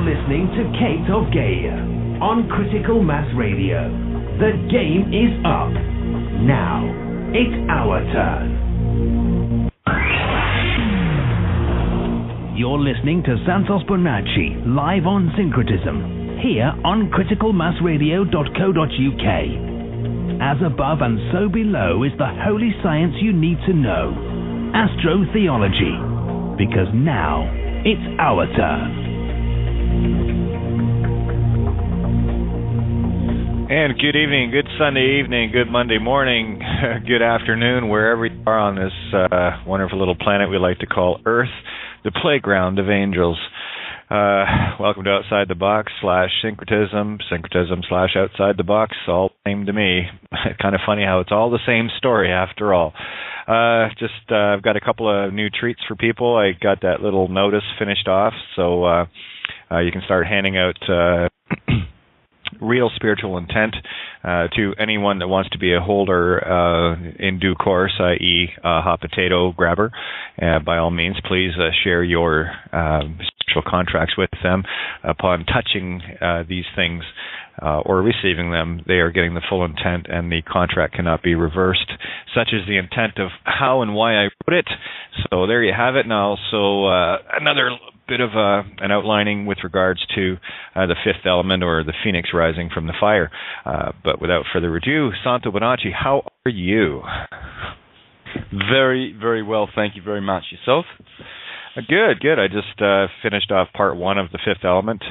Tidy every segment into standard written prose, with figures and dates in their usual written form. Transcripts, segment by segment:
listening to Kate of Gaia on Critical Mass Radio. The game is up. Now, it's our turn. You're listening to Santos Bonacci, live on Syncretism, here on criticalmassradio.co.uk. As above and so below is the holy science you need to know, astrotheology, because now it's our turn. And good evening, good Sunday evening, good Monday morning, good afternoon, wherever you are on this wonderful little planet we like to call Earth, the playground of angels. Welcome to Outside the Box /Syncretism, Syncretism / Outside the Box, all the same to me. Kind of funny how it's all the same story after all. I've got a couple of new treats for people. I got that little notice finished off, so you can start handing out real spiritual intent to anyone that wants to be a holder in due course, i.e. hot potato grabber. By all means, please share your spiritual contracts with them. Upon touching these things or receiving them, they are getting the full intent, and the contract cannot be reversed. Such is the intent of how and why I wrote it. So there you have it. Now, so another bit of an outlining with regards to the fifth element, or the phoenix rising from the fire. But without further ado, Santos Bonacci, how are you? Very, very well. Thank you very much. Yourself? Good. I just finished off part one of the fifth element.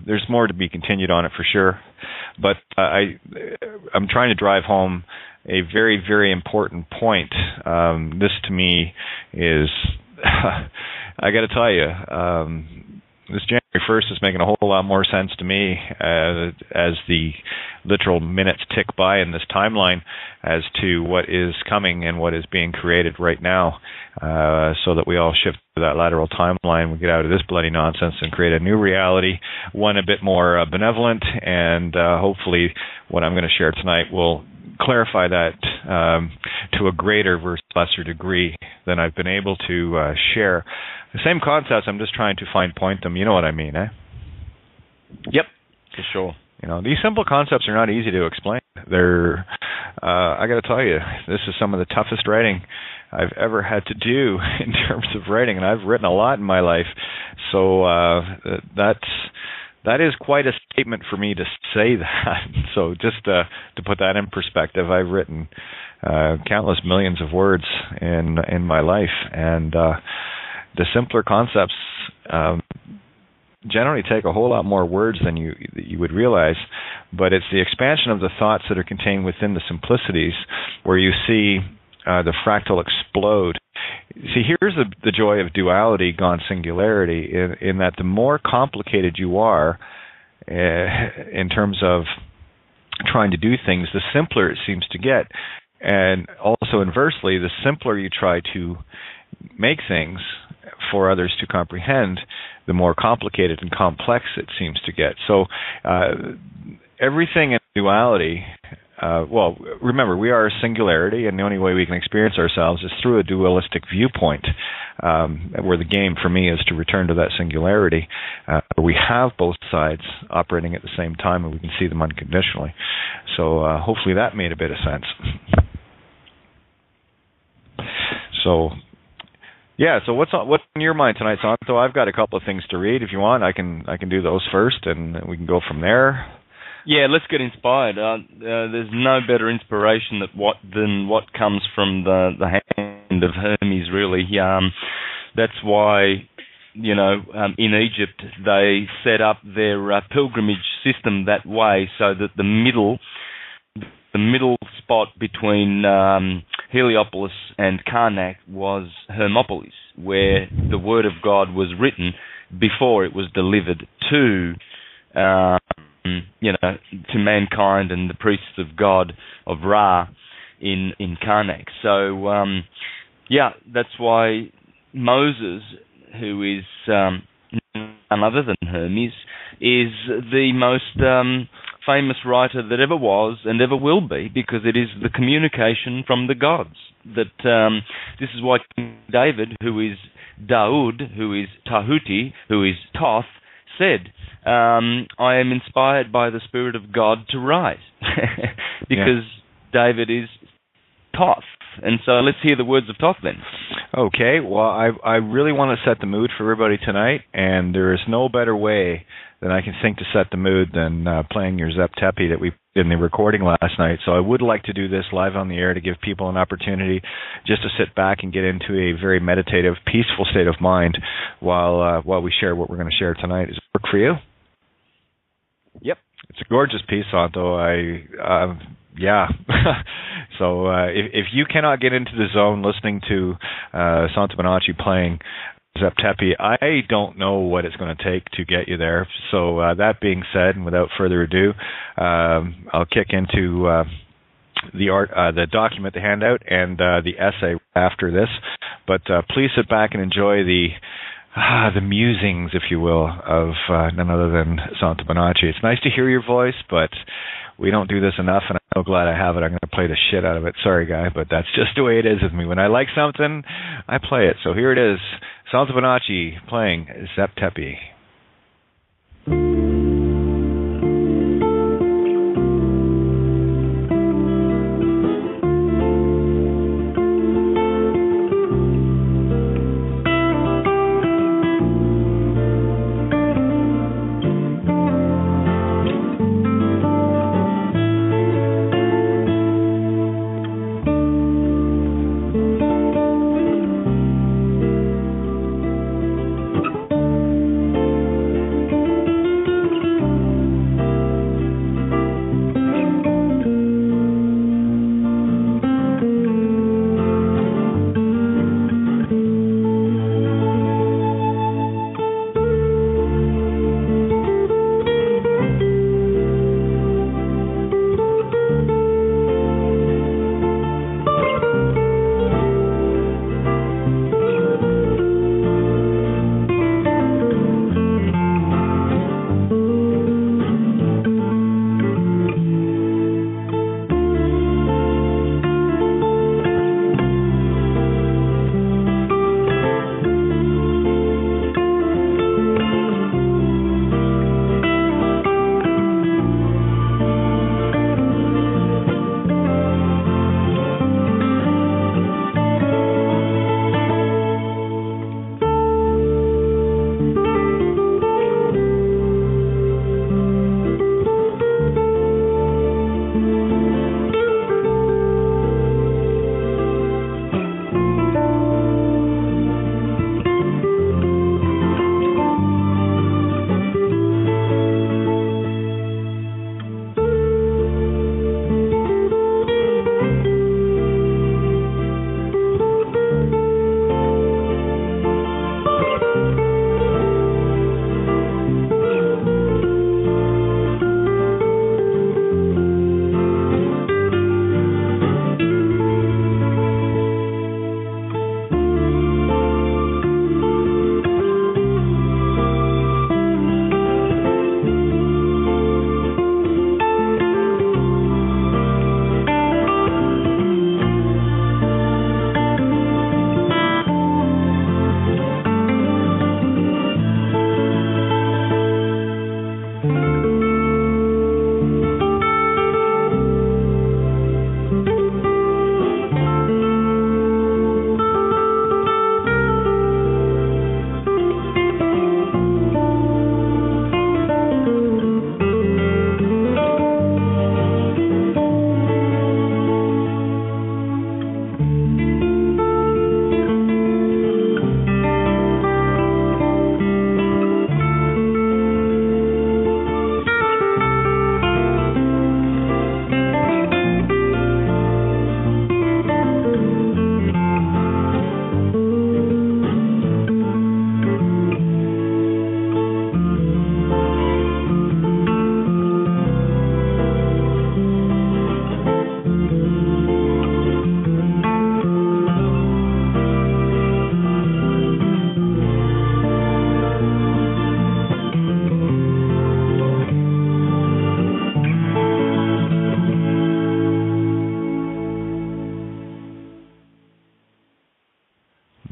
There's more to be continued on it for sure. But I'm trying to drive home a very, very important point. This to me is... I got to tell you, this January 1st is making a whole lot more sense to me as the literal minutes tick by in this timeline as to what is coming and what is being created right now, so that we all shift to that lateral timeline. We get out of this bloody nonsense and create a new reality, one a bit more benevolent, and hopefully what I'm going to share tonight will clarify that to a greater versus lesser degree than I've been able to share. The same concepts, I'm just trying to fine point them. You know what I mean, eh? Yep, for sure. You know, these simple concepts are not easy to explain. They're, I got to tell you, this is some of the toughest writing I've ever had to do in terms of writing, and I've written a lot in my life. So that is quite a statement for me to say that. So just to put that in perspective, I've written countless millions of words in my life, and the simpler concepts generally take a whole lot more words than you would realize, but it's the expansion of the thoughts that are contained within the simplicities where you see the fractal explode. See, here's the joy of duality gone singularity, in that the more complicated you are in terms of trying to do things, the simpler it seems to get. And also inversely, the simpler you try to make things for others to comprehend, the more complicated and complex it seems to get. So everything in duality, well, remember, we are a singularity, and the only way we can experience ourselves is through a dualistic viewpoint, where the game for me is to return to that singularity, where we have both sides operating at the same time and we can see them unconditionally. So hopefully that made a bit of sense. So... yeah, so what's on your mind tonight, Santo? I've got a couple of things to read. If you want, I can do those first, and we can go from there. Yeah, let's get inspired. There's no better inspiration than what comes from the hand of Hermes, really. That's why, in Egypt, they set up their pilgrimage system that way, so that the middle spot between Heliopolis and Karnak was Hermopolis, where the word of God was written before it was delivered to mankind and the priests of God of Ra in Karnak. So that's why Moses, who is none other than Hermes, is the most famous writer that ever was and ever will be, because it is the communication from the gods. That this is why King David, who is Daud, who is Tahuti, who is Toth, said, I am inspired by the Spirit of God to write because David is Thoth. And so let's hear the words of Thoth then. Okay, well, I really want to set the mood for everybody tonight, and there is no better way than I can think to set the mood than playing your Zep Tepi that we did in the recording last night. So I would like to do this live on the air to give people an opportunity just to sit back and get into a very meditative, peaceful state of mind while we share what we're going to share tonight. Does it work for you? Yep. It's a gorgeous piece, Santo. Yeah. So if you cannot get into the zone listening to Santos Bonacci playing Zep Tepi, I don't know what it's going to take to get you there. So that being said, and without further ado, I'll kick into the document, the handout, and the essay after this. But please sit back and enjoy the musings, if you will, of none other than Santos Bonacci. It's nice to hear your voice, but we don't do this enough, and I'm so glad I have it. I'm going to play the shit out of it. Sorry, Guy, but that's just the way it is with me. When I like something, I play it. So here it is, Santos Bonacci playing Zep Tepi.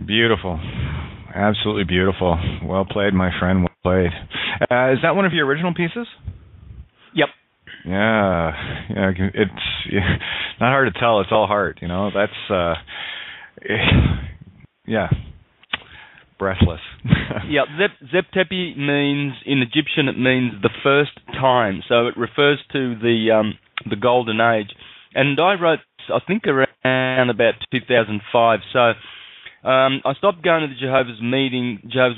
Beautiful. Absolutely beautiful. Well played, my friend. Well played. Is that one of your original pieces? Yep. Yeah, it's not hard to tell. It's all heart, That's, yeah, breathless. Yeah, Zep Tepi means, in Egyptian, it means the first time. So it refers to the golden age. And I wrote, I think, around about 2005. So I stopped going to the Jehovah's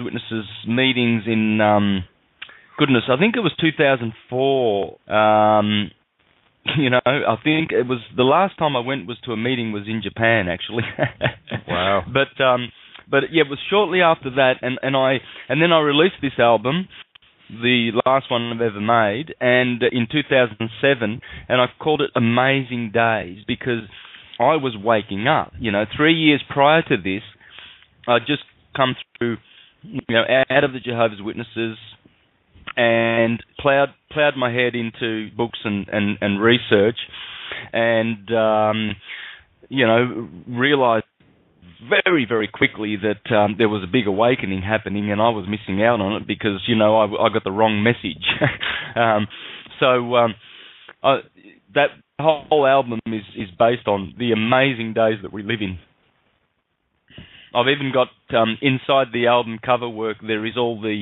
Witnesses meetings in... Goodness, I think it was 2004. I think it was the last time I went was to a meeting was in Japan, actually. Wow. But yeah, it was shortly after that, and then I released this album, the last one I've ever made, and in 2007, and I called it Amazing Days because I was waking up. 3 years prior to this, I'd just come through, out of the Jehovah's Witnesses, and plowed my head into books and research, and realized very, very quickly that there was a big awakening happening, and I was missing out on it because I got the wrong message. That whole album is based on the amazing days that we live in. I've even got inside the album cover work. There is all the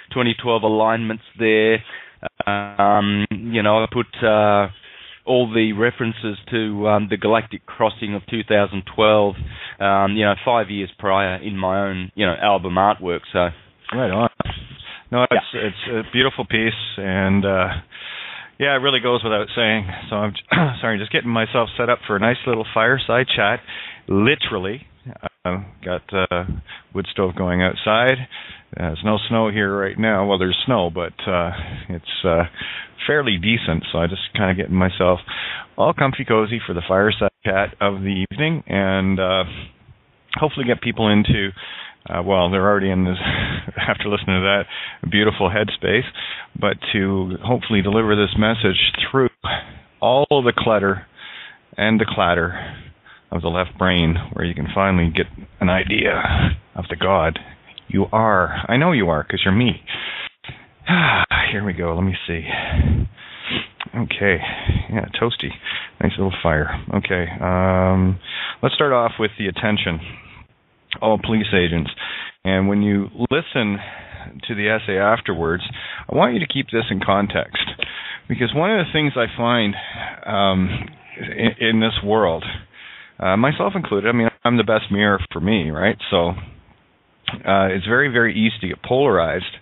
2012 alignments there. I put all the references to the galactic crossing of 2012. 5 years prior in my own album artwork. So right on. No, it's a beautiful piece, and it really goes without saying. So I'm sorry, just getting myself set up for a nice little fireside chat, literally. Got wood stove going outside. There's no snow here right now. Well, there's snow, but it's fairly decent. So I just kind of getting myself all comfy cozy for the fireside chat of the evening, and hopefully get people into, they're already in this after listening to that beautiful headspace, but to hopefully deliver this message through all the clutter and the clatter of the left brain, where you can finally get an idea of the God you are. I know you are, because you're me. Here we go. Let me see. Okay. Yeah, toasty. Nice little fire. Okay. Let's start off with the attention. All police agents. And when you listen to the essay afterwards, I want you to keep this in context. Because one of the things I find in this world, myself included, I'm the best mirror for me, right? So it's very, very easy to get polarized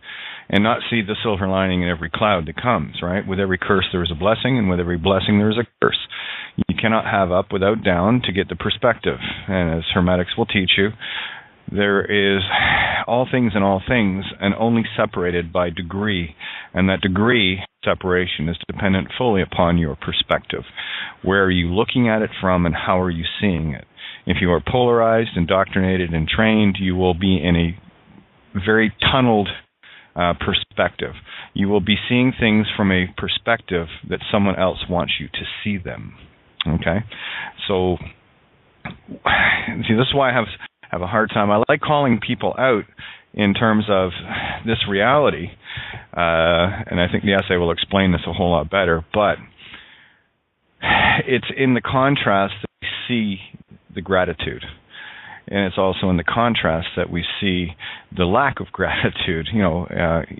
and not see the silver lining in every cloud that comes, right? With every curse there is a blessing, and with every blessing there is a curse. You cannot have up without down to get the perspective. And as Hermetics will teach you, there is all things in all things, and only separated by degree. And that degree separation is dependent fully upon your perspective. Where are you looking at it from, and how are you seeing it? If you are polarized, indoctrinated, and trained, you will be in a very tunneled perspective. You will be seeing things from a perspective that someone else wants you to see them. Okay? So, see, this is why I have a hard time. I like calling people out in terms of this reality, and I think the essay will explain this a whole lot better, but it's in the contrast that we see the gratitude. And it's also in the contrast that we see the lack of gratitude,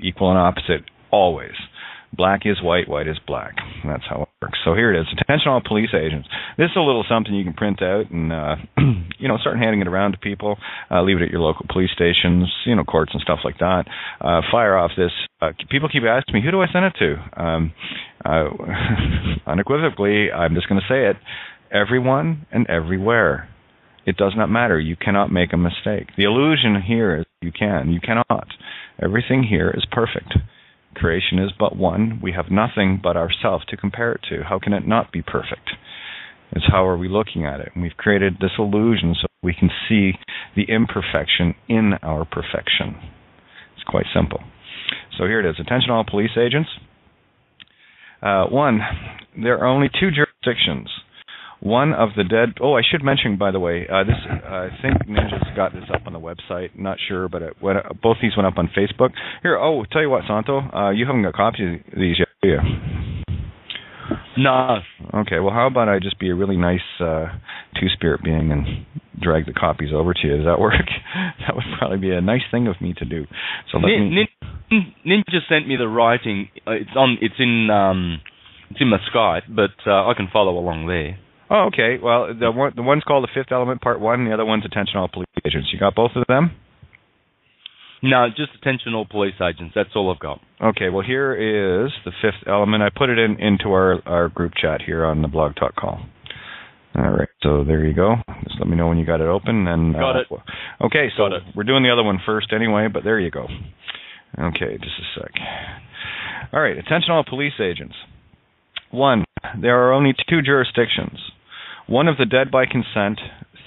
equal and opposite, always. Black is white, white is black. And that's how it works. So here it is. Attention all police agents. This is a little something you can print out and, start handing it around to people. Leave it at your local police stations, courts and stuff like that. Fire off this. People keep asking me, who do I send it to? Unequivocally, I'm just going to say it. Everyone and everywhere. It does not matter. You cannot make a mistake. The illusion here is you can. You cannot. Everything here is perfect. Creation is but one. We have nothing but ourselves to compare it to. How can it not be perfect? It's how are we looking at it? And we've created this illusion so we can see the imperfection in our perfection. It's quite simple. So here it is. Attention all police agents. One, there are only two jurisdictions. One of the dead... Oh, I should mention, by the way, this I think Ninja's got this up on the website. Not sure, but both these went up on Facebook. Here, tell you what, Santo, you haven't got copies of these yet, do you? No. Okay, well, how about I just be a really nice two-spirit being and drag the copies over to you? Does that work? That would probably be a nice thing of me to do. So Ninja sent me the writing. It's in my Skype, but I can follow along there. Oh, okay. Well, the one's called The Fifth Element, Part 1, and the other one's Attention All Police Agents. You got both of them? No, just Attention All Police Agents. That's all I've got. Okay, well, here is The Fifth Element. I put it into our group chat here on the Blog Talk Call. All right, so there you go. Just let me know when you got it open. And got it. Okay, so we're doing the other one first anyway, but there you go. Okay, just a sec. All right, Attention All Police Agents. 1. There are only 2 jurisdictions. One of the dead by consent,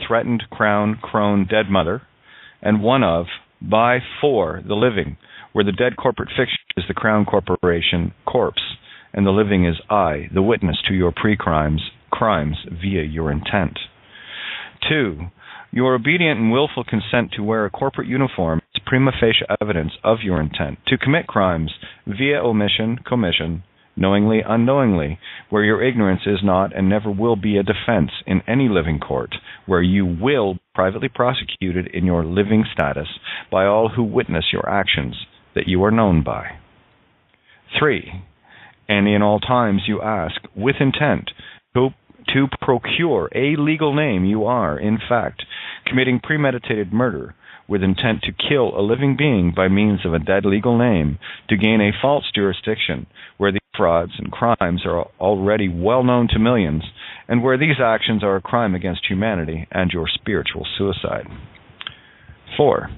threatened crown, crone, dead mother, and one of, by, for, the living, where the dead corporate fiction is the Crown Corporation corpse, and the living is I, the witness to your crimes via your intent. 2. Your obedient and willful consent to wear a corporate uniform is prima facie evidence of your intent to commit crimes via omission, commission, knowingly, unknowingly, where your ignorance is not and never will be a defense in any living court, where you will be privately prosecuted in your living status by all who witness your actions that you are known by. 3. And in all times you ask, with intent, to procure a legal name, you are, in fact, committing premeditated murder with intent to kill a living being by means of a dead legal name to gain a false jurisdiction where these frauds and crimes are already well known to millions and where these actions are a crime against humanity and your spiritual suicide. 4.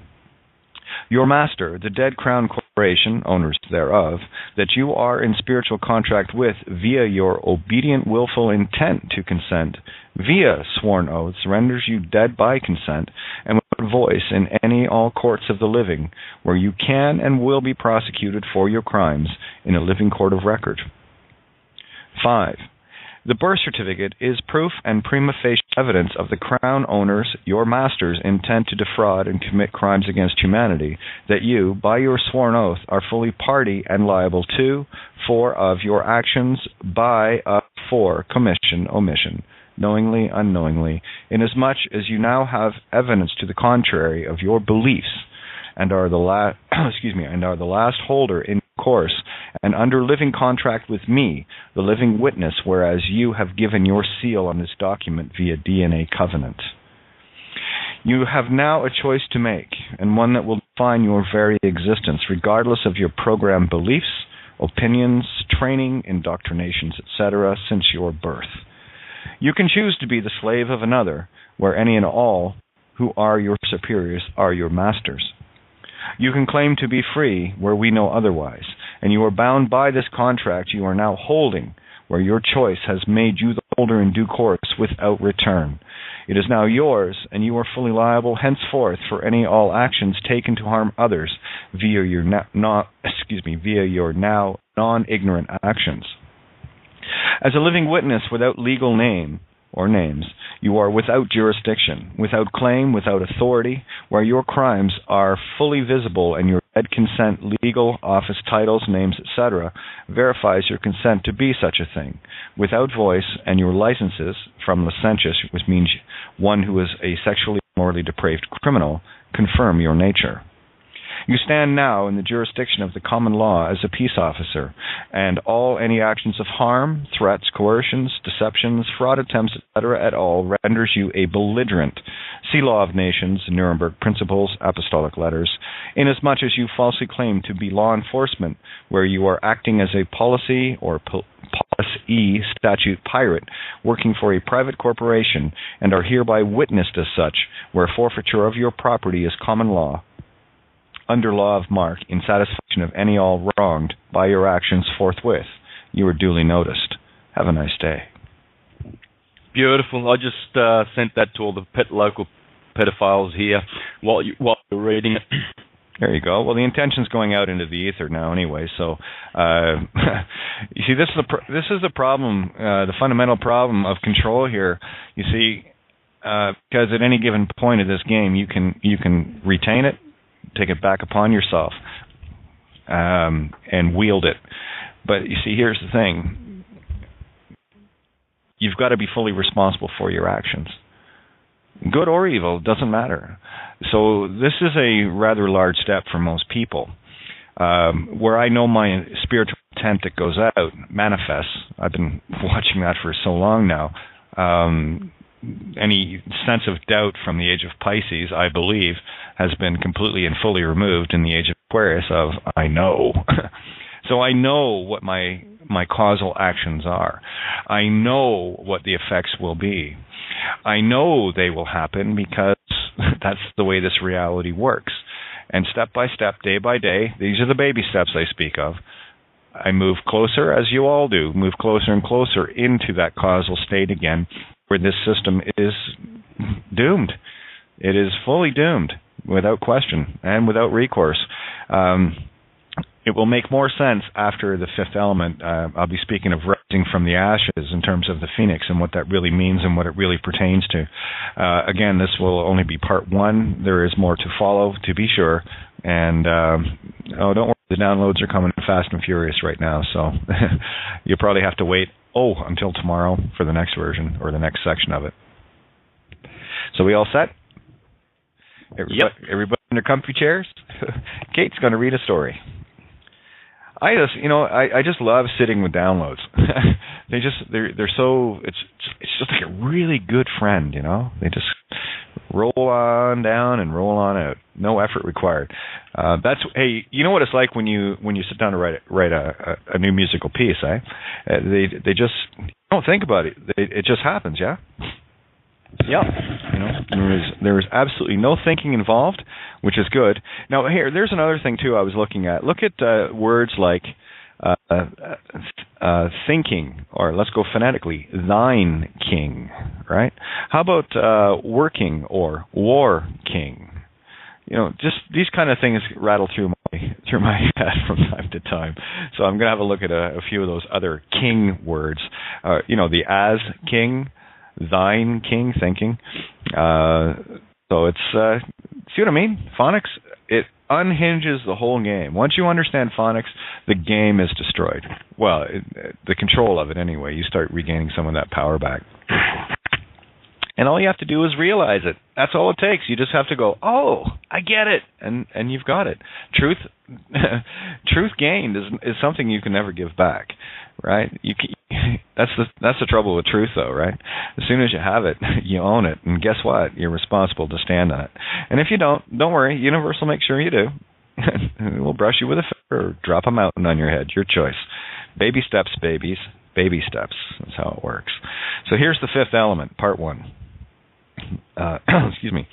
Your master, the dead Crown Corporation, owners thereof, that you are in spiritual contract with via your obedient willful intent to consent, via sworn oaths, renders you dead by consent and without voice in any all courts of the living, where you can and will be prosecuted for your crimes in a living court of record. 5. The birth certificate is proof and prima facie evidence of the Crown owners, your masters' intent to defraud and commit crimes against humanity, that you, by your sworn oath, are fully party and liable to, for, of your actions, by, of, for, commission, omission, knowingly, unknowingly, inasmuch as you now have evidence to the contrary of your beliefs, and are the last holder in course, and under living contract with me, the living witness, whereas you have given your seal on this document via DNA covenant. You have now a choice to make, and one that will define your very existence, regardless of your programmed beliefs, opinions, training, indoctrinations, etc., since your birth. You can choose to be the slave of another, where any and all who are your superiors are your masters. You can claim to be free where we know otherwise, and you are bound by this contract you are now holding, where your choice has made you the holder in due course without return. It is now yours, and you are fully liable henceforth for any all actions taken to harm others via your now non-ignorant actions. As a living witness without legal name or names, you are without jurisdiction, without claim, without authority, where your crimes are fully visible and your dead consent, legal, office titles, names, etc., verifies your consent to be such a thing, without voice, and your licenses from licentious, which means one who is a sexually morally depraved criminal, confirm your nature. You stand now in the jurisdiction of the common law as a peace officer, and any actions of harm, threats, coercions, deceptions, fraud attempts, etc. at all renders you a belligerent. See Law of Nations, Nuremberg Principles, Apostolic Letters, inasmuch as you falsely claim to be law enforcement, where you are acting as a policy or policy statute pirate, working for a private corporation, and are hereby witnessed as such, where forfeiture of your property is common law, under law of mark, in satisfaction of any all wronged by your actions forthwith. You are duly noticed. Have a nice day. Beautiful. I just sent that to all the local pedophiles here while you're reading it. There you go. Well, the intention's going out into the ether now anyway. So, you see, this is the problem, the fundamental problem of control here. You see, because at any given point of this game, you can retain it, take it back upon yourself, and wield it. But you see, here's the thing: you've got to be fully responsible for your actions. Good or evil, doesn't matter. So this is a rather large step for most people. Where I know my spiritual intent that goes out manifests, I've been watching that for so long now. Any sense of doubt from the age of Pisces, I believe, has been completely and fully removed in the age of Aquarius of I know. So I know what my causal actions are. I know what the effects will be. I know they will happen because that's the way this reality works. And step by step, day by day, these are the baby steps I speak of. I move closer, as you all do, move closer and closer into that causal state again, where this system is doomed. It is fully doomed, without question and without recourse. It will make more sense after the fifth element. I'll be speaking of rising from the ashes in terms of the phoenix and what that really means and what it really pertains to. Again, this will only be part one. There is more to follow, to be sure. And don't worry, the downloads are coming fast and furious right now, so you'll probably have to wait until tomorrow for the next version or the next section of it. So we all set? Everybody in their comfy chairs? Kate's going to read a story. I just love sitting with downloads. They're so it's just like a really good friend, you know. They just roll on down and roll on out, no effort required. Hey, you know what it's like when you sit down to write a new musical piece, eh? They just don't think about it. It just happens, yeah. Yeah, you know, there was absolutely no thinking involved, which is good. Now, there's another thing too. I was looking at. Look at words like thinking, or let's go phonetically, thine king, right? How about working or war king? You know, just these kind of things rattle through my head from time to time. So I'm gonna have a look at a few of those other king words. You know, the as king. Thine king, thinking. So it's, see what I mean? Phonics, it unhinges the whole game. Once you understand phonics, the game is destroyed. Well, the control of it anyway. You start regaining some of that power back. And all you have to do is realize it. That's all it takes. You just have to go, oh, I get it, and you've got it. Truth gained is something you can never give back, right? That's the trouble with truth, though, right? As soon as you have it, you own it, and guess what? You're responsible to stand on it. And if you don't worry. Universe will make sure you do. We'll brush you with a feather or drop a mountain on your head. Your choice. Baby steps, babies. Baby steps. That's how it works. So here's the fifth element, part one. Excuse me.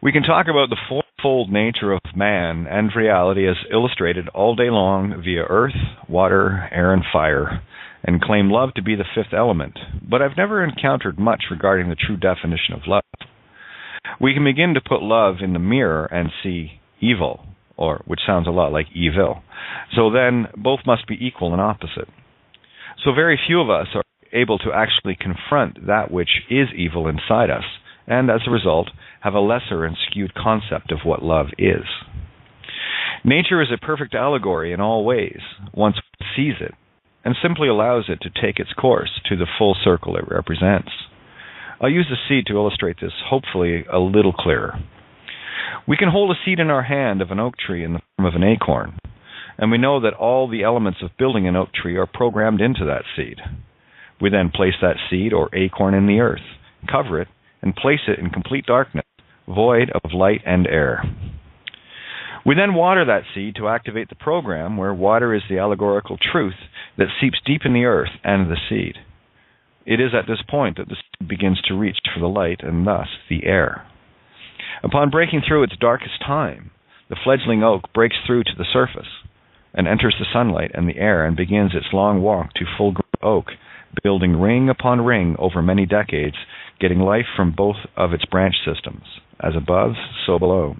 We can talk about the fourfold nature of man and reality as illustrated all day long via earth, water, air, and fire, and claim love to be the fifth element, but I've never encountered much regarding the true definition of love. We can begin to put love in the mirror and see evil, or which sounds a lot like evil. So then both must be equal and opposite. So very few of us are able to actually confront that which is evil inside us, and as a result, have a lesser and skewed concept of what love is. Nature is a perfect allegory in all ways, once one sees it, and simply allows it to take its course to the full circle it represents. I'll use a seed to illustrate this, hopefully a little clearer. We can hold a seed in our hand of an oak tree in the form of an acorn, and we know that all the elements of building an oak tree are programmed into that seed. We then place that seed or acorn in the earth, cover it, and place it in complete darkness, void of light and air. We then water that seed to activate the program where water is the allegorical truth that seeps deep in the earth and the seed. It is at this point that the seed begins to reach for the light and thus the air. Upon breaking through its darkest time, the fledgling oak breaks through to the surface and enters the sunlight and the air and begins its long walk to full-grown oak, building ring upon ring over many decades, getting life from both of its branch systems, as above, so below.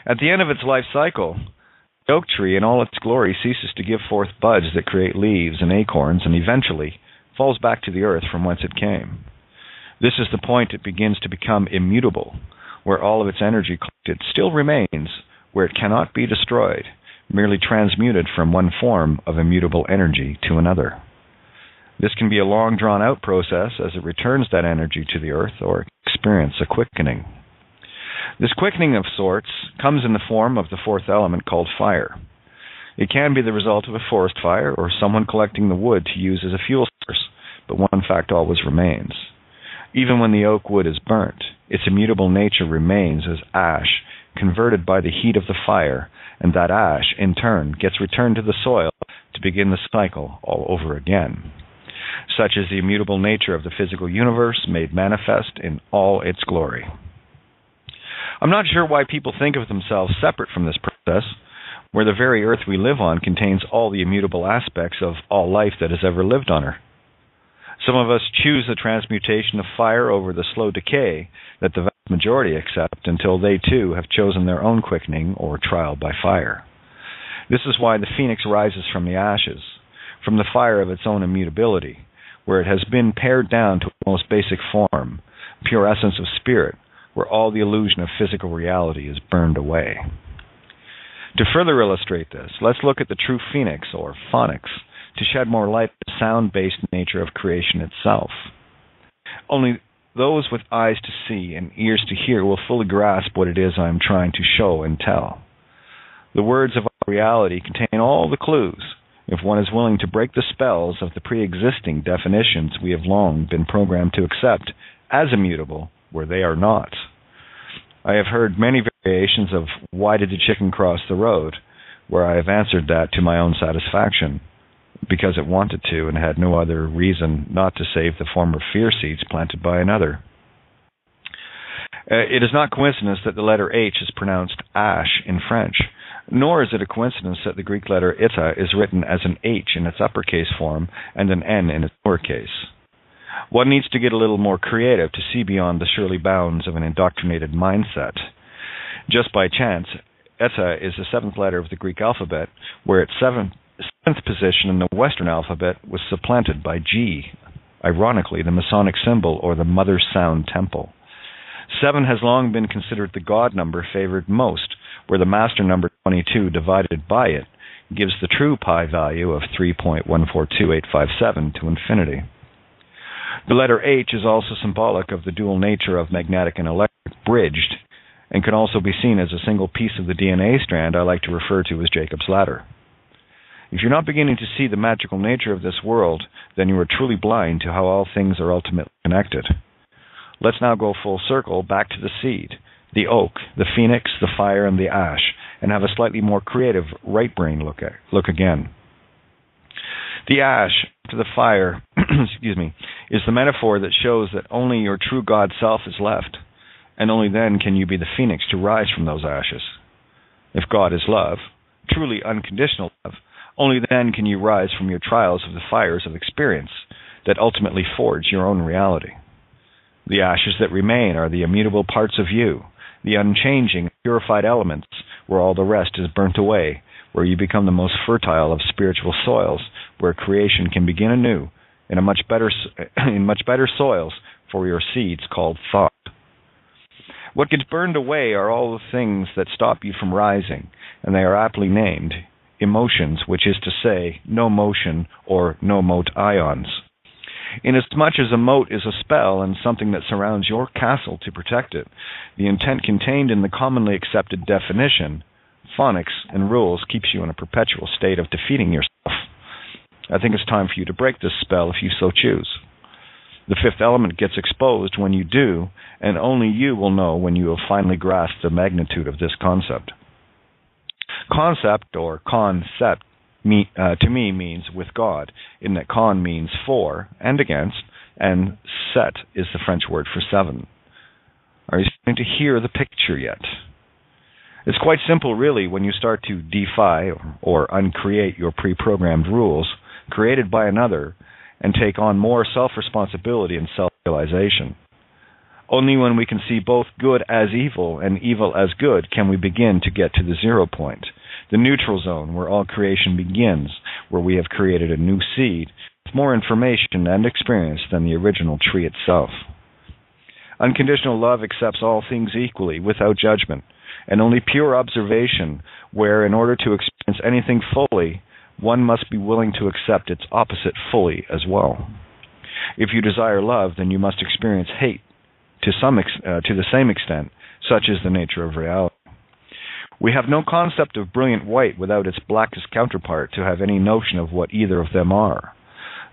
At the end of its life cycle, the oak tree in all its glory ceases to give forth buds that create leaves and acorns, and eventually falls back to the earth from whence it came. This is the point it begins to become immutable, where all of its energy collected still remains, where it cannot be destroyed, merely transmuted from one form of immutable energy to another. This can be a long drawn-out process as it returns that energy to the earth or experience a quickening. This quickening of sorts comes in the form of the fourth element called fire. It can be the result of a forest fire or someone collecting the wood to use as a fuel source, but one fact always remains. Even when the oak wood is burnt, its immutable nature remains as ash, converted by the heat of the fire, and that ash, in turn, gets returned to the soil to begin the cycle all over again. Such is the immutable nature of the physical universe made manifest in all its glory. I'm not sure why people think of themselves separate from this process, where the very earth we live on contains all the immutable aspects of all life that has ever lived on her. Some of us choose the transmutation of fire over the slow decay that the vast majority accept until they too have chosen their own quickening or trial by fire. This is why the phoenix rises from the ashes, from the fire of its own immutability, where it has been pared down to its most basic form, pure essence of spirit, where all the illusion of physical reality is burned away. To further illustrate this, let's look at the true phoenix, or phonics, to shed more light on the sound-based nature of creation itself. Only those with eyes to see and ears to hear will fully grasp what it is I am trying to show and tell. The words of our reality contain all the clues, if one is willing to break the spells of the pre-existing definitions we have long been programmed to accept as immutable where they are not. I have heard many variations of "why did the chicken cross the road?" where I have answered that to my own satisfaction, because it wanted to and had no other reason not to save the former fear seeds planted by another. It is not coincidence that the letter H is pronounced ash in French, nor is it a coincidence that the Greek letter eta is written as an H in its uppercase form and an N in its lowercase. One needs to get a little more creative to see beyond the surely bounds of an indoctrinated mindset. Just by chance, eta is the seventh letter of the Greek alphabet, where its seventh position in the Western alphabet was supplanted by G, ironically the Masonic symbol or the Mother Sound Temple. 7 has long been considered the God number favored most, where the master number 22 divided by it gives the true pi value of 3.142857 to infinity. The letter H is also symbolic of the dual nature of magnetic and electric bridged, and can also be seen as a single piece of the DNA strand I like to refer to as Jacob's ladder. If you're not beginning to see the magical nature of this world, then you are truly blind to how all things are ultimately connected. Let's now go full circle back to the seed, the oak, the phoenix, the fire, and the ash, and have a slightly more creative right brain look again. The ash, to the fire, is the metaphor that shows that only your true God self is left, and only then can you be the phoenix to rise from those ashes. If God is love, truly unconditional love, only then can you rise from your trials of the fires of experience that ultimately forge your own reality. The ashes that remain are the immutable parts of you, the unchanging, purified elements where all the rest is burnt away, where you become the most fertile of spiritual soils, where creation can begin anew in much better soils for your seeds called thought. What gets burned away are all the things that stop you from rising, and they are aptly named emotions, which is to say, no motion or no mote ions. Inasmuch as a moat is a spell and something that surrounds your castle to protect it, the intent contained in the commonly accepted definition, phonics and rules, keeps you in a perpetual state of defeating yourself. I think it's time for you to break this spell if you so choose. The fifth element gets exposed when you do, and only you will know when you have finally grasped the magnitude of this concept. Concept, or concept, to me means with God, in that con means for and against, and set is the French word for 7. Are you starting to hear the picture yet? It's quite simple, really, when you start to defy or uncreate your pre-programmed rules created by another and take on more self-responsibility and self-realization. Only when we can see both good as evil and evil as good can we begin to get to the 0 point, the neutral zone where all creation begins, where we have created a new seed with more information and experience than the original tree itself. Unconditional love accepts all things equally, without judgment, and only pure observation, where in order to experience anything fully, one must be willing to accept its opposite fully as well. If you desire love, then you must experience hate to the same extent. Such is the nature of reality. We have no concept of brilliant white without its blackest counterpart to have any notion of what either of them are.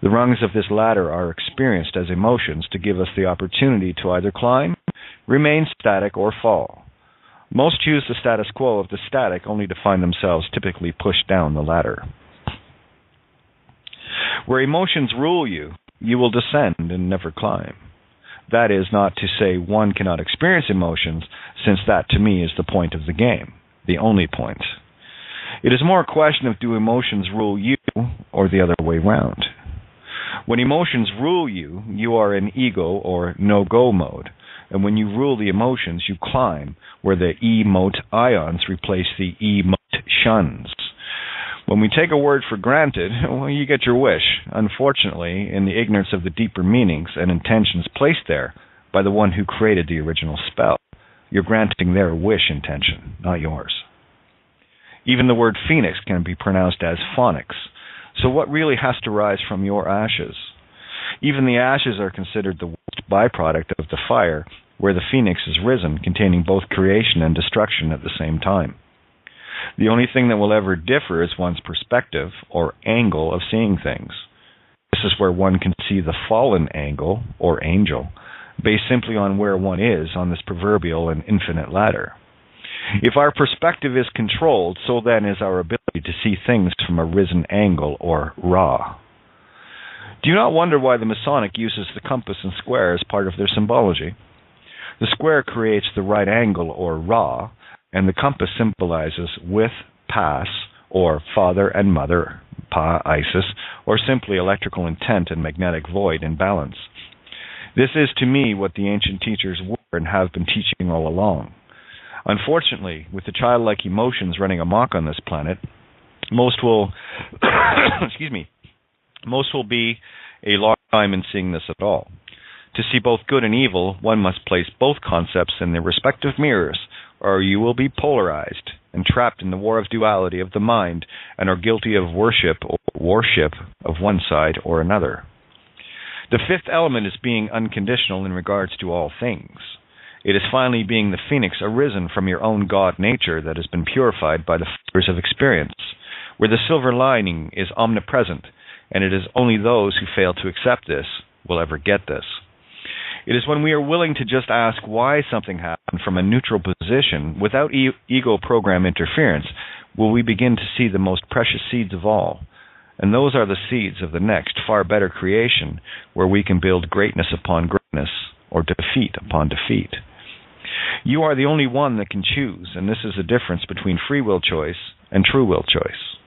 The rungs of this ladder are experienced as emotions to give us the opportunity to either climb, remain static, or fall. Most choose the status quo of the static only to find themselves typically pushed down the ladder. Where emotions rule you, you will descend and never climb. That is not to say one cannot experience emotions, since that to me is the point of the game, the only point. It is more a question of do emotions rule you or the other way round. When emotions rule you, you are in ego or no-go mode, and when you rule the emotions, you climb, where the emote ions replace the emote shuns. When we take a word for granted, well, you get your wish, unfortunately, in the ignorance of the deeper meanings and intentions placed there by the one who created the original spell. You're granting their wish intention, not yours. Even the word phoenix can be pronounced as phonics. So what really has to rise from your ashes? Even the ashes are considered the worst byproduct of the fire, where the phoenix is risen, containing both creation and destruction at the same time. The only thing that will ever differ is one's perspective, or angle, of seeing things. This is where one can see the fallen angle, or angel, based simply on where one is on this proverbial and infinite ladder. If our perspective is controlled, so then is our ability to see things from a risen angle, or Ra. Do you not wonder why the Masonic uses the compass and square as part of their symbology? The square creates the right angle, or Ra, and the compass symbolizes with, pass, or father and mother, Pa, Isis, or simply electrical intent and magnetic void in balance. This is to me what the ancient teachers were and have been teaching all along. Unfortunately, with the childlike emotions running amok on this planet, most will most will be a long time in seeing this at all. To see both good and evil, one must place both concepts in their respective mirrors, or you will be polarized and trapped in the war of duality of the mind and are guilty of worship or worship of one side or another. The fifth element is being unconditional in regards to all things. It is finally being the phoenix arisen from your own God nature that has been purified by the fires of experience, where the silver lining is omnipresent, and it is only those who fail to accept this will ever get this. It is when we are willing to just ask why something happened from a neutral position without ego program interference will we begin to see the most precious seeds of all. And those are the seeds of the next, far better creation, where we can build greatness upon greatness, or defeat upon defeat. You are the only one that can choose, and this is the difference between free will choice and true will choice.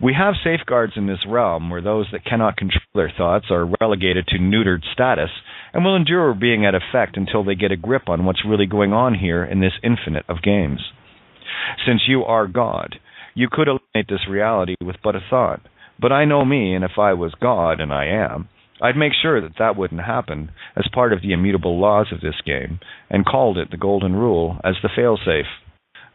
We have safeguards in this realm where those that cannot control their thoughts are relegated to neutered status and will endure being at effect until they get a grip on what's really going on here in this infinite of games. Since you are God, you could eliminate this reality with but a thought. But I know me, and if I was God, and I am, I'd make sure that that wouldn't happen as part of the immutable laws of this game, and called it the Golden Rule as the failsafe.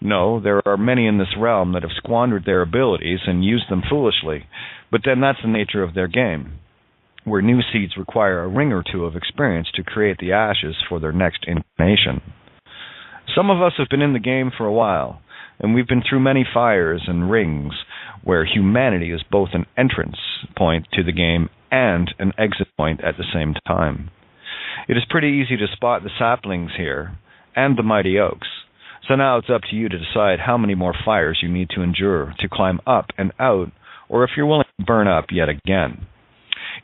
No, there are many in this realm that have squandered their abilities and used them foolishly, but then that's the nature of their game, where new seeds require a ring or two of experience to create the ashes for their next incarnation. Some of us have been in the game for a while, and we've been through many fires and rings where humanity is both an entrance point to the game and an exit point at the same time. It is pretty easy to spot the saplings here and the mighty oaks. So now it's up to you to decide how many more fires you need to endure to climb up and out, or if you're willing to burn up yet again.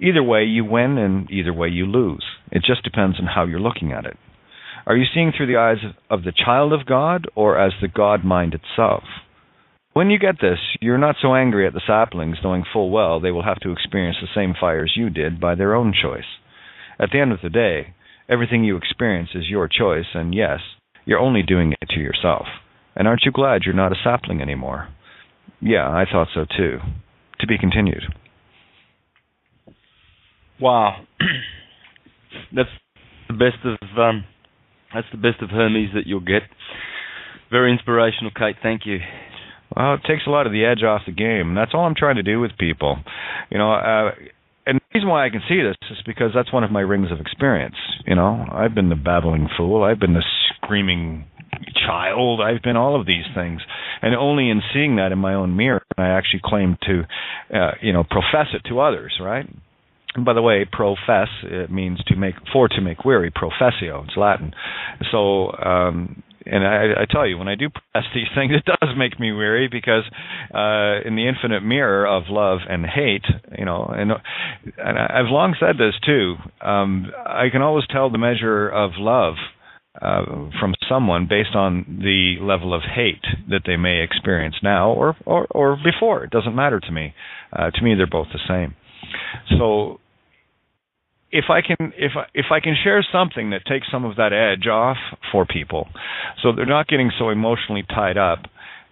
Either way you win and either way you lose. It just depends on how you're looking at it. Are you seeing through the eyes of the child of God or as the God mind itself? When you get this, you're not so angry at the saplings, knowing full well they will have to experience the same fires you did by their own choice. At the end of the day, everything you experience is your choice, and yes, you're only doing it to yourself. And aren't you glad you're not a sapling anymore? Yeah, I thought so too. To be continued. Wow. That's the best of Hermes that you'll get. Very inspirational, Kate. Thank you. Well, it takes a lot of the edge off the game. That's all I'm trying to do with people. And the reason why I can see this is because that's one of my rings of experience. I've been the babbling fool. I've been the screaming child. I've been all of these things. And only in seeing that in my own mirror, I actually claim to, profess it to others, right? And by the way, profess, it means to make weary, professio, it's Latin. So, and I tell you, when I do profess these things, it does make me weary because in the infinite mirror of love and hate, and I've long said this too, I can always tell the measure of love from someone based on the level of hate that they may experience now or before. It doesn't matter to me. To me, they're both the same. So if I can share something that takes some of that edge off for people, so they're not getting so emotionally tied up.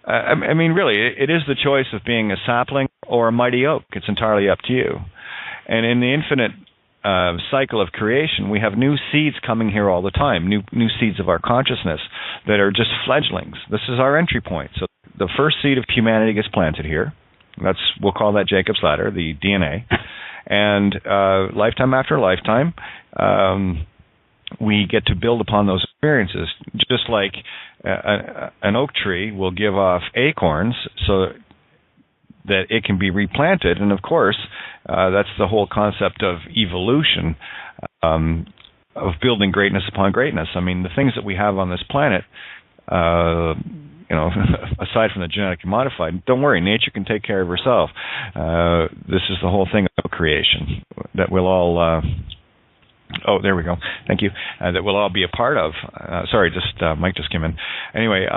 I mean, really, it is the choice of being a sapling or a mighty oak. It's entirely up to you. And in the infinite cycle of creation, we have new seeds coming here all the time, new seeds of our consciousness that are just fledglings. This is our entry point. So the first seed of humanity gets planted here. We'll call that Jacob's ladder, the DNA. And lifetime after lifetime, we get to build upon those experiences, just like an oak tree will give off acorns so that it can be replanted. And of course, that's the whole concept of evolution, of building greatness upon greatness. I mean, the things that we have on this planet, aside from the genetically modified, don't worry, nature can take care of herself. This is the whole thing about creation that we'll all there we go. Thank you. That we'll all be a part of. Sorry, Mike just came in. Anyway,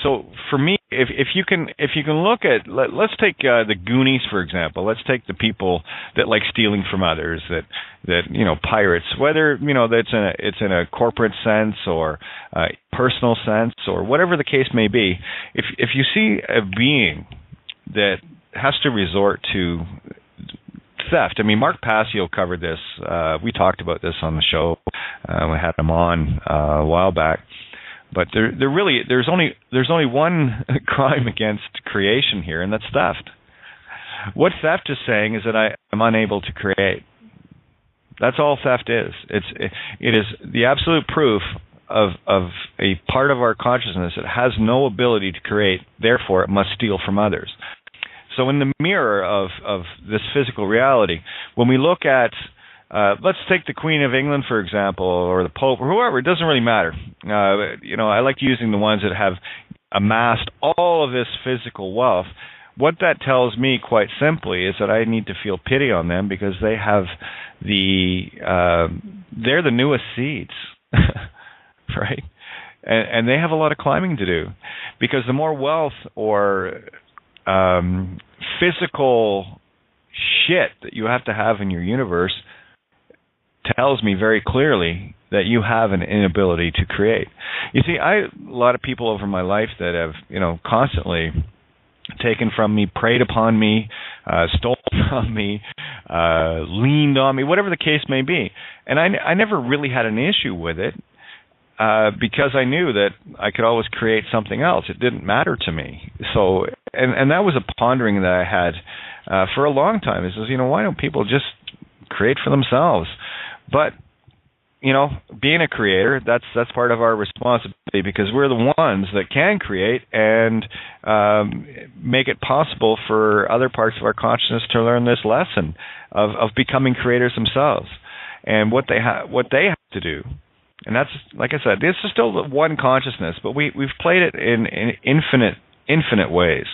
so for me, if you can look at, let's take the Goonies for example. Let's take the people that like stealing from others, that pirates, whether it's in a corporate sense or personal sense or whatever the case may be. If you see a being that has to resort to theft. I mean, Mark Passio covered this. We talked about this on the show. We had him on a while back. But there's only one crime against creation here, and that's theft. What theft is saying is that I am unable to create. That's all theft is. It is the absolute proof of a part of our consciousness that has no ability to create. Therefore, it must steal from others. So in the mirror of this physical reality, when we look at, let's take the Queen of England, for example, or the Pope, or whoever, it doesn't really matter. I like using the ones that have amassed all of this physical wealth. What that tells me, quite simply, is that I need to feel pity on them because they have they're the newest seeds, right? And they have a lot of climbing to do, because the more wealth or physical shit that you have to have in your universe tells me very clearly that you have an inability to create. You see, a lot of people over my life that have, constantly taken from me, preyed upon me, stole from me, leaned on me, whatever the case may be. And I never really had an issue with it. Because I knew that I could always create something else. It didn't matter to me. So, and that was a pondering that I had for a long time. It says, why don't people just create for themselves? But, being a creator, that's part of our responsibility, because we're the ones that can create and make it possible for other parts of our consciousness to learn this lesson of becoming creators themselves, and what they have to do. And that's, like I said, this is still one consciousness, but we've played it in infinite ways.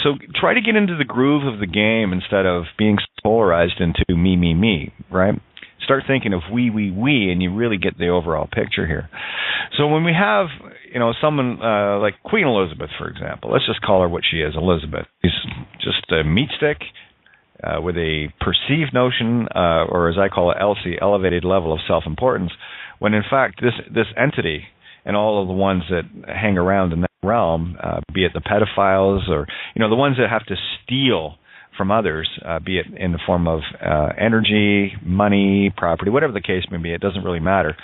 So try to get into the groove of the game instead of being polarized into me, right? Start thinking of we, and you really get the overall picture here. So when we have, someone like Queen Elizabeth, for example, let's just call her what she is, Elizabeth. She's just a meat stick. with a perceived notion, or as I call it, ELSI, elevated level of self-importance, when in fact this entity and all of the ones that hang around in that realm, be it the pedophiles or the ones that have to steal from others, be it in the form of energy, money, property, whatever the case may be, it doesn't really matter.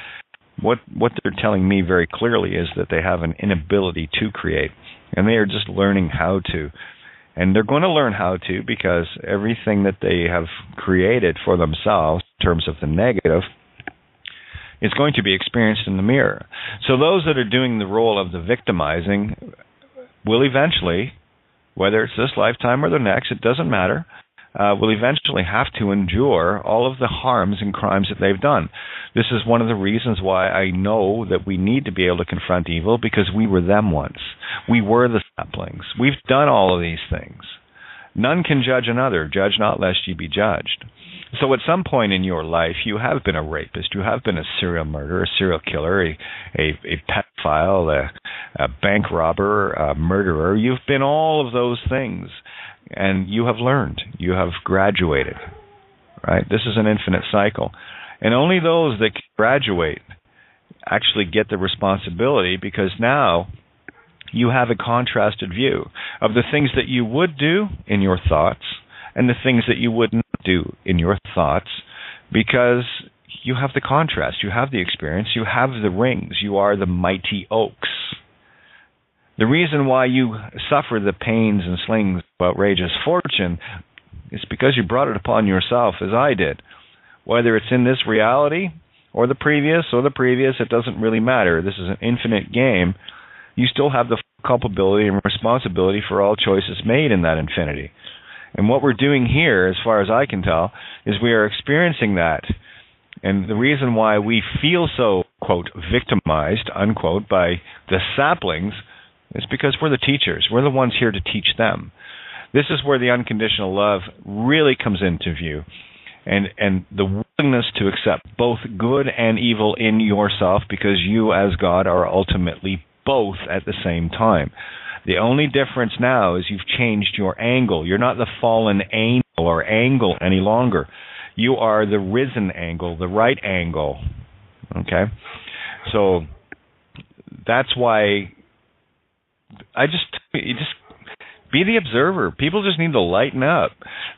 What they're telling me very clearly is that they have an inability to create, and they are just learning how to. And they're going to learn how to because everything that they have created for themselves in terms of the negative is going to be experienced in the mirror. So those that are doing the role of the victimizing will eventually, whether it's this lifetime or the next, it doesn't matter, will eventually have to endure all of the harms and crimes that they've done. This is one of the reasons why I know that we need to be able to confront evil, because we were them once. We were the saplings. We've done all of these things. None can judge another. Judge not lest ye be judged. So at some point in your life, you have been a rapist, you have been a serial murderer, a serial killer, a pedophile, a bank robber, a murderer. You've been all of those things, and you have learned. You have graduated, right? This is an infinite cycle. And only those that graduate actually get the responsibility, because now you have a contrasted view of the things that you would do in your thoughts and the things that you would not do in your thoughts, because you have the contrast, you have the experience, you have the rings, you are the mighty oaks. The reason why you suffer the pains and slings of outrageous fortune is because you brought it upon yourself, as I did. Whether it's in this reality or the previous, it doesn't really matter. This is an infinite game. You still have the culpability and responsibility for all choices made in that infinity. And what we're doing here, as far as I can tell, is we are experiencing that. And the reason why we feel so, quote, victimized, unquote, by the saplings is because we're the teachers. We're the ones here to teach them. This is where the unconditional love really comes into view. And the willingness to accept both good and evil in yourself, because you as God are ultimately both at the same time. The only difference now is you've changed your angle. You're not the fallen angel or angle any longer. You are the risen angle, the right angle. Okay? So that's why you just be the observer. People just need to lighten up.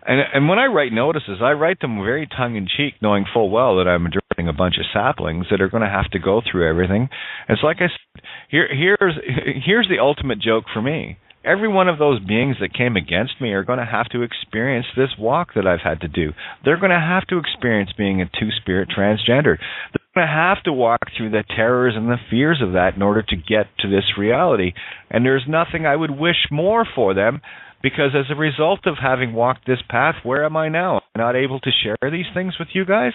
And when I write notices, I write them very tongue-in-cheek, knowing full well that I'm addressing a bunch of saplings that are going to have to go through everything. It's like I said, here's the ultimate joke for me. Every one of those beings that came against me are going to have to experience this walk that I've had to do. They're going to have to experience being a two-spirit transgender. They're going to have to walk through the terrors and the fears of that in order to get to this reality. And there's nothing I would wish more for them, because as a result of having walked this path, where am I now? Am I not able to share these things with you guys?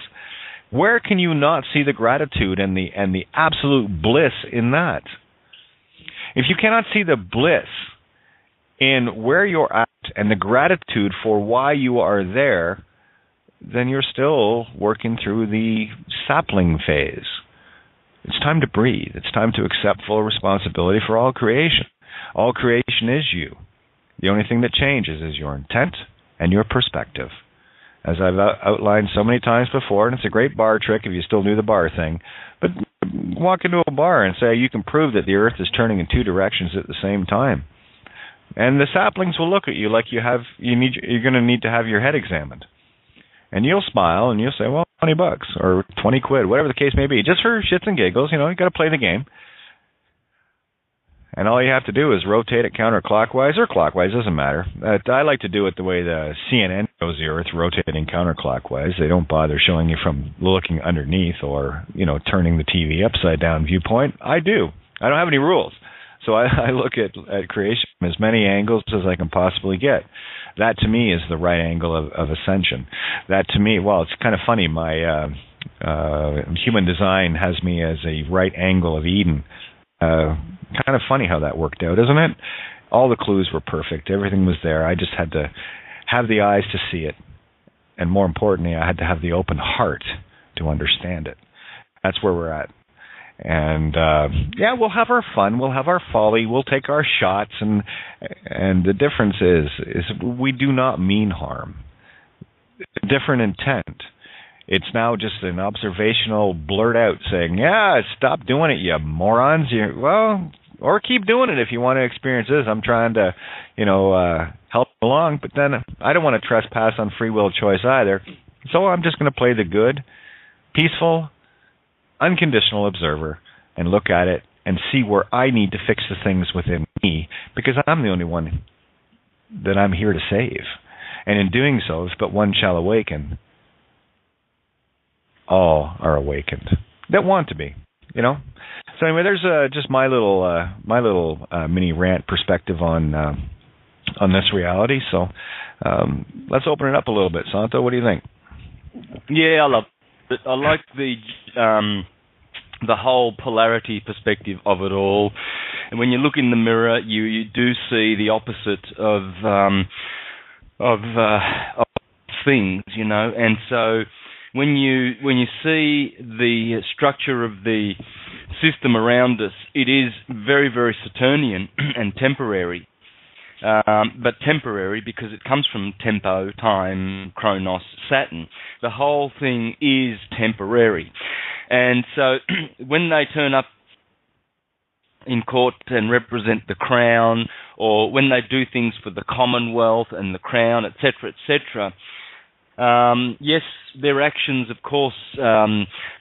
Where can you not see the gratitude and the absolute bliss in that? If you cannot see the bliss in where you're at and the gratitude for why you are there, then you're still working through the sapling phase. It's time to breathe. It's time to accept full responsibility for all creation. All creation is you. The only thing that changes is your intent and your perspective. As I've outlined so many times before, and it's a great bar trick if you still do the bar thing, but walk into a bar and say you can prove that the earth is turning in two directions at the same time. And the saplings will look at you like you're going to need to have your head examined. And you'll smile and you'll say, well, $20 or 20 quid, whatever the case may be, just for shits and giggles. You got to play the game. And all you have to do is rotate it counterclockwise or clockwise, doesn't matter. I like to do it the way the CNN shows the Earth, rotating counterclockwise. They don't bother showing you from looking underneath or, turning the TV upside down viewpoint. I do. I don't have any rules. So I look at creation from as many angles as I can possibly get. That to me is the right angle of ascension. That to me, well, it's kind of funny. My human design has me as a right angle of Eden. Kind of funny how that worked out, isn't it? All the clues were perfect. Everything was there. I just had to have the eyes to see it. And more importantly, I had to have the open heart to understand it. That's where we're at. And we'll have our fun, we'll have our folly, we'll take our shots, and the difference is we do not mean harm. a different intent. It's now just an observational blurt out saying, yeah, stop doing it, you morons. Or keep doing it if you want to experience this. I'm trying to, help along, but then I don't want to trespass on free will choice either. So I'm just going to play the good, peaceful, unconditional observer and look at it and see where I need to fix the things within me, because I'm the only one that I'm here to save. And in doing so, if but one shall awaken, all are awakened that want to be, So anyway, there's just my little mini rant perspective on this reality. So let's open it up a little bit. Santo, what do you think? Yeah, I love it. I like the whole polarity perspective of it all. And when you look in the mirror, you do see the opposite of things, And so when you see the structure of the system around us, it is very, very Saturnian and temporary. But temporary because it comes from tempo, time, chronos, Saturn. The whole thing is temporary. And so when they turn up in court and represent the crown, or when they do things for the Commonwealth and the crown, etc., etc., yes, their actions, of course,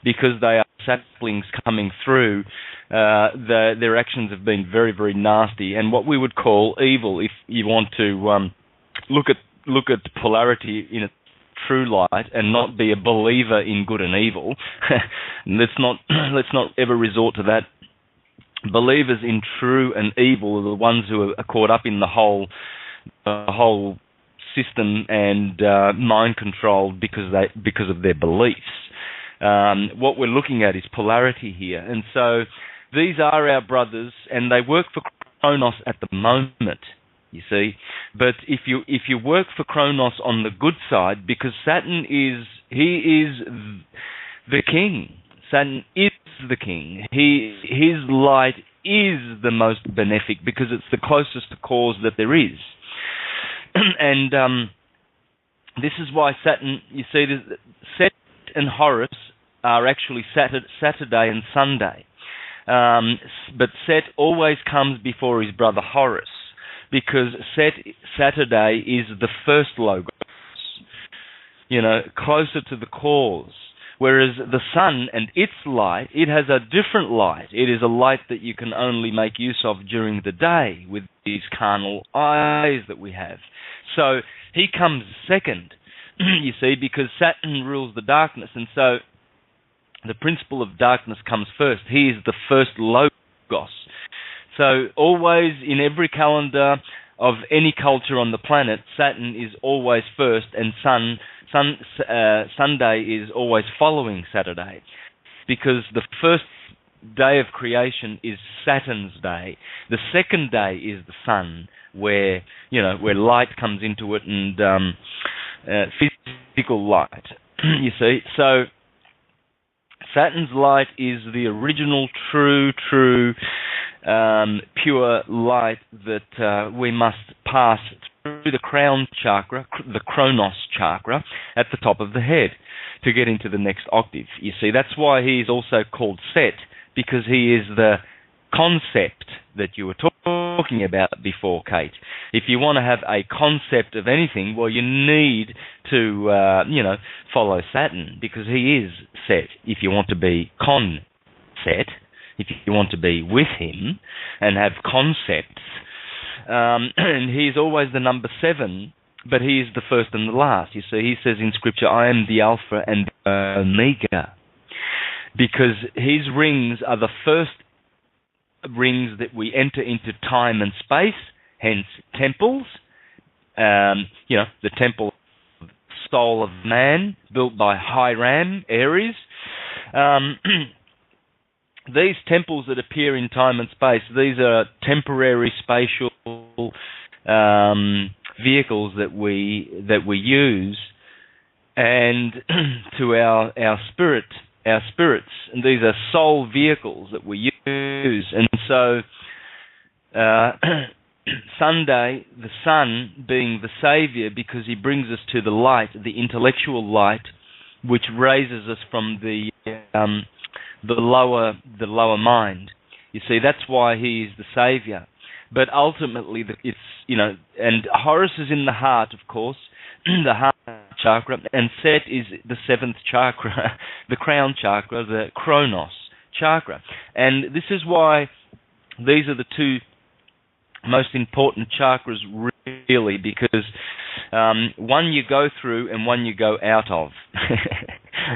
because they are saplings coming through, their actions have been very, very nasty, and what we would call evil. If you want to look at polarity in its true light and not be a believer in good and evil, let's not ever resort to that. Believers in true and evil are the ones who are caught up in the whole system and mind controlled because of their beliefs. What we're looking at is polarity here, and so these are our brothers, and they work for Kronos at the moment, you see. But if you work for Kronos on the good side, because Saturn is the king. Saturn is the king. His light is the most benefic because it's the closest to cause that there is. And this is why Saturn, you see, Set and Horus are actually Saturday and Sunday. But Set always comes before his brother Horus, because Saturday is the first logos, closer to the cause. Whereas the sun and its light, it has a different light. It is a light that you can only make use of during the day with these carnal eyes that we have. So he comes second, you see, because Saturn rules the darkness, and so the principle of darkness comes first. He is the first logos. So always in every calendar of any culture on the planet, Saturn is always first, and Sunday is always following Saturday, because the first day of creation is Saturn's day. The second day is the sun, where light comes into it, and physical light. You see, so Saturn's light is the original, true, pure light that we must pass through the crown chakra, the Kronos chakra, at the top of the head to get into the next octave. You see, that's why he is also called Set, because he is the concept that you were talking about before, Kate. If you want to have a concept of anything, well, you need to, follow Saturn, because he is Set. If you want to be Set, if you want to be with him and have concepts, and he's always the number 7, but he is the first and the last. You see, he says in Scripture, I am the Alpha and the Omega, because his rings are the first rings that we enter into time and space, hence temples. The temple soul of man, built by Hiram, Ares. These temples that appear in time and space, these are temporary spatial vehicles that we use, and to our spirits, and these are soul vehicles that we use. And so Sunday, the sun being the savior because he brings us to the light, the intellectual light, which raises us from the lower mind. You see, that's why he is the savior. But ultimately, it's, and Horus is in the heart, of course, the heart chakra, and Set is the seventh chakra, the crown chakra, the Kronos chakra. And this is why these are the two most important chakras, really, because one you go through and one you go out of,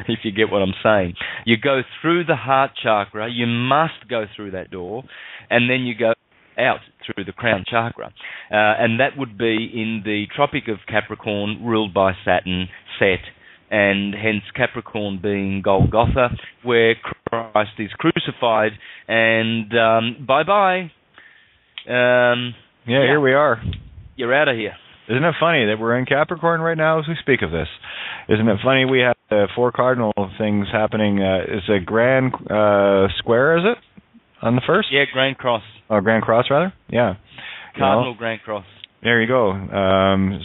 if you get what I'm saying. You go through the heart chakra, you must go through that door, and then you go out through the crown chakra. And that would be in the Tropic of Capricorn, ruled by Saturn, Set, and hence Capricorn being Golgotha, where Christ is crucified, and bye-bye. Here we are. You're out of here. Isn't it funny that we're in Capricorn right now as we speak of this? Isn't it funny we have 4 cardinal things happening? Is a grand square, is it, on the 1st? Yeah, Grand Cross. Oh, Grand Cross, rather? Yeah. Cardinal Grand Cross. There you go.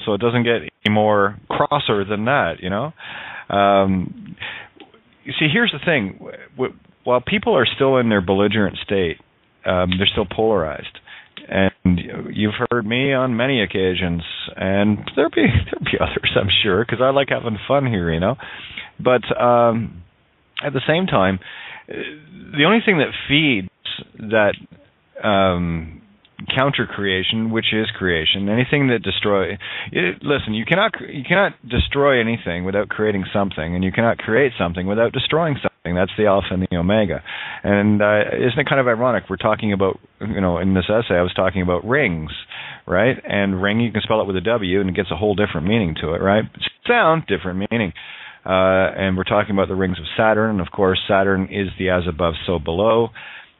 So it doesn't get any more crosser than that, You see, here's the thing. While people are still in their belligerent state, they're still polarized. And you've heard me on many occasions, and there'll be others, I'm sure, because I like having fun here, But at the same time, the only thing that feeds that counter creation, which is creation, anything that listen, you cannot destroy anything without creating something, and you cannot create something without destroying something. That's the alpha and the omega. And isn't it kind of ironic? We're talking about, in this essay, I was talking about rings, right? And ring, you can spell it with a W, and it gets a whole different meaning to it, right? Sound, different meaning. And we're talking about the rings of Saturn, and of course, Saturn is the as above, so below.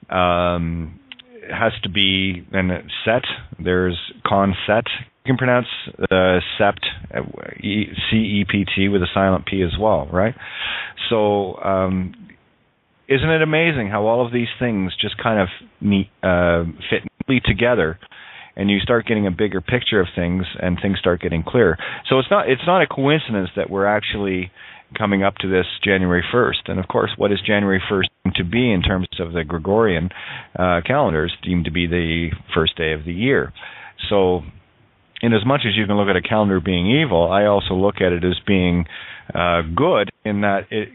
It has to be, and Set, there's Set. You can pronounce sept, C-E-P-T, with a silent P as well, right? So isn't it amazing how all of these things just kind of fit neatly together, and you start getting a bigger picture of things, and things start getting clearer. So it's not a coincidence that we're actually coming up to this January 1st. And of course, what is January 1st to be in terms of the Gregorian calendars, deemed to be the first day of the year. So in as much as you can look at a calendar being evil, I also look at it as being good, in that it,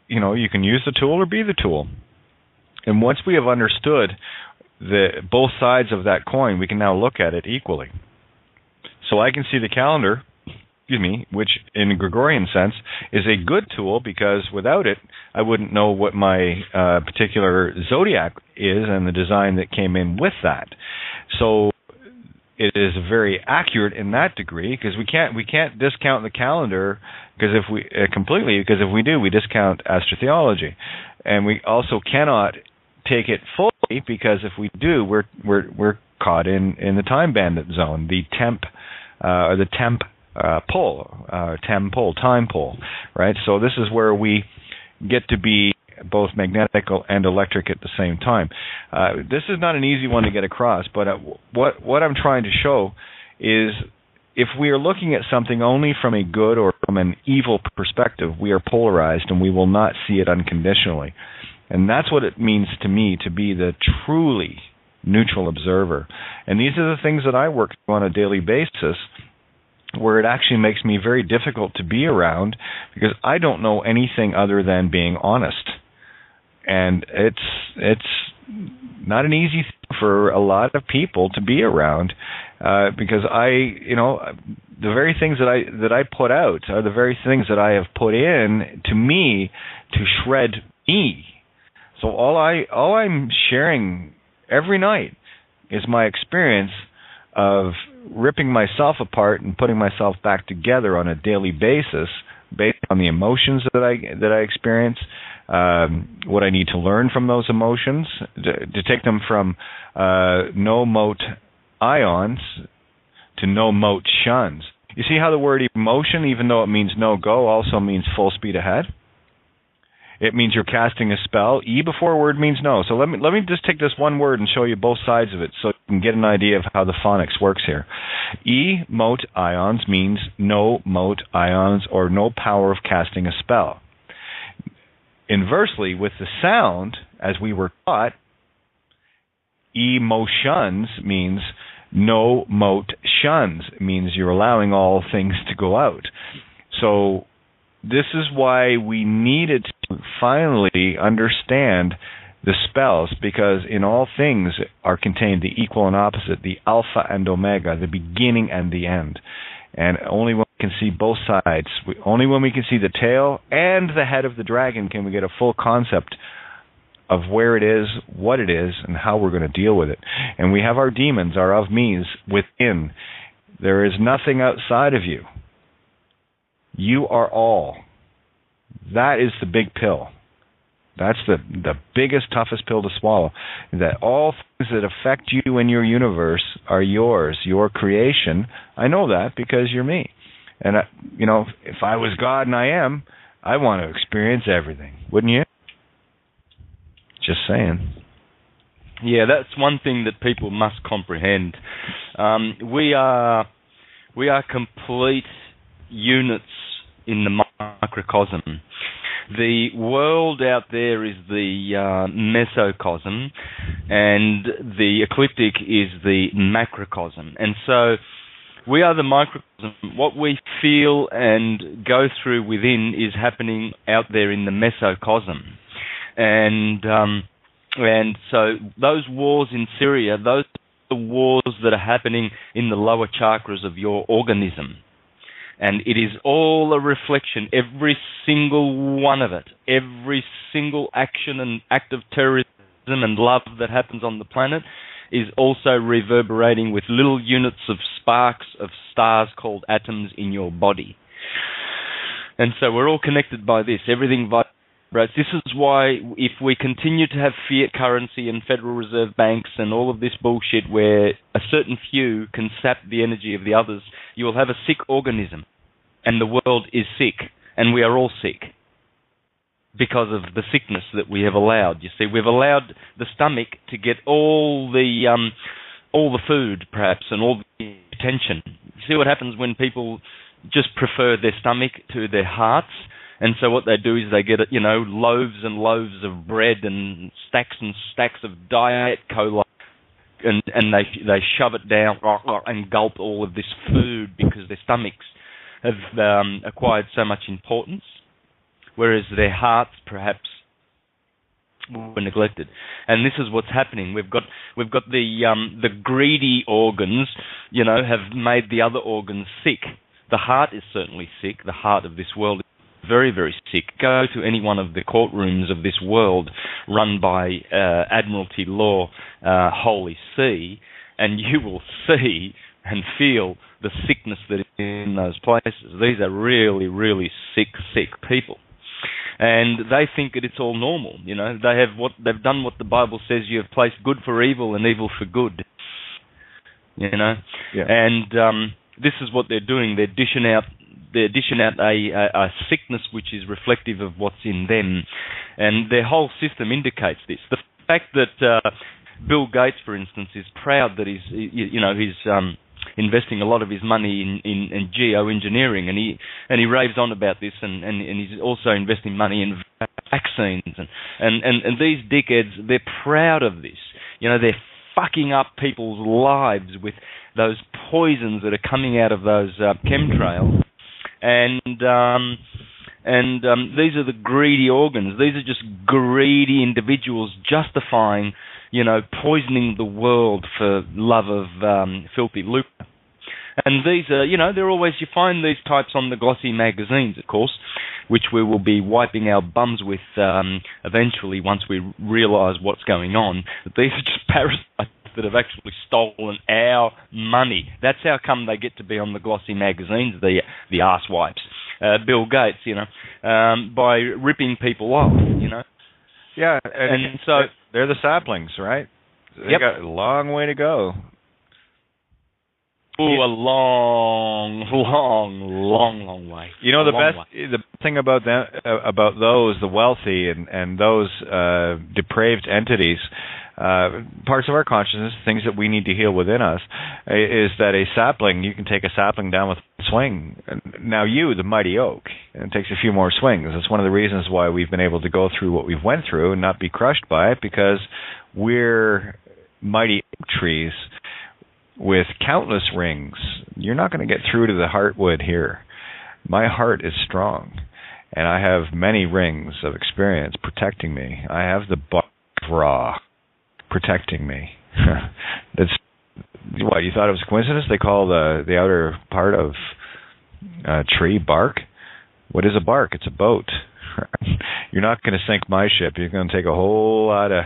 you can use the tool or be the tool. And once we have understood both sides of that coin, we can now look at it equally. So I can see the calendar, which in a Gregorian sense is a good tool, because without it, I wouldn't know what my particular zodiac is and the design that came in with that. So it is very accurate in that degree, because we can't discount the calendar because if we do, we discount astrotheology, and we also cannot take it fully, because if we do, we're caught in the time bandit zone, the temp time pole, right? So this is where we get to be both magnetic and electric at the same time. This is not an easy one to get across, but what I'm trying to show is, if we are looking at something only from a good or from an evil perspective, we are polarized, and we will not see it unconditionally. And that's what it means to me to be the truly neutral observer. And these are the things that I work through on a daily basis, where it actually makes me very difficult to be around, because I don't know anything other than being honest. And it's not an easy thing for a lot of people to be around, because the very things that I put out are the very things that I have put in to me to shred me. So all I'm sharing every night is my experience of ripping myself apart and putting myself back together on a daily basis, based on the emotions that I experience, what I need to learn from those emotions, to take them from no mote ions to no mote shuns. You see how the word emotion, even though it means no go, also means full speed ahead? It means you're casting a spell. E before a word means no. So let me just take this one word and show you both sides of it so you can get an idea of how the phonics works here. E, mote ions, means no mote ions or no power of casting a spell. Inversely, with the sound, as we were taught, emotions means no mote shuns. It means you're allowing all things to go out. So this is why we needed to finally understand the spells, because in all things are contained the equal and opposite, the alpha and omega, the beginning and the end. And only when we can see both sides, only when we can see the tail and the head of the dragon can we get a full concept of where it is, what it is, and how we're going to deal with it. And we have our demons, our of me's within. There is nothing outside of you. You are all. That is the big pill. That's the biggest, toughest pill to swallow. That all things that affect you and your universe are yours, your creation. I know that because you're me. And, if I was God, and I am, I want to experience everything. Wouldn't you? Just saying. Yeah, that's one thing that people must comprehend. We are complete units in the microcosm. The world out there is the mesocosm, and the ecliptic is the macrocosm. And so we are the microcosm. What we feel and go through within is happening out there in the mesocosm. And so those wars in Syria, those are the wars that are happening in the lower chakras of your organism. And it is all a reflection, every single one of it, every single action and act of terrorism and love that happens on the planet is also reverberating with little units of sparks of stars called atoms in your body. And so we're all connected by this. Everything vibrates. This is why if we continue to have fiat currency and Federal Reserve banks and all of this bullshit where a certain few can sap the energy of the others, you will have a sick organism. And the world is sick, and we are all sick because of the sickness that we have allowed. You see, we've allowed the stomach to get all the food, perhaps, and all the attention. You see what happens when people just prefer their stomach to their hearts, and so what they do is they get, loaves and loaves of bread and stacks of Diet Cola, and they shove it down and gulp all of this food because their stomachs have acquired so much importance, whereas their hearts perhaps were neglected. And this is what's happening. We've got the greedy organs, have made the other organs sick. The heart is certainly sick. The heart of this world is very, very sick. Go to any one of the courtrooms of this world run by Admiralty Law, Holy See, and you will see and feel the sickness that is in those places. These are really, really sick people. And they think that it's all normal. They've done what the Bible says: you have placed good for evil and evil for good. Yeah. And this is what they're doing. They're dishing out a sickness which is reflective of what's in them, and their whole system indicates this. The fact that Bill Gates, for instance, is proud that he's investing a lot of his money in geoengineering, and he raves on about this, and he's also investing money in vaccines, and these dickheads, they're proud of this. They're fucking up people's lives with those poisons that are coming out of those chemtrails, and these are the greedy organs. These are just greedy individuals justifying poisoning the world for love of filthy lucre. And these are, they're always, you find these types on the glossy magazines, of course, which we will be wiping our bums with eventually once we realise what's going on. But these are just parasites that have actually stolen our money. That's how come they get to be on the glossy magazines, the arse-wipes. Bill Gates, by ripping people off, Yeah, and so they're the saplings, right? They got a long way to go. a long way. You know, the thing about them, about those, the wealthy and those depraved entities, parts of our consciousness, things that we need to heal within us, is that a sapling, you can take a sapling down with a swing. Now you, the mighty oak, and it takes a few more swings. That's one of the reasons why we've been able to go through what we've went through and not be crushed by it, because we're mighty oak trees with countless rings. You're not going to get through to the heartwood here. My heart is strong, and I have many rings of experience protecting me. I have the bark of Ra protecting me. That's what you thought it was a coincidence. They call the outer part of a tree bark. What is a bark? It's a boat. You're not going to sink my ship. You're going to take a lot of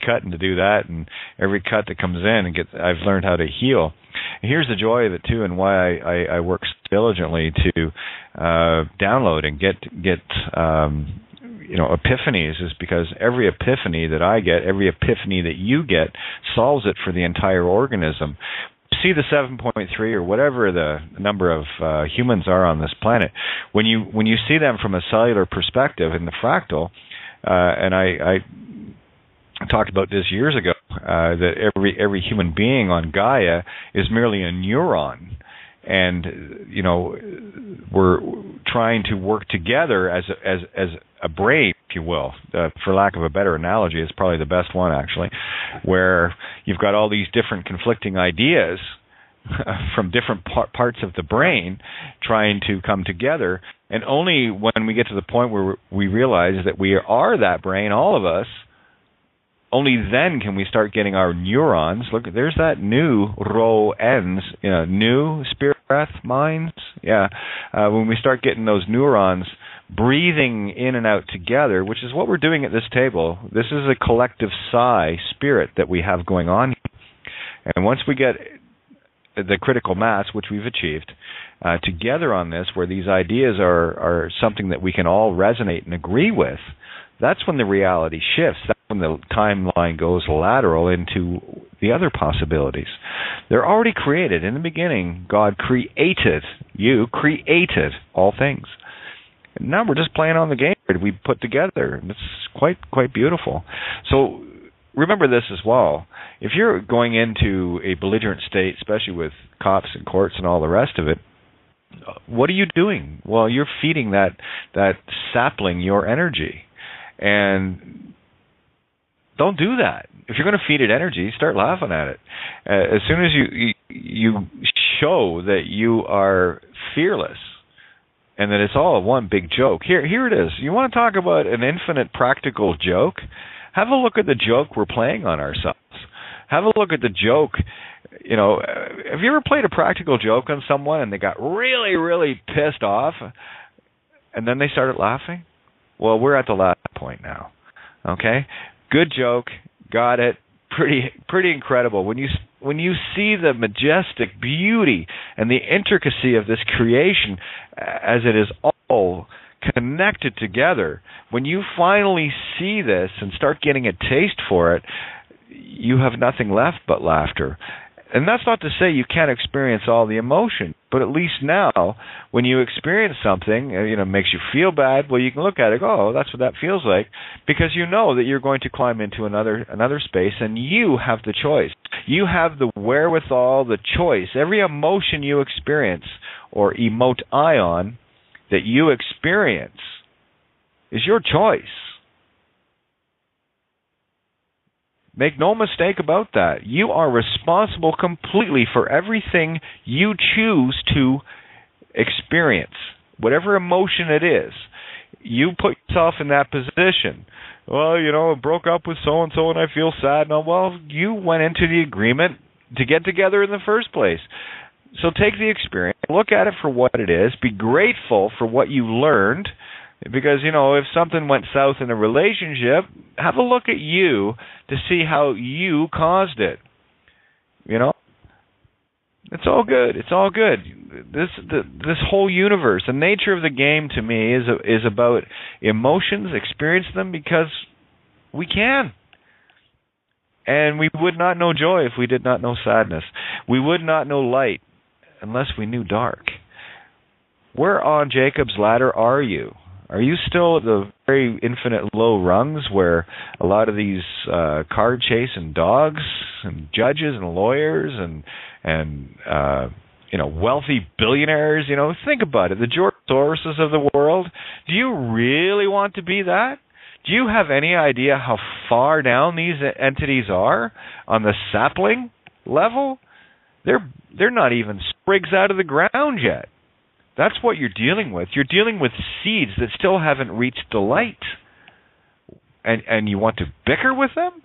cutting to do that, and every cut that comes in, I've learned how to heal. And here's the joy of it too, and why I work diligently to download and get epiphanies, is because every epiphany that I get, every epiphany that you get, solves it for the entire organism. See the 7.3 or whatever the number of humans are on this planet. When you see them from a cellular perspective in the fractal, and I talked about this years ago, that every human being on Gaia is merely a neuron, and we're trying to work together as a brain, if you will, for lack of a better analogy. It's probably the best one, actually, where you've got all these different conflicting ideas from different parts of the brain trying to come together, and only when we get to the point where we realize that we are that brain, all of us, only then can we start getting our neurons. Look, there's that new ends, new spirit, breath, minds. Yeah, when we start getting those neurons breathing in and out together, which is what we're doing at this table. This is a collective psi spirit that we have going on here. And once we get the critical mass, which we've achieved, together on this, where these ideas are something that we can all resonate and agree with, that's when the reality shifts. That's when the timeline goes lateral into the other possibilities. They're already created. In the beginning, God created all things. And now we're just playing on the game that we put together. It's quite beautiful. So remember this as well. If you're going into a belligerent state, especially with cops and courts and all the rest of it, what are you doing? Well, you're feeding that sapling your energy. And don't do that. If you're going to feed it energy, start laughing at it. As soon as you show that you are fearless and that it's all one big joke. Here it is. You want to talk about an infinite practical joke? Have a look at the joke we're playing on ourselves. Have a look at the joke. Have you ever played a practical joke on someone and they got really, really pissed off and then they started laughing? Well, we're at the last point now. Okay? Good joke. Got it. Pretty incredible. When you see the majestic beauty and the intricacy of this creation as it is all connected together, when you finally see this and start getting a taste for it, you have nothing left but laughter. And that's not to say you can't experience all the emotion, but at least now, when you experience something, makes you feel bad, well, you can look at it, oh, that's what that feels like, because you know that you're going to climb into another space, and you have the choice. You have the wherewithal, the choice. Every emotion you experience, or emote ion, that you experience, is your choice. Make no mistake about that. You are responsible completely for everything you choose to experience. Whatever emotion it is, you put yourself in that position. Well, I broke up with so-and-so and I feel sad. No, well, you went into the agreement to get together in the first place. So take the experience, look at it for what it is, be grateful for what you learned. Because, if something went south in a relationship, have a look at you to see how you caused it. It's all good. It's all good. This whole universe, the nature of the game to me is about emotions, experience them because we can. And we would not know joy if we did not know sadness. We would not know light unless we knew dark. Where on Jacob's ladder are you? Are you still at the very infinite low rungs where a lot of these card chasing dogs and judges and lawyers and wealthy billionaires, think about it, the George Soroses of the world? Do you really want to be that? Do you have any idea how far down these entities are on the sapling level? They're not even sprigs out of the ground yet. That's what you're dealing with. You're dealing with seeds that still haven't reached the light. And you want to bicker with them?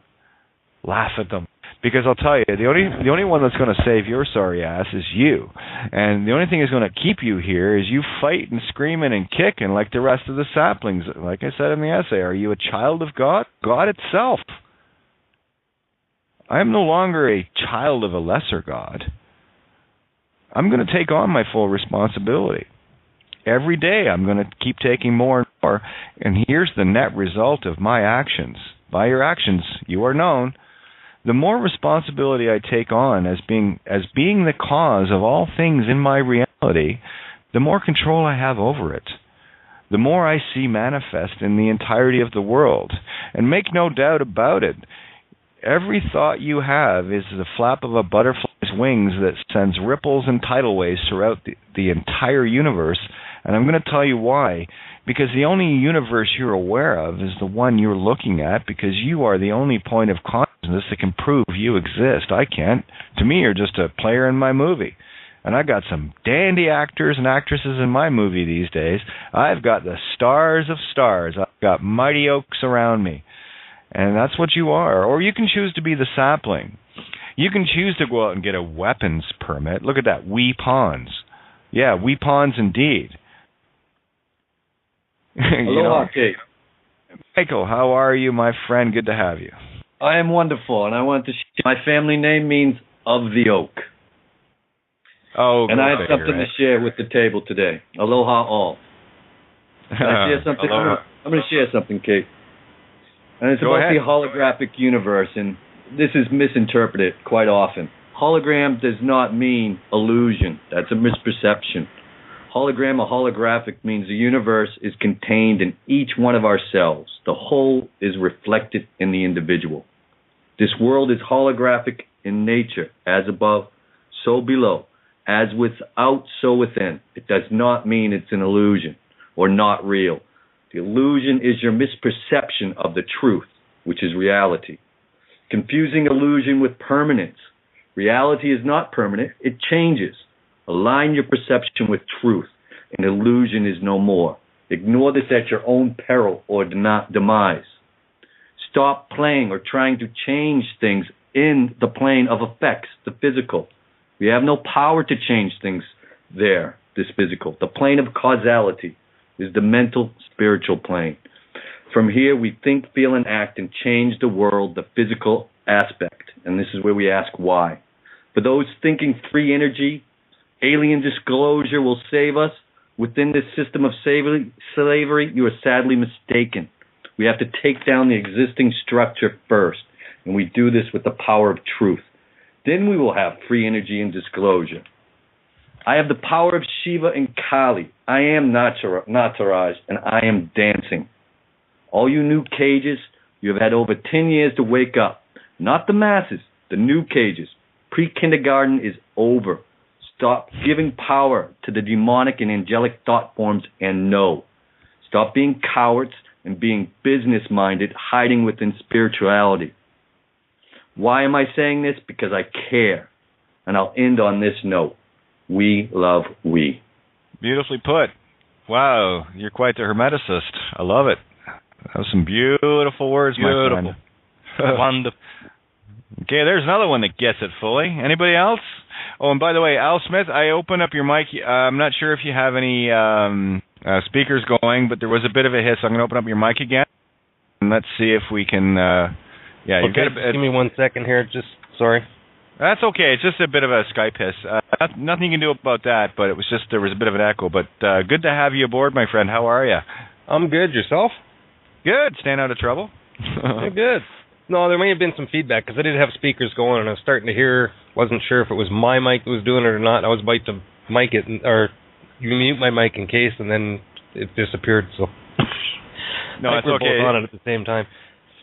Laugh at them. Because I'll tell you, the only one that's going to save your sorry ass is you. And the only thing that's going to keep you here is you fighting, screaming, and kicking like the rest of the saplings. Like I said in the essay, are you a child of God? God itself. I am no longer a child of a lesser God. I'm going to take on my full responsibility. Every day I'm going to keep taking more and more. And here's the net result of my actions. By your actions, you are known. The more responsibility I take on as being the cause of all things in my reality, the more control I have over it. The more I see manifest in the entirety of the world. And make no doubt about it, every thought you have is the flap of a butterfly's wings that sends ripples and tidal waves throughout the entire universe. And I'm going to tell you why. Because the only universe you're aware of is the one you're looking at, because you are the only point of consciousness that can prove you exist. I can't. To me, you're just a player in my movie. And I got some dandy actors and actresses in my movie these days. I've got the stars of stars. I've got mighty oaks around me. And that's what you are. Or you can choose to be the sapling. You can choose to go out and get a weapons permit. Look at that, we pawns. Yeah, we pawns indeed. Aloha, Kate. Michael, how are you, my friend? Good to have you. I am wonderful, and I want to share. My family name means of the oak. Oh, and I have something to share with the table today. Aloha all. Can I share something? I'm going to share something, Kate. And it's about the holographic universe, and this is misinterpreted quite often. Hologram does not mean illusion. That's a misperception. Hologram or holographic means the universe is contained in each one of our cells. The whole is reflected in the individual. This world is holographic in nature, as above, so below, as without, so within. It does not mean it's an illusion or not real. The illusion is your misperception of the truth, which is reality. Confusing illusion with permanence. Reality is not permanent, it changes. Align your perception with truth. An illusion is no more. Ignore this at your own peril or demise. Stop playing or trying to change things in the plane of effects, the physical. We have no power to change things there, this physical. The plane of causality is the mental, spiritual plane. From here, we think, feel, and act and change the world, the physical aspect. And this is where we ask why. For those thinking free energy, alien disclosure will save us. Within this system of slavery, you are sadly mistaken. We have to take down the existing structure first, and we do this with the power of truth. Then we will have free energy and disclosure. I have the power of Shiva and Kali. I am Nataraj, and I am dancing. All you new cages, you have had over 10 years to wake up. Not the masses, the new cages. Pre-kindergarten is over. Stop giving power to the demonic and angelic thought forms and know. Stop being cowards and being business-minded, hiding within spirituality. Why am I saying this? Because I care. And I'll end on this note. We love we. Beautifully put. Wow, you're quite the hermeticist. I love it. That was some beautiful words, my friend. Wonderful. Okay, there's another one that gets it fully. Anybody else? Oh, and by the way, Al Smith, I opened up your mic. I'm not sure if you have any speakers going, but there was a bit of a hiss. I'm going to open up your mic again, and let's see if we can. Okay, give me 1 second here. Sorry. That's okay. It's just a bit of a Skype hiss. Nothing you can do about that, but it was just there was a bit of an echo. But good to have you aboard, my friend. How are you? I'm good. Yourself? Good. Staying out of trouble. Good. No, there may have been some feedback because I did have speakers going, and I was starting to hear. Wasn't sure if it was my mic that was doing it or not. I was about to mic it, or you mute my mic in case, and then it disappeared. So no, it's okay. Both on it at the same time.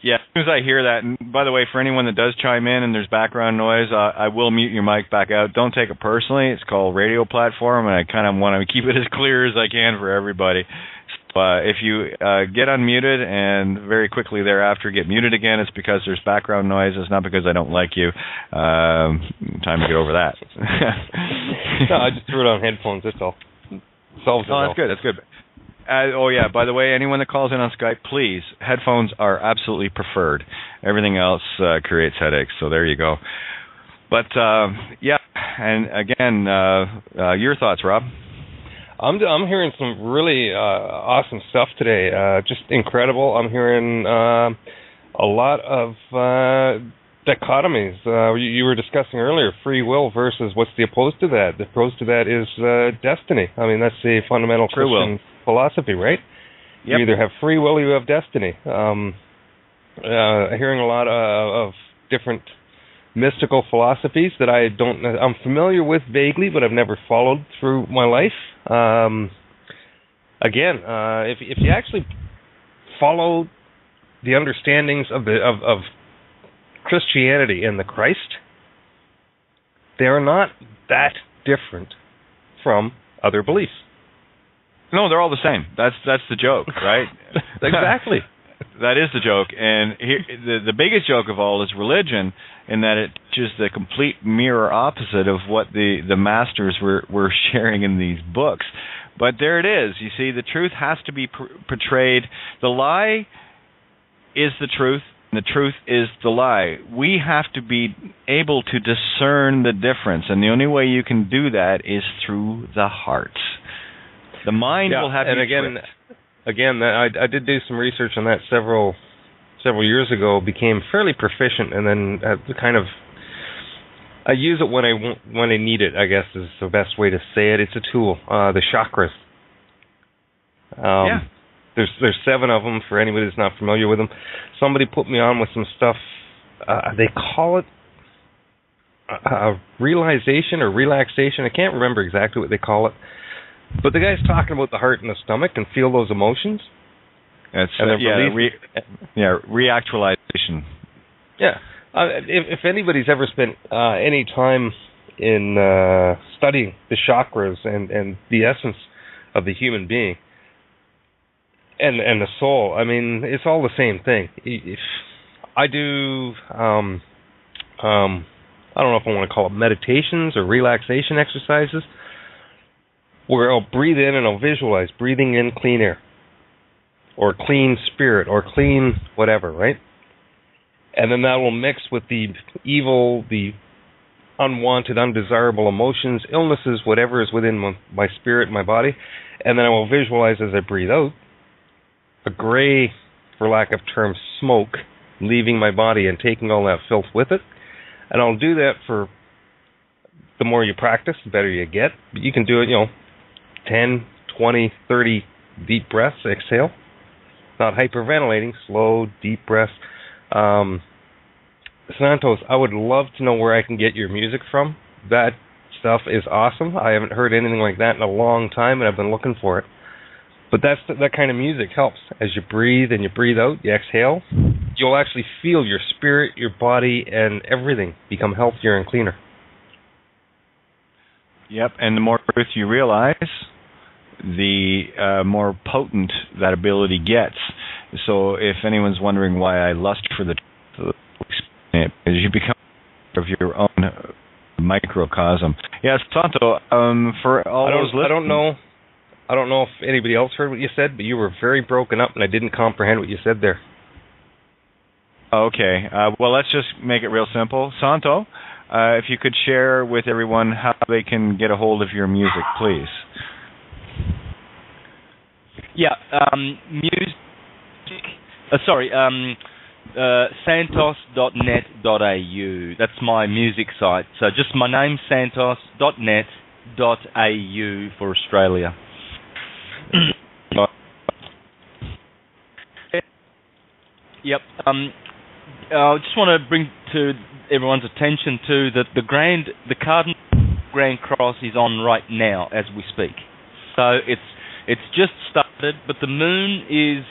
Yeah, as soon as I hear that, and by the way, for anyone that does chime in and there's background noise, I will mute your mic back out. Don't take it personally. It's called radio platform, and I kind of want to keep it as clear as I can for everybody. If you get unmuted and very quickly thereafter get muted again, it's because there's background noise. It's not because I don't like you. Time to get over that. No, I just threw it on headphones, that's all. Solves it all. That's good. That's good. Oh, yeah, by the way, anyone that calls in on Skype, please, headphones are absolutely preferred. Everything else creates headaches, so there you go. But, yeah, and again, your thoughts, Rob? I'm hearing some really awesome stuff today, just incredible. I'm hearing a lot of dichotomies. You were discussing earlier free will versus what's the opposed to that. The opposed to that is destiny. I mean, that's the fundamental Christian philosophy, right? Yep. You either have free will or you have destiny. Hearing a lot of different mystical philosophies that I'm familiar with vaguely, but I've never followed through my life. Again, if you actually follow the understandings of Christianity and the Christ, they're not that different from other beliefs. No, they're all the same. That's the joke, right? Exactly. That is the joke. And the biggest joke of all is religion, in that it teaches the complete mirror opposite of what the masters were sharing in these books. But there it is. You see, the truth has to be portrayed. The lie is the truth, and the truth is the lie. We have to be able to discern the difference, and the only way you can do that is through the heart. The mind will have you tricked. Again, I did do some research on that several years ago. Became fairly proficient, and then I use it when I need it, I guess is the best way to say it. It's a tool. The chakras. There's 7 of them for anybody that's not familiar with them. Somebody put me on with some stuff. They call it realization or relaxation. I can't remember exactly what they call it. But the guy's talking about the heart and the stomach and feel those emotions. Reactualization. Yeah. If anybody's ever spent any time in studying the chakras and the essence of the human being and the soul, I mean, it's all the same thing. If I do, I don't know if I want to call it meditations or relaxation exercises, where I'll breathe in and I'll visualize breathing in clean air or clean spirit or clean whatever, right? And then that will mix with the evil, the unwanted, undesirable emotions, illnesses, whatever is within my spirit, my body. And then I will visualize as I breathe out a gray, for lack of term, smoke leaving my body and taking all that filth with it. And I'll do that for the more you practice, the better you get. But you can do it, 10, 20, 30 deep breaths, exhale. Not hyperventilating, slow, deep breaths. Santos, I would love to know where I can get your music from. That stuff is awesome. I haven't heard anything like that in a long time, and I've been looking for it. But that kind of music helps. As you breathe and you breathe out, you exhale, you'll actually feel your spirit, your body, and everything become healthier and cleaner. Yep, and the more truth you realize, the more potent that ability gets. So if anyone's wondering why I lust for the truth, as you become of your own microcosm. Yes, Santo, for all those listeners, I don't know if anybody else heard what you said, but you were very broken up, and I didn't comprehend what you said there. Okay. Well, let's just make it real simple. Santo, if you could share with everyone how they can get a hold of your music, please. Yeah, santos.net.au. That's my music site. So just my name, santos.net.au for Australia. Yep. I just want to bring to everyone's attention to that the Cardinal Grand Cross is on right now as we speak. So it's just started, but the moon is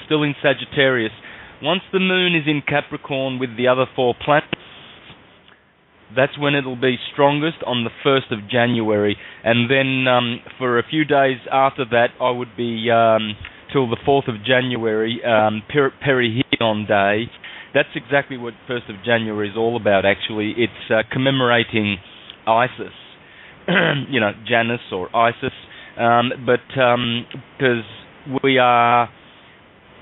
still in Sagittarius. Once the moon is in Capricorn with the other 4 planets, that's when it'll be strongest, on the 1st of January. And then for a few days after that, I would be till the 4th of January, Perihelion Day. That's exactly what 1st of January is all about, actually. It's commemorating Isis, Janus or Isis. But because we are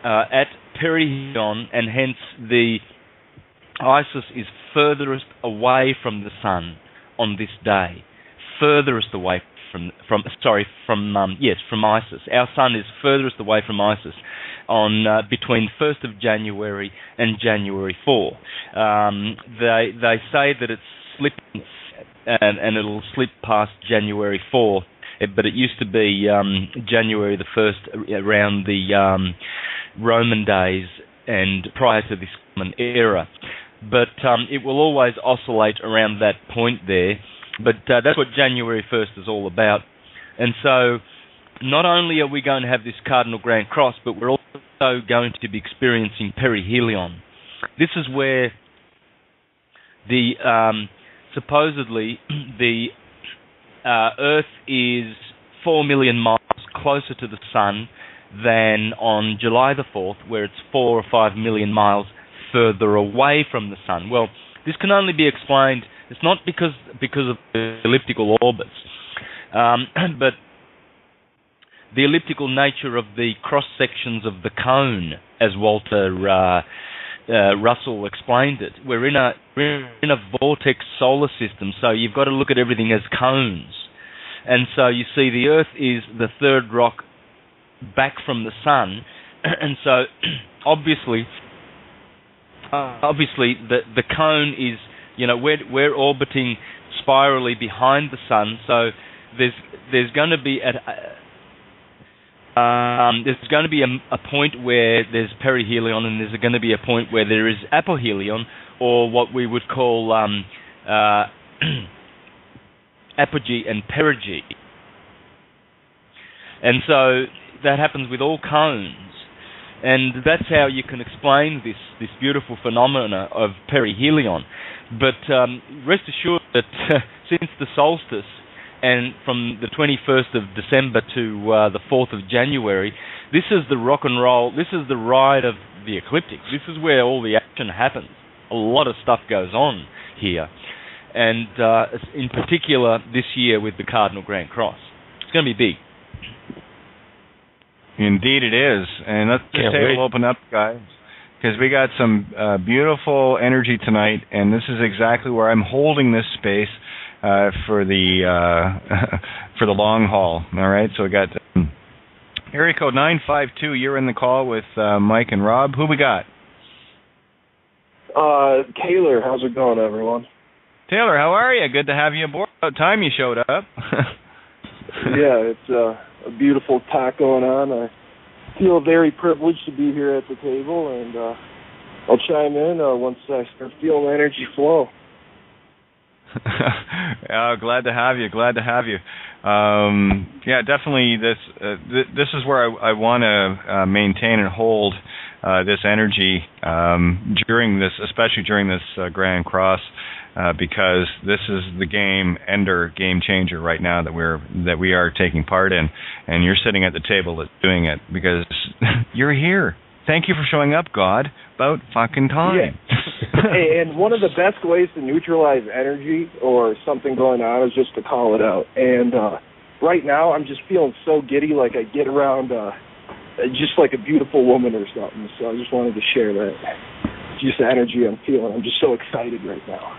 at perihelion, and hence the Isis is furthest away from the sun on this day, furthest away from Isis. Our sun is furthest away from Isis on between 1st of January and January 4. They say that it's slipping and it'll slip past January 4. But it used to be January the 1st around the Roman days and prior to this common era. But it will always oscillate around that point there. But that's what January 1st is all about. And so not only are we going to have this Cardinal Grand Cross, but we're also going to be experiencing perihelion. This is where supposedly the Earth is 4 million miles closer to the Sun than on July the 4th, where it's 4 or 5 million miles further away from the Sun. Well, this can only be explained, it's not because of the elliptical orbits, but the elliptical nature of the cross-sections of the cone, as Walter Russell explained it. We're in a vortex solar system, so you've got to look at everything as cones. And so you see the Earth is the third rock back from the Sun, and so obviously the cone is, we're orbiting spirally behind the Sun, so there's going to be a point where there's perihelion, and there's going to be a point where there is apohelion, or what we would call apogee and perigee. And so that happens with all cones. And that's how you can explain this beautiful phenomena of perihelion. But rest assured that since the solstice, and from the 21st of December to the 4th of January, this is the rock and roll, this is the ride of the ecliptic. This is where all the action happens. A lot of stuff goes on here. And in particular this year with the Cardinal Grand Cross. It's going to be big. Indeed it is. And let's just table open up, guys, because we got some beautiful energy tonight, and this is exactly where I'm holding this space for the long haul. All right, so we got area code 952. You're in the call with Mike and Rob. Who we got? Taylor. How's it going, everyone? Taylor, how are you? Good to have you aboard. About time you showed up. Yeah, it's a beautiful talk going on. I feel very privileged to be here at the table, and I'll chime in once I start feeling the energy flow. Glad to have you. Yeah, definitely. This is where I want to maintain and hold this energy during this, especially during this Grand Cross, because this is the game changer right now that we are taking part in, and you're sitting at the table that's doing it because you're here. Thank you for showing up, God. About fucking time. Yeah. And one of the best ways to neutralize energy or something going on is just to call it out. And right now, I'm just feeling so giddy, like I get around just like a beautiful woman or something. So I just wanted to share that. Just the energy I'm feeling. I'm just so excited right now.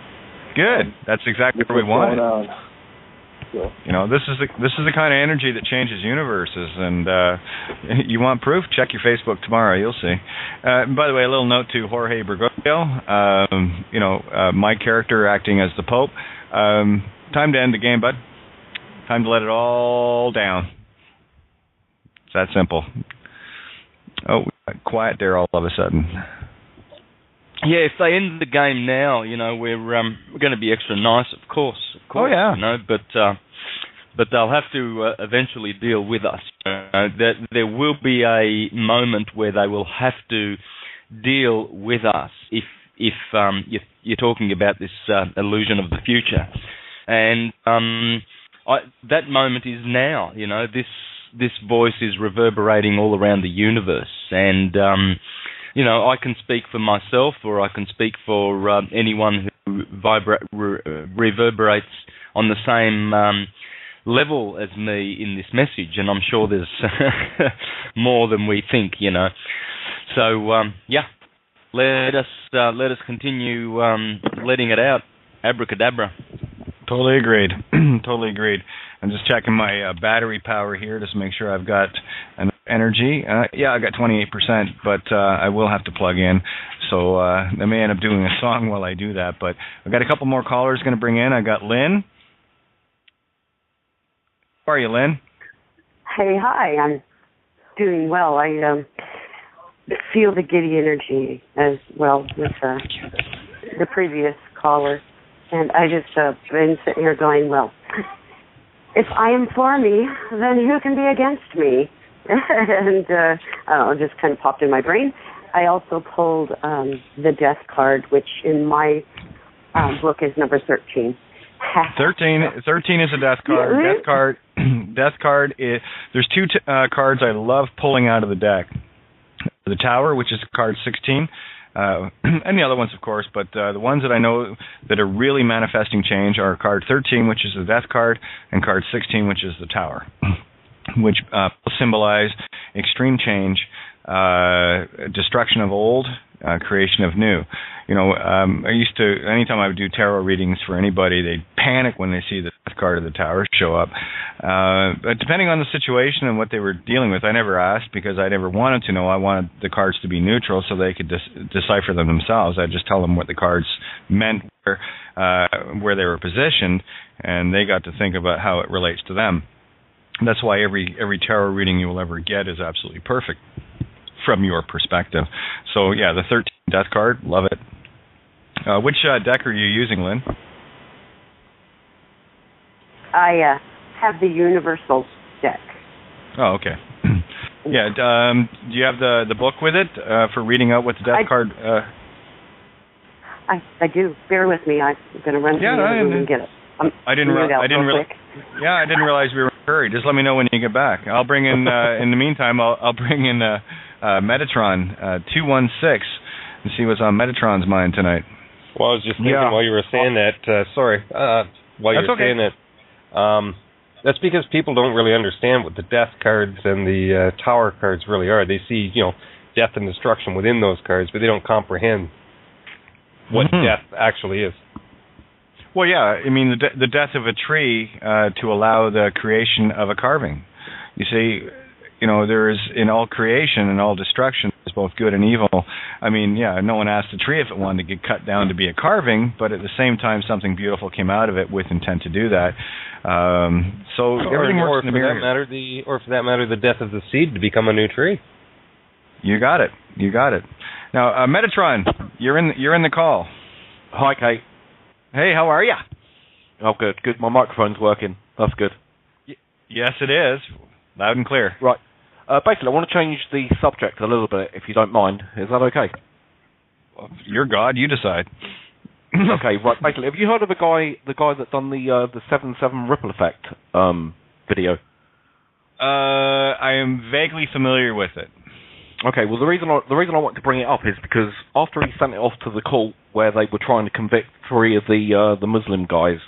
Good. That's exactly what we want. So. This is the kind of energy that changes universes, and you want proof? Check your Facebook tomorrow. You'll see. By the way, a little note to Jorge Bergoglio. My character acting as the Pope. Time to end the game, bud. Time to let it all down. It's that simple. Oh, we got quiet there all of a sudden. Yeah, if they end the game now, we're going to be extra nice, of course. Oh yeah. But they'll have to eventually deal with us. There will be a moment where they will have to deal with us if you're talking about this illusion of the future, and that moment is now. This voice is reverberating all around the universe, and I can speak for myself, or I can speak for anyone who reverberates on the same level as me in this message, and I'm sure there's more than we think. So let us continue letting it out. Abracadabra. Totally agreed. Totally agreed. I'm just checking my battery power here just to make sure I've got enough energy. I got 28%, but I will have to plug in. So I may end up doing a song while I do that. But I've got a couple more callers going to bring in. I got Lynn. How are you, Lynn? Hey, hi. I'm doing well. I feel the giddy energy as well with the previous caller. And I just been sitting here going, well, if I am for me, then who can be against me? And I don't know, it just kind of popped in my brain. I also pulled the death card, which in my book is number 13. 13 is a death card. Death card is, there's two cards I love pulling out of the deck. The Tower, which is card 16, and the other ones, of course, but the ones that I know that are really manifesting change are card 13, which is the Death card, and card 16, which is the Tower, which symbolize extreme change, destruction of old, creation of new. I used to, anytime I would do tarot readings for anybody, they'd panic when they see the Death card of the Tower show up. But depending on the situation and what they were dealing with, I never asked because I never wanted to know. I wanted the cards to be neutral so they could decipher them themselves. I'd just tell them what the cards meant, where they were positioned, and they got to think about how it relates to them. That's why every tarot reading you will ever get is absolutely perfect from your perspective. So yeah, the 13 Death card, love it. Which deck are you using, Lynn? I have the Universal deck. Oh, okay. Yeah. Do you have the book with it for reading out what the Death card? I do. Bear with me. I'm going to run to the other room and get it. I didn't realize we were in a hurry. Just let me know when you get back. I'll bring in. In the meantime, I'll bring in Metatron 216 and see what's on Metatron's mind tonight. Well, I was just thinking while you were saying that. While you were saying that, that's because people don't really understand what the Death cards and the Tower cards really are. They see, death and destruction within those cards, but they don't comprehend what death actually is. Well, yeah, I mean the death of a tree to allow the creation of a carving. You see, there is in all creation and all destruction is both good and evil. I mean, yeah, no one asked the tree if it wanted to get cut down to be a carving, but at the same time, something beautiful came out of it with intent to do that. So everything works in the mirror. Or for that matter, the death of the seed to become a new tree. You got it. Now, Metatron, you're in the call. Hi, Kate. Hey, how are you? Oh, good. My microphone's working. That's good. Yes, it is. Loud and clear. Right. Basically, I want to change the subject a little bit, if you don't mind. Is that okay? Well, you're God. You decide. Okay, right. Basically, have you heard of the guy that done the 7/7 ripple effect video? I am vaguely familiar with it. Okay. Well, the reason I want to bring it up is because after he sent it off to the court where they were trying to convict 3 of the Muslim guys.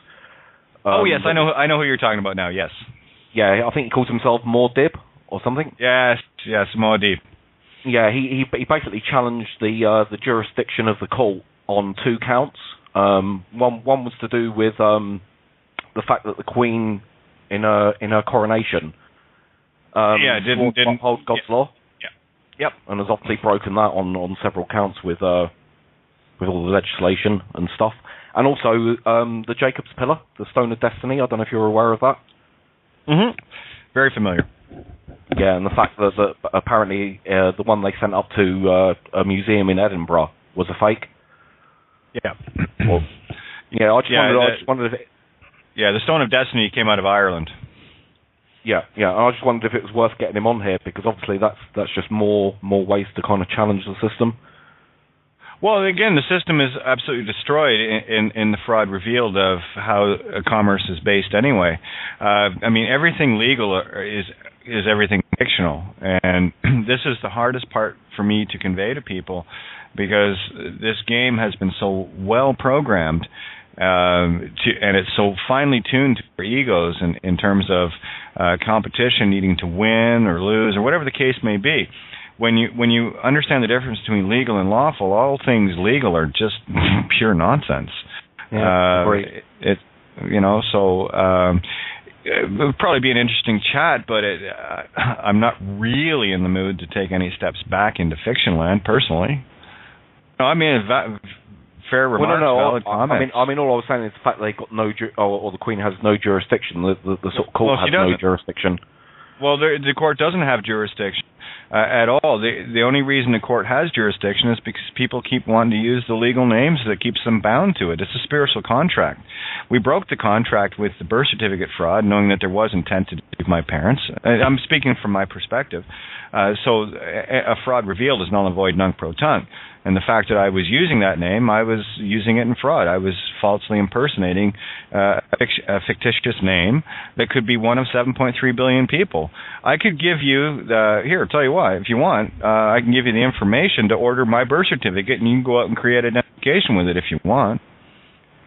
Oh yes, I know who you're talking about now. Yes. Yeah, I think he calls himself Mordib or something. Yes, Mordib. Yeah, he basically challenged the jurisdiction of the court on 2 counts. One was to do with the fact that the Queen in her coronation didn't hold God's law. Yep. And has obviously broken that on several counts with all the legislation and stuff. And also the Jacob's Pillar, the Stone of Destiny. I don't know if you're aware of that. Mm-hmm. Very familiar. Yeah, and the fact that apparently the one they sent up to a museum in Edinburgh was a fake. Yeah. Well, yeah, I just wondered if the Stone of Destiny came out of Ireland. Yeah. I just wondered if it was worth getting him on here, because obviously that's just more ways to kind of challenge the system. Well, again, the system is absolutely destroyed in the fraud revealed of how commerce is based anyway. I mean, everything legal is everything fictional. And this is the hardest part for me to convey to people, because this game has been so well programmed, and it's so finely tuned to our egos in terms of competition, needing to win or lose or whatever the case may be. When you understand the difference between legal and lawful, all things legal are just pure nonsense. Yeah, it would probably be an interesting chat, but I'm not really in the mood to take any steps back into fiction land personally. No, I mean, fair remarks, valid comments. I mean, all I was saying is the fact that they got or the Queen has no jurisdiction. The sort of court has no jurisdiction. Well, the court doesn't have jurisdiction at all. The only reason the court has jurisdiction is because people keep wanting to use the legal names that keeps them bound to it. It's a spiritual contract. We broke the contract with the birth certificate fraud, knowing that there was intent to deceive my parents. I'm speaking from my perspective. So a fraud revealed is null and void, nunc pro tunc. And the fact that I was using that name, I was using it in fraud. I was falsely impersonating a fictitious name that could be one of 7.3 billion people. I could give you here, I'll tell you what, if you want, I can give you the information to order my birth certificate, and you can go out and create identification with it if you want.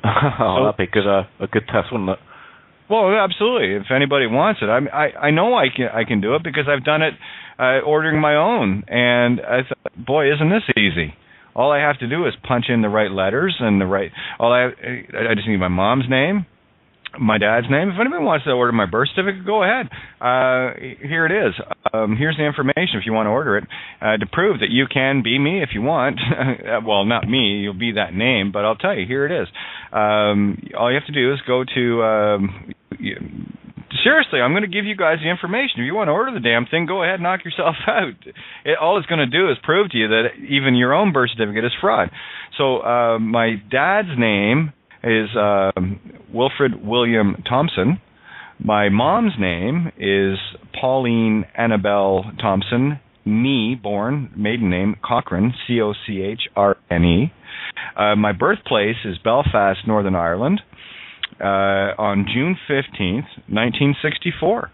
That'd be a good test, wouldn't it? Well, absolutely. If anybody wants it, I know I can do it, because I've done it ordering my own, and I thought, boy, isn't this easy? All I have to do is punch in the right letters and I just need my mom's name, my dad's name. If anybody wants to order my birth certificate, go ahead. Here it is. Here's the information if you want to order it, to prove that you can be me if you want. Well, not me. You'll be that name, but I'll tell you, here it is. All you have to do is go to... Seriously, I'm going to give you guys the information. If you want to order the damn thing, go ahead and knock yourself out. All it's going to do is prove to you that even your own birth certificate is fraud. So my dad's name is Wilfred William Thompson. My mom's name is Pauline Annabelle Thompson, born, maiden name, Cochrane, Cochrne. My birthplace is Belfast, Northern Ireland. On June 15th, 1964.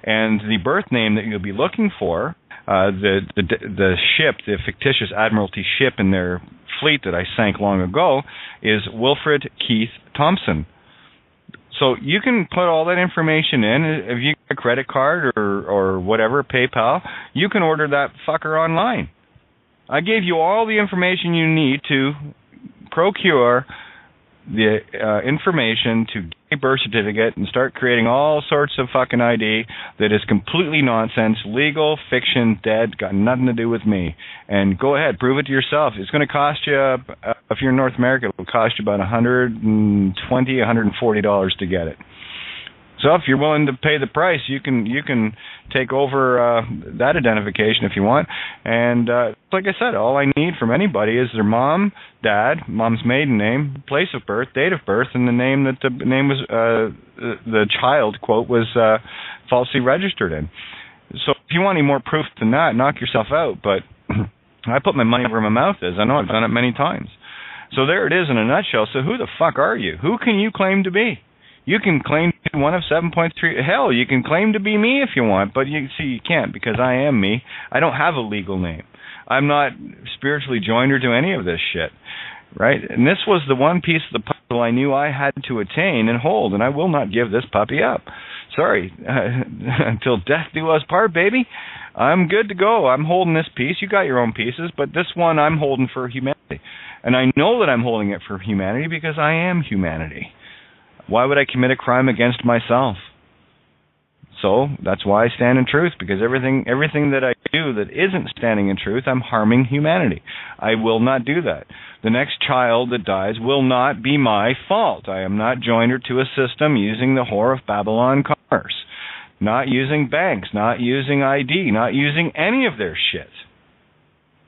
And the birth name that you'll be looking for, the ship, the fictitious Admiralty ship in their fleet that I sank long ago, is Wilfred Keith Thompson. So you can put all that information in. If you get a credit card or whatever, PayPal, you can order that fucker online. I gave you all the information you need to procure the information to get a birth certificate and start creating all sorts of fucking ID that is completely nonsense, legal, fiction, dead, got nothing to do with me. And go ahead, prove it to yourself. It's going to cost you, if you're in North America, it will cost you about $120, $140 to get it. So if you're willing to pay the price, you can take over that identification if you want. And like I said, all I need from anybody is their mom, dad, mom's maiden name, place of birth, date of birth, and the name that the child, quote, was falsely registered in. So if you want any more proof than that, knock yourself out. But I put my money where my mouth is. I know I've done it many times. So there it is in a nutshell. So who the fuck are you? Who can you claim to be? You can claim to be one of 7.3. Hell, you can claim to be me if you want, but you can't, because I am me. I don't have a legal name. I'm not spiritually joined to any of this shit, right? And this was the one piece of the puzzle I knew I had to attain and hold, and I will not give this puppy up. Sorry, until death do us part, baby. I'm good to go. I'm holding this piece. You got your own pieces, but this one I'm holding for humanity. And I know that I'm holding it for humanity because I am humanity. Why would I commit a crime against myself? So that's why I stand in truth, because everything that I do that isn't standing in truth, I'm harming humanity. I will not do that. The next child that dies will not be my fault. I am not joiner to a system using the whore of Babylon commerce, not using banks, not using ID, not using any of their shit.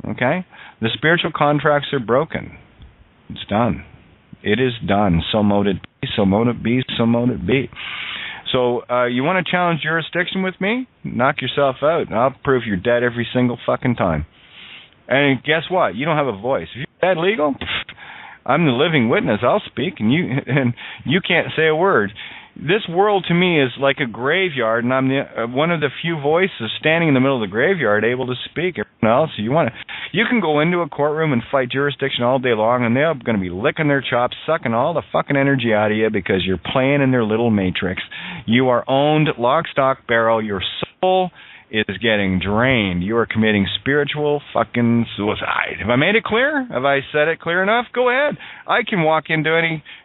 Okay? The spiritual contracts are broken. It's done. It is done. So mote it be, so mote it be, so mote it be. So you want to challenge jurisdiction with me? Knock yourself out, and I'll prove you're dead every single fucking time. And guess what? You don't have a voice. If you're dead legal, I'm the living witness. I'll speak, and you can't say a word. This world to me is like a graveyard, and I'm one of the few voices standing in the middle of the graveyard able to speak. Everyone else, you can go into a courtroom and fight jurisdiction all day long, and they're going to be licking their chops, sucking all the fucking energy out of you because you're playing in their little matrix. You are owned lock, stock, barrel. Your soul is getting drained. You are committing spiritual fucking suicide. Have I made it clear? Have I said it clear enough? Go ahead. I can walk into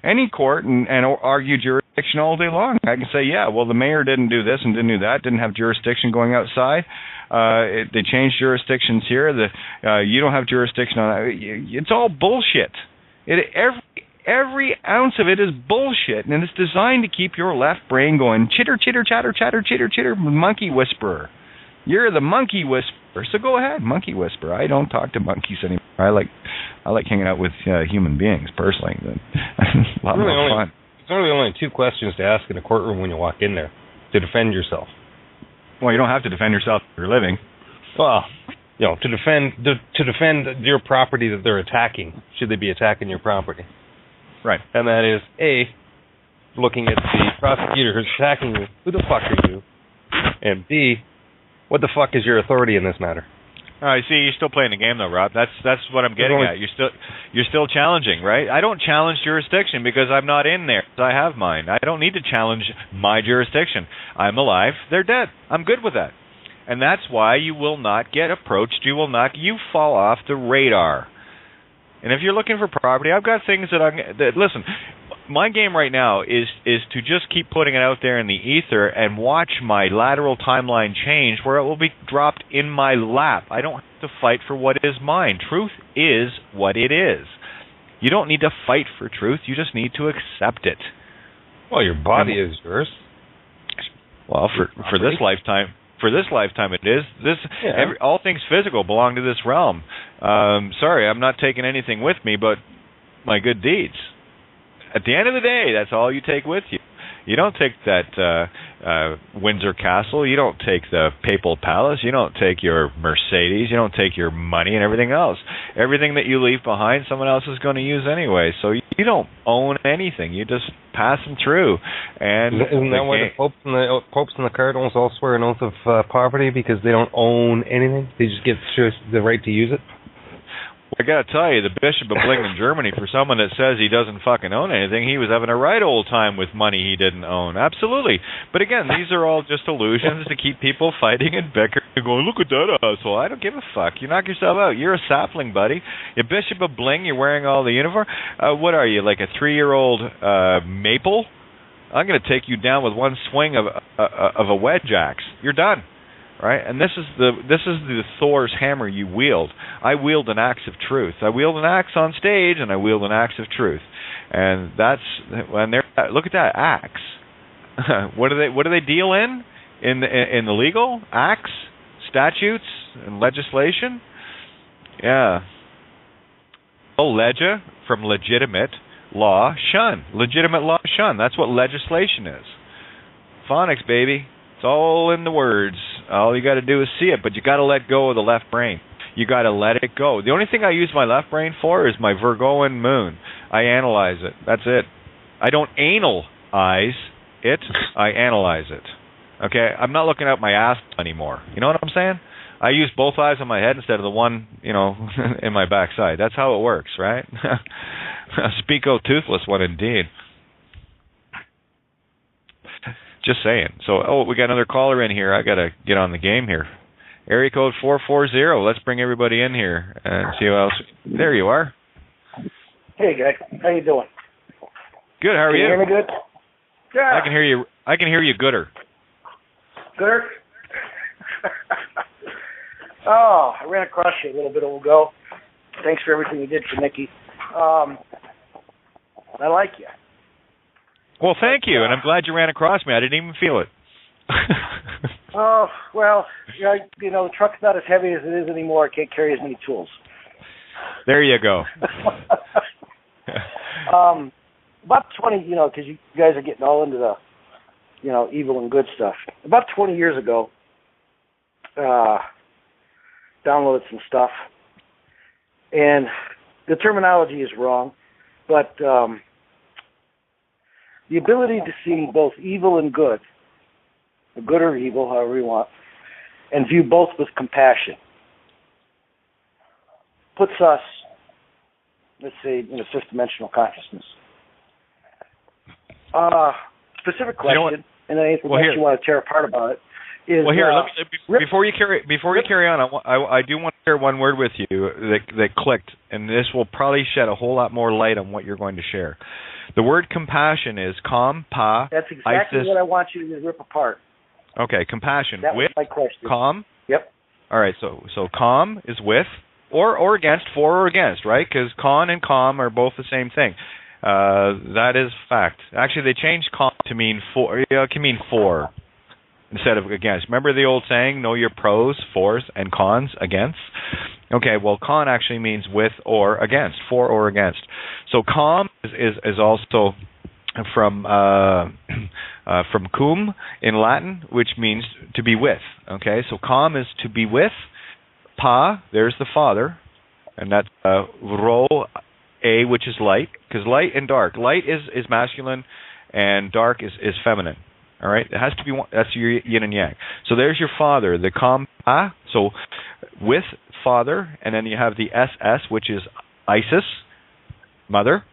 any court and argue jurisdiction all day long. I can say, yeah, well, the mayor didn't do this and didn't do that, didn't have jurisdiction going outside. They changed jurisdictions here. You don't have jurisdiction on that. It's all bullshit. Every ounce of it is bullshit, and it's designed to keep your left brain going chitter, chitter, chatter, chatter, chitter, chitter, monkey whisperer. You're the monkey whisperer, so go ahead, monkey whisperer. I don't talk to monkeys anymore. I like hanging out with human beings personally. A lot more fun. There's really only two questions to ask in a courtroom when you walk in there to defend yourself. Well, you don't have to defend yourself if you're living. Well, to defend your property that they're attacking, should they be attacking your property? Right. And that is, A, looking at the prosecutor who's attacking you, who the fuck are you? And B, what the fuck is your authority in this matter? I see. You're still playing the game, though, Rob. That's what I'm getting at. You're still challenging, right? I don't challenge jurisdiction because I'm not in there. I have mine. I don't need to challenge my jurisdiction. I'm alive. They're dead. I'm good with that, and that's why you will not get approached. You fall off the radar. And if you're looking for property, I've got things listen. My game right now is to just keep putting it out there in the ether and watch my lateral timeline change where it will be dropped in my lap. I don't have to fight for what is mine. Truth is what it is. You don't need to fight for truth. You just need to accept it. Well, your body is yours. Well, for this lifetime. For this lifetime, it is. All things physical belong to this realm. Sorry, I'm not taking anything with me but my good deeds. At the end of the day, that's all you take with you. You don't take that Windsor Castle. You don't take the Papal Palace. You don't take your Mercedes. You don't take your money and everything else. Everything that you leave behind, someone else is going to use anyway. So you don't own anything. You just pass them through. And isn't that why the popes and the cardinals all swear an oath of poverty because they don't own anything? They just get the right to use it? I got to tell you, the Bishop of Blingen, Germany, for someone that says he doesn't fucking own anything, he was having a right old time with money he didn't own. Absolutely. But again, these are all just illusions to keep people fighting and bickering and going, look at that asshole. I don't give a fuck. You knock yourself out. You're a sapling, buddy. You're Bishop of Bling. You're wearing all the uniform. What are you, like a 3-year-old maple? I'm going to take you down with one swing of a wedge axe. You're done. Right, and this is the Thor's hammer you wield. I wield an axe of truth. I wield an axe on stage, and I wield an axe of truth. And look at that axe. What do they deal in the legal axe statutes and legislation? Yeah. Lega from legitimate law shun. Legitimate law shun. That's what legislation is. Phonics, baby. It's all in the words. All you got to do is see it, but you got to let go of the left brain. You got to let it go. The only thing I use my left brain for is my Virgoan moon. I analyze it. That's it. I don't analyze it. I analyze it. Okay? I'm not looking out my ass anymore. You know what I'm saying? I use both eyes on my head instead of the one, in my backside. That's how it works, right? Speako toothless one indeed. Just saying. So, we got another caller in here. I got to get on the game here. Area code 440. Let's bring everybody in here and see who else. There you are. Hey, guy. How you doing? Good. How are you? Can you hear me good? Yeah. I can hear you. I can hear you gooder. Gooder? Oh, I ran across you a little bit ago. Thanks for everything you did for Nikki. I like you. Well, thank you, and I'm glad you ran across me. I didn't even feel it. Oh, well, the truck's not as heavy as it is anymore. I can't carry as many tools. There you go. About 20, because you guys are getting all into the, evil and good stuff. About 20 years ago, downloaded some stuff, and the terminology is wrong, but the ability to see both evil and good, or good or evil, however you want, and view both with compassion, puts us, let's say, in a fifth-dimensional consciousness. Specific question, and then anything else you want to tear apart about it, is... Well, here, before you carry on, I do want to share one word with you that clicked, and this will probably shed a whole lot more light on what you're going to share. The word compassion is com-pa. That's exactly what I want you to rip apart. Okay, compassion. That with was my question. Com? Yep. All right, so com is with, or against, for or against, right? Because con and com are both the same thing. That is fact. Actually, they changed com to mean for. It can mean for instead of against. Remember the old saying, know your pros, fors, and cons, against? Okay, well, con actually means with or against, for or against. So com is also from cum in Latin, which means to be with. Okay, so com is to be with. Pa, there's the Father, and that's ro, a, which is light, because light and dark. Light is masculine, and dark is feminine. All right, it has to be one. That's your yin and yang. So there's your Father, the com pa. So with Father, and then you have the ss, which is Isis, Mother.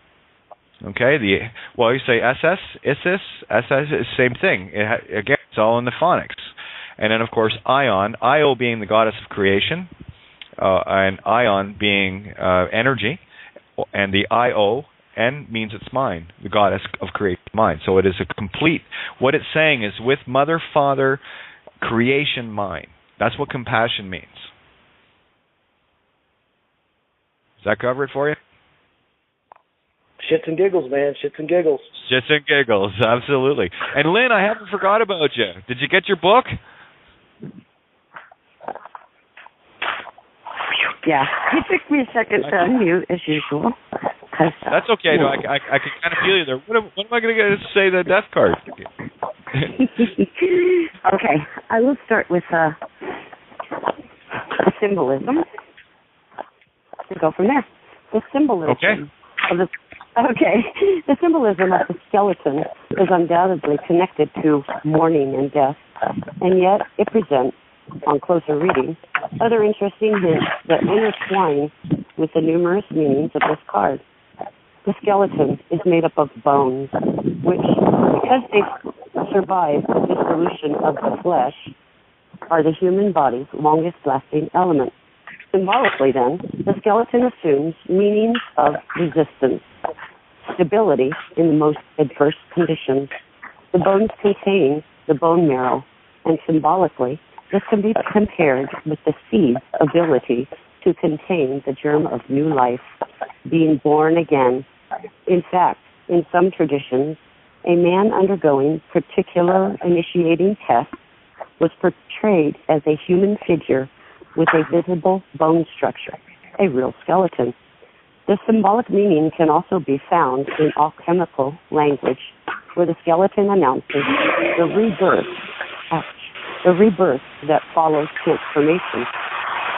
Okay, you say ss, Isis, ss is same thing. Again, it's all in the phonics. And then, of course, Ion, Io being the goddess of creation, and Ion being energy, and the Io, N means it's mine, the goddess of creation, mine. So it is a complete, what it's saying is with Mother, Father, creation, mine. That's what compassion means. Does that cover it for you? Shits and giggles, man. Shits and giggles. Shits and giggles, absolutely. And Lynn, I haven't forgot about you. Did you get your book? Yeah, it took me a second to unmute as usual. That's okay. No, I can kind of feel you there. What am I going to say the death card? Okay, I will start with the symbolism. We'll go from there. The symbolism of the the symbolism of the skeleton is undoubtedly connected to mourning and death, and yet it presents, on closer reading, other interesting hints that intertwine with the numerous meanings of this card. The skeleton is made up of bones, which, because they survive the dissolution of the flesh, are the human body's longest-lasting element. Symbolically, then, the skeleton assumes meanings of resistance, stability in the most adverse conditions. The bones contain the bone marrow, and symbolically, this can be compared with the seed's ability to contain the germ of new life, being born again. In fact, in some traditions, a man undergoing particular initiating tests was portrayed as a human figure with a visible bone structure, a real skeleton. The symbolic meaning can also be found in alchemical language, where the skeleton announces the rebirth that follows transformation.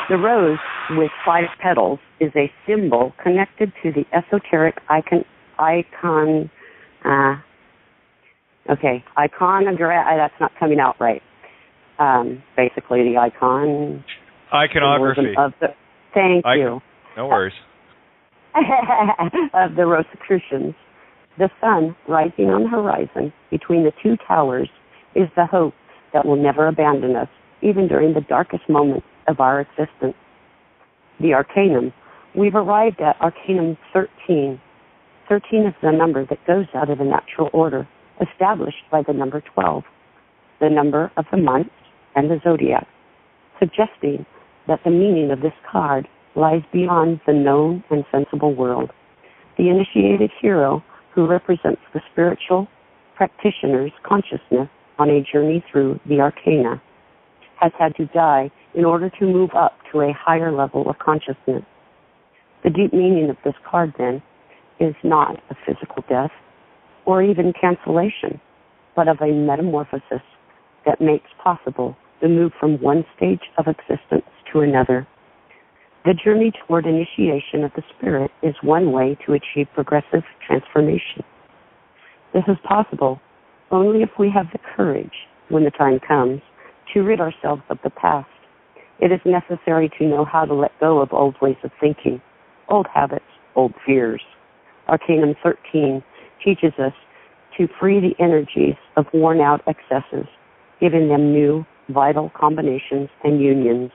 The rose with 5 petals is a symbol connected to the esoteric iconography. That's not coming out right. Basically, the iconography of the. Thank you. No worries. Of the Rosicrucians. The sun rising on the horizon between the 2 towers is the hope that will never abandon us, even during the darkest moments of our existence. The Arcanum. We've arrived at Arcanum 13. 13 is the number that goes out of the natural order, established by the number 12, the number of the month and the zodiac, suggesting that the meaning of this card lies beyond the known and sensible world. The initiated hero, who represents the spiritual practitioner's consciousness on a journey through the arcana, has had to die in order to move up to a higher level of consciousness. The deep meaning of this card, then, is not a physical death or even cancellation, but of a metamorphosis that makes possible the move from one stage of existence to another. The journey toward initiation of the spirit is one way to achieve progressive transformation. This is possible only if we have the courage, when the time comes, to rid ourselves of the past. It is necessary to know how to let go of old ways of thinking, old habits, old fears. Arcanum 13 teaches us to free the energies of worn-out excesses, giving them new, vital combinations and unions.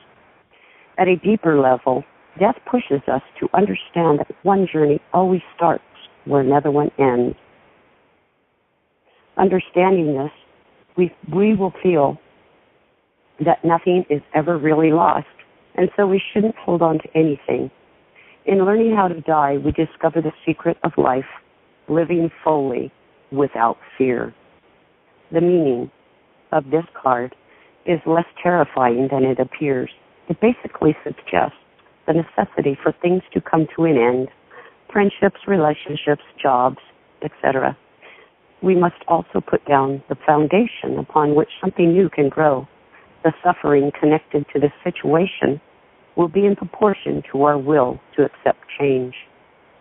At a deeper level, death pushes us to understand that one journey always starts where another one ends. Understanding this, we will feel that nothing is ever really lost, and so we shouldn't hold on to anything. In learning how to die, we discover the secret of life, living fully without fear. The meaning of this card is less terrifying than it appears. It basically suggests the necessity for things to come to an end, friendships, relationships, jobs, etc. We must also put down the foundation upon which something new can grow. The suffering connected to this situation will be in proportion to our will to accept change.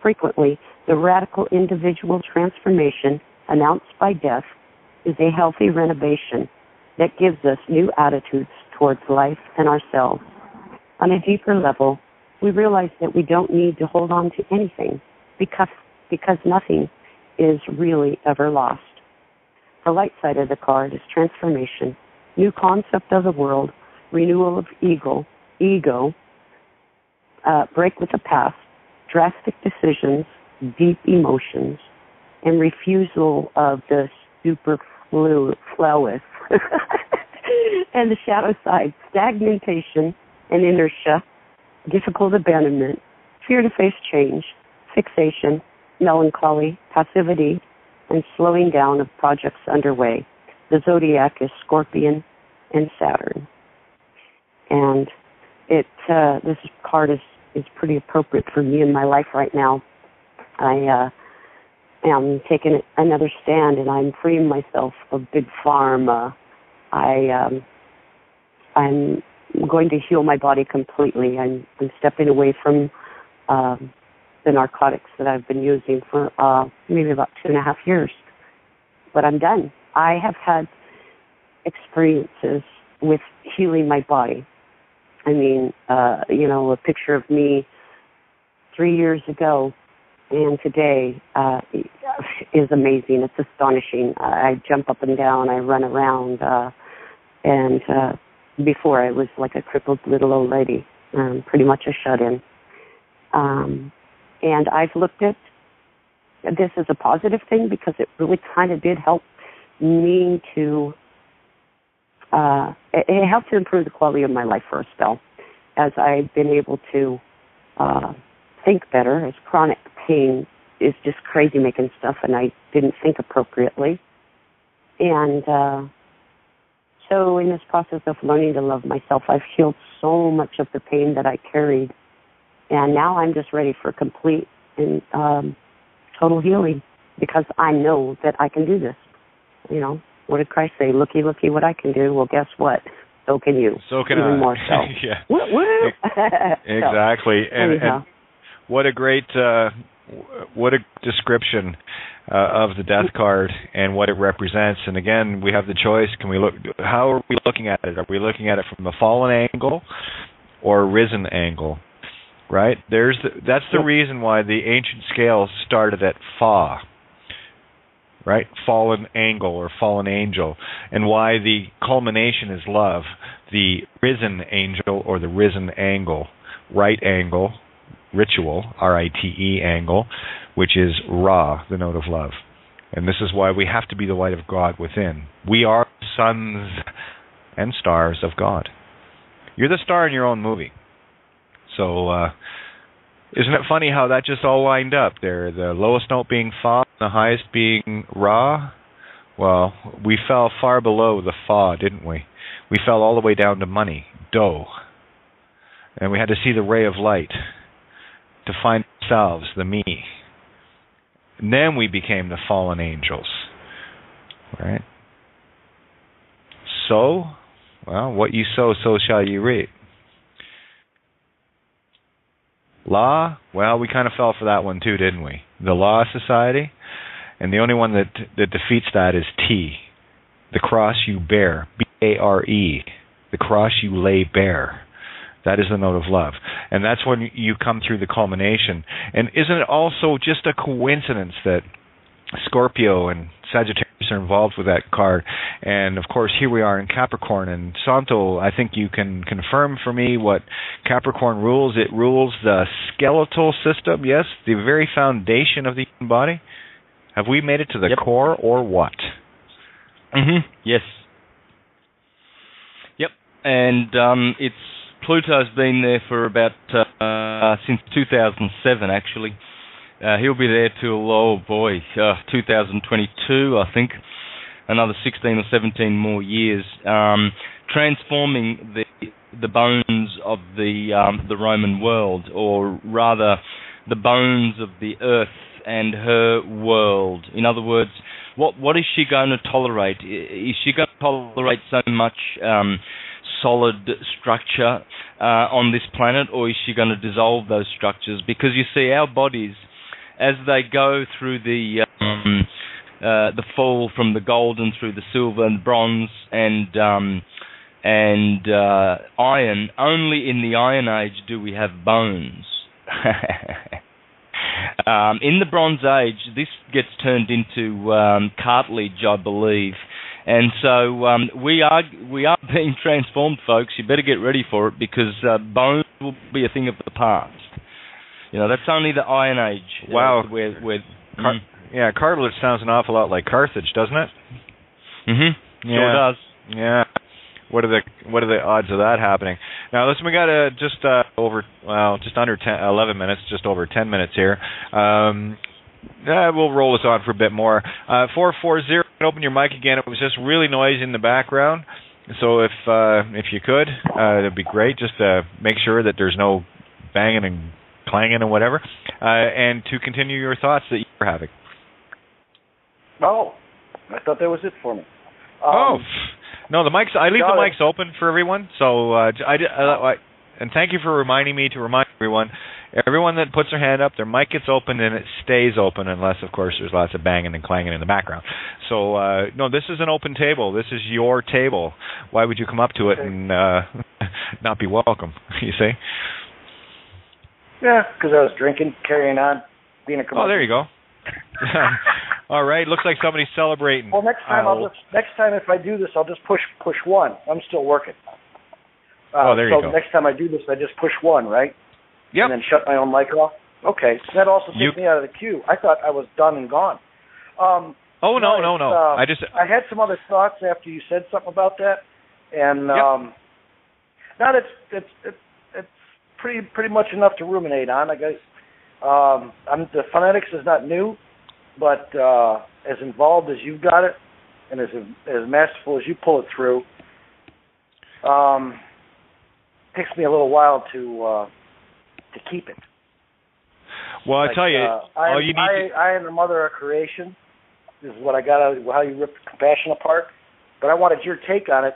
Frequently, the radical individual transformation announced by death is a healthy renovation that gives us new attitudes towards life and ourselves. On a deeper level, we realize that we don't need to hold on to anything because nothing is really ever lost. The light side of the card is transformation, new concept of the world, renewal of ego, break with the past, drastic decisions, deep emotions, and refusal of the superfluous. And the shadow side, stagnation and inertia, difficult abandonment, fear to face change, fixation, melancholy, passivity, and slowing down of projects underway. The zodiac is Scorpion and Saturn. And this card is pretty appropriate for me in my life right now. I am taking another stand, and I'm freeing myself of Big Pharma. I'm going to heal my body completely. I'm stepping away from the narcotics that I've been using for maybe about 2.5 years. But I'm done. I have had experiences with healing my body. I mean, a picture of me 3 years ago and today is amazing. It's astonishing. I jump up and down. I run around. And before I was like a crippled little old lady, pretty much a shut-in. And I've looked at this as a positive thing because it really kind of did help me to, it helped to improve the quality of my life for a spell, as I've been able to think better, as chronic pain is just crazy making stuff, and I didn't think appropriately. And so in this process of learning to love myself, I've healed so much of the pain that I carried. And now I'm just ready for complete and total healing because I know that I can do this. You know, what did Christ say? Looky, looky what I can do. Well, guess what? So can you. So can even I. more so. Yeah. Woo-woo. Exactly. So, and what a great, what a description of the death card and what it represents. And again, we have the choice. How are we looking at it? Are we looking at it from a fallen angle or a risen angle? Right? That's the reason why the ancient scales started at Fa, right? Fallen angle or fallen angel, and why the culmination is love, the risen angel or the risen angle, right angle, ritual, R-I-T-E angle, which is Ra, the note of love. And this is why we have to be the light of God within. We are sons and stars of God. You're the star in your own movie. So, isn't it funny how that just all lined up there? The lowest note being Fa, the highest being Ra. Well, we fell far below the Fa, didn't we? We fell all the way down to money, Do. And we had to see the ray of light to find ourselves, the me. then we became the fallen angels, right? So, well, what you sow, so shall you reap. Law, well, we kind of fell for that one too, didn't we? The Law Society, and the only one that defeats that is T, the cross you bear, B-A-R-E, the cross you lay bare. That is the note of love. And that's when you come through the culmination. And isn't it also just a coincidence that Scorpio and Sagittarius are involved with that card? And, of course, here we are in Capricorn. And, Santo, I think you can confirm for me what Capricorn rules. It rules the skeletal system, yes, the very foundation of the human body. Have we made it to the core or what? Yes. Yep. And it's Pluto's been there for about since 2007, actually. He'll be there till, 2022, I think. Another 16 or 17 more years, transforming the bones of the Roman world, or rather, the bones of the Earth and her world. In other words, what is she going to tolerate? Is she going to tolerate so much solid structure on this planet, or is she going to dissolve those structures? Because you see, our bodies, as they go through the fall from the golden through the silver and bronze and iron, only in the Iron Age do we have bones. In the Bronze Age, this gets turned into cartilage, I believe. And so we are being transformed, folks. You better get ready for it, because bones will be a thing of the past. You know, that's only the Iron Age. Wow. Yeah, cartilage sounds an awful lot like Carthage, doesn't it? Sure does. Yeah. What are the odds of that happening? Now, listen, we got just under 11 minutes, just over 10 minutes here. We'll roll this on for a bit more. 440, open your mic again. It was just really noisy in the background. So if you could, that'd be great. Just make sure that there's no banging and clanging and whatever. And to continue your thoughts that you're having. Oh, I thought that was it for me. No, the mics. I leave the mics open for everyone. So and thank you for reminding me to remind everyone. Everyone that puts their hand up, their mic gets open and it stays open, unless, of course, there's lots of banging and clanging in the background. So, no, this is an open table. This is your table. Why would you come up to it and not be welcome, you see? Yeah, because I was drinking, carrying on, being a comedian. Oh, there you go. All right, looks like somebody's celebrating. Well, next time if I do this, I'll just push one. I'm still working. There you go. So next time I do this, I just push one, right? Yep. And then shut my own mic off? Okay. So that also takes me out of the queue. I thought I was done and gone. No. I had some other thoughts after you said something about that, and now it's pretty much enough to ruminate on. I guess the phonetics is not new, but as involved as you've got it, and as masterful as you pull it through, takes me a little while to keep it. Well, I tell you, I am the mother of creation. This is what I got out of how you rip compassion apart. But I wanted your take on it.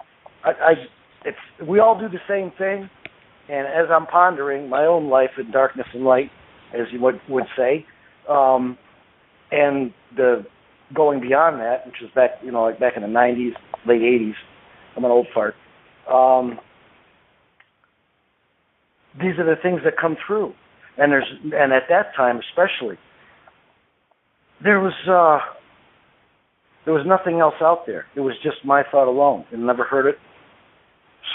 We all do the same thing, and as I'm pondering my own life in darkness and light, as you would say, and the going beyond that, which is back, like back in the 90s, late 80s. I'm an old fart. These are the things that come through, and at that time especially, there was nothing else out there. It was just my thought alone. I never heard it,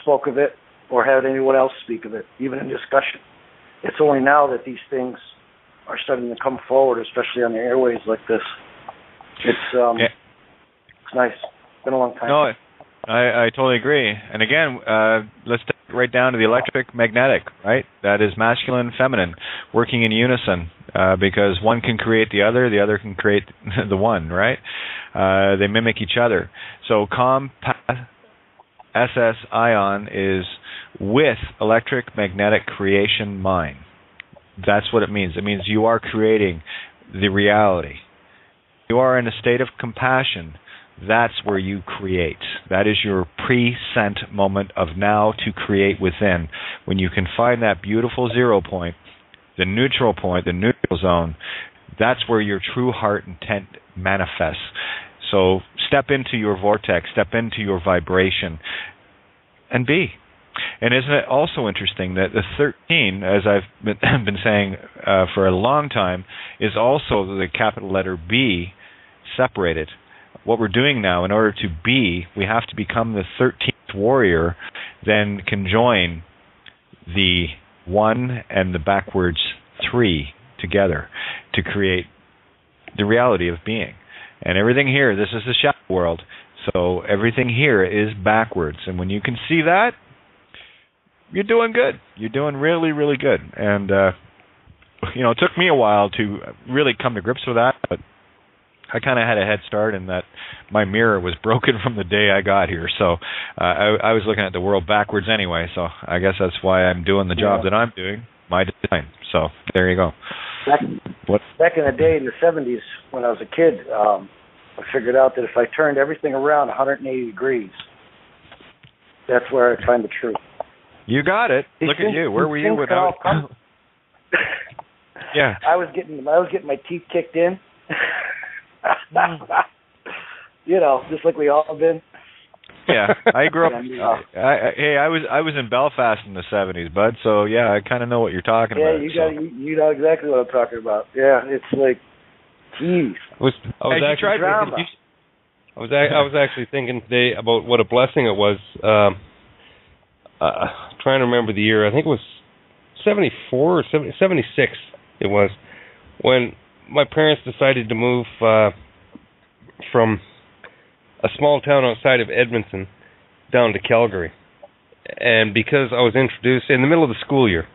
spoke of it, or had anyone else speak of it, even in discussion. It's only now that these things are starting to come forward, especially on the airways like this. It's nice. It's been a long time. No, I totally agree. And again, let's take it right down to the electric magnetic, right? That is masculine and feminine working in unison, because one can create the other can create the one, right? They mimic each other. So SS ion is with electric magnetic creation mind. That's what it means. It means you are creating the reality. you are in a state of compassion, that's where you create. That is your present moment of now to create within. When you can find that beautiful 0 point, the neutral point, the neutral zone, that's where your true heart intent manifests. So step into your vortex, step into your vibration, and be. And isn't it also interesting that the 13, as I've been saying for a long time, is also the capital letter B separated. What we're doing now, in order to be, we have to become the 13th warrior, then can join the 1 and the backwards 3 together to create the reality of being. And everything here, this is the shadow world, so everything here is backwards. And when you can see that, you're doing good. You're doing really, really good. And, it took me a while to really come to grips with that, but I kind of had a head start in that my mirror was broken from the day I got here. So I was looking at the world backwards anyway, so I guess that's why I'm doing the job that I'm doing, my design. So there you go. Back in the day, in the 70s, when I was a kid, I figured out that if I turned everything around 180 degrees, that's where I'd find the truth. You got it. Look at you. Where were you without? Yeah. I was getting my teeth kicked in. Just like we all have been. Yeah, I grew up. I was in Belfast in the 70s, bud. So yeah, I kind of know what you're talking about. Yeah, you know exactly what I'm talking about. Yeah, it's like, geez. I was actually thinking today about what a blessing it was. Trying to remember the year. I think it was 74 or 76. It was when my parents decided to move from a small town outside of Edmonton down to Calgary. And because I was introduced in the middle of the school year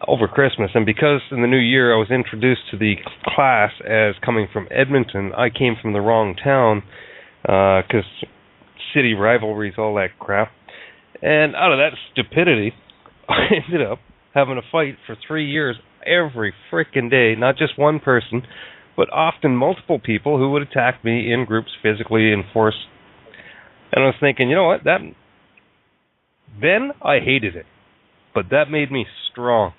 over Christmas, and because in the new year I was introduced to the class as coming from Edmonton, I came from the wrong town because city rivalries, all that crap. And out of that stupidity, I ended up having a fight for 3 years every frickin' day, not just one person, but often multiple people who would attack me in groups physically in force. And I was thinking, you know what, then I hated it, but that made me strong.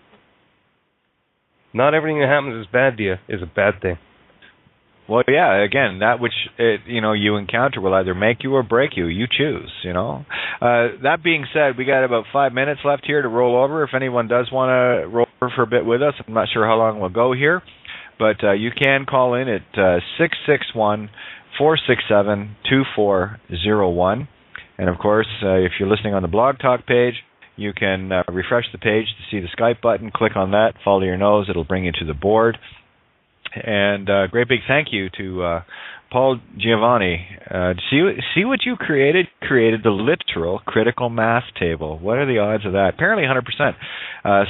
Not everything that happens is bad to you is a bad thing. Well, yeah, again, that which you encounter will either make you or break you. You choose, That being said, we got about 5 minutes left here to roll over. If anyone does want to roll over for a bit with us, I'm not sure how long we'll go here, but you can call in at 661-467-2401. And, of course, if you're listening on the Blog Talk page, you can refresh the page to see the Skype button. Click on that, follow your nose. It'll bring you to the board. And great big thank you to Paul Giovanni. See what you created? Created the literal critical mass table. What are the odds of that? Apparently 100%.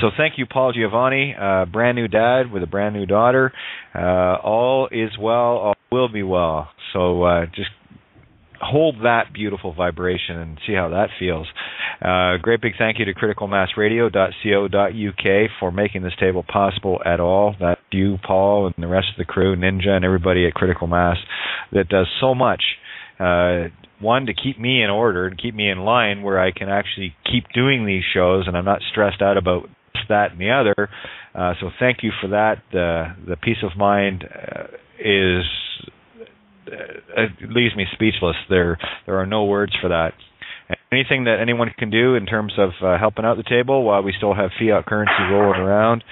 So thank you, Paul Giovanni, brand new dad with a brand new daughter. All is well, all will be well. So just hold that beautiful vibration and see how that feels. Great big thank you to criticalmassradio.co.uk for making this table possible at all. That's you, Paul, and the rest of the crew, Ninja, and everybody at Critical Mass that does so much. One, to keep me in order and keep me in line where I can actually keep doing these shows and I'm not stressed out about this, that, and the other. So thank you for that. The peace of mind it leaves me speechless. There are no words for that. Anything that anyone can do in terms of helping out the table while we still have fiat currency rolling around,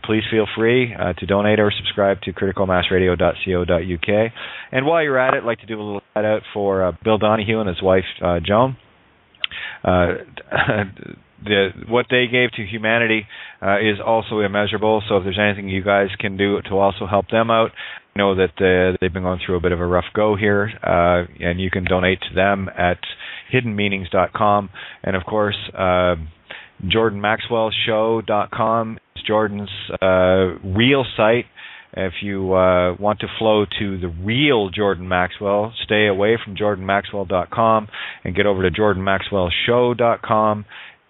please feel free to donate or subscribe to criticalmassradio.co.uk. And while you're at it, I'd like to do a little shout out for Bill Donahue and his wife, Joan. What they gave to humanity is also immeasurable, so if there's anything you guys can do to also help them out, know that they've been going through a bit of a rough go here, and you can donate to them at hiddenmeanings.com. And of course, JordanMaxwellShow.com is Jordan's real site. If you want to flow to the real Jordan Maxwell, stay away from JordanMaxwell.com and get over to JordanMaxwellShow.com,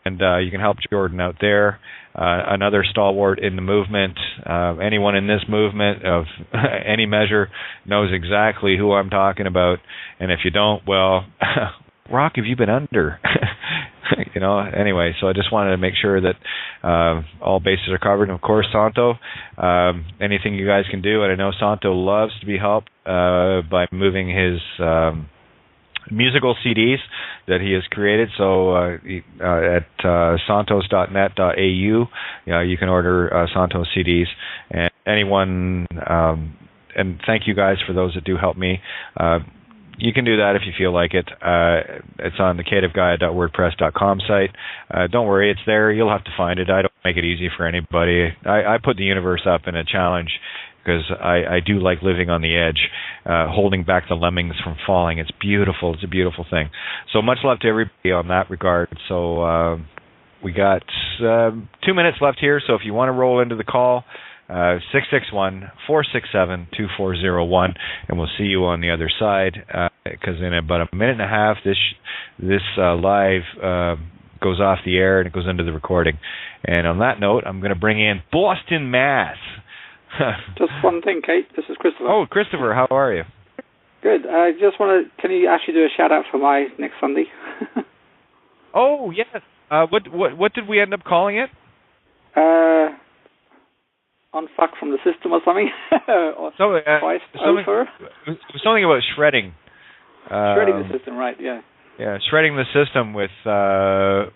and you can help Jordan out there. another stalwart in the movement. Anyone in this movement of any measure knows exactly who I'm talking about. And if you don't, well, rock have you been under? Anyway, so I just wanted to make sure that all bases are covered. And of course, Santo, anything you guys can do, and I know Santo loves to be helped by moving his musical CDs that he has created. So at santos.net.au, you can order Santos CDs. And anyone, and thank you guys for those that do help me. You can do that if you feel like it. It's on the creativegaia.wordpress.com site. Don't worry, it's there. You'll have to find it. I don't make it easy for anybody. I put the universe up in a challenge because I do like living on the edge, holding back the lemmings from falling. It's beautiful. It's a beautiful thing. So much love to everybody on that regard. So we got 2 minutes left here, so if you want to roll into the call, 661-467-2401, and we'll see you on the other side, because in about a minute and a half, this live goes off the air and it goes into the recording. And on that note, I'm going to bring in Boston, Mass. Just one thing, Kate. This is Christopher. Oh, Christopher, how are you? Good. I just want to. Can you actually do a shout out for my next Sunday? Oh yes. What did we end up calling it? Unfuck from the system or something. Or something about shredding. Shredding the system, right? Yeah. Yeah, shredding the system with. I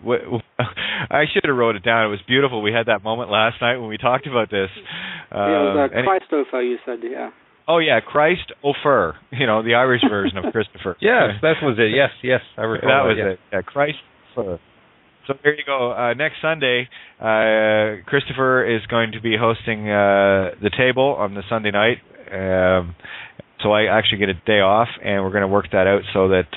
should have wrote it down. It was beautiful. We had that moment last night when we talked about this. It was Christopher, you said, yeah. Oh yeah, Christ Ofer. The Irish version of Christopher. Yes, that was it. Yes, I recall that was it. Yeah, Christ Ofer. So there you go. Next Sunday, Christopher is going to be hosting the table on the Sunday night. So I actually get a day off, and we're going to work that out so that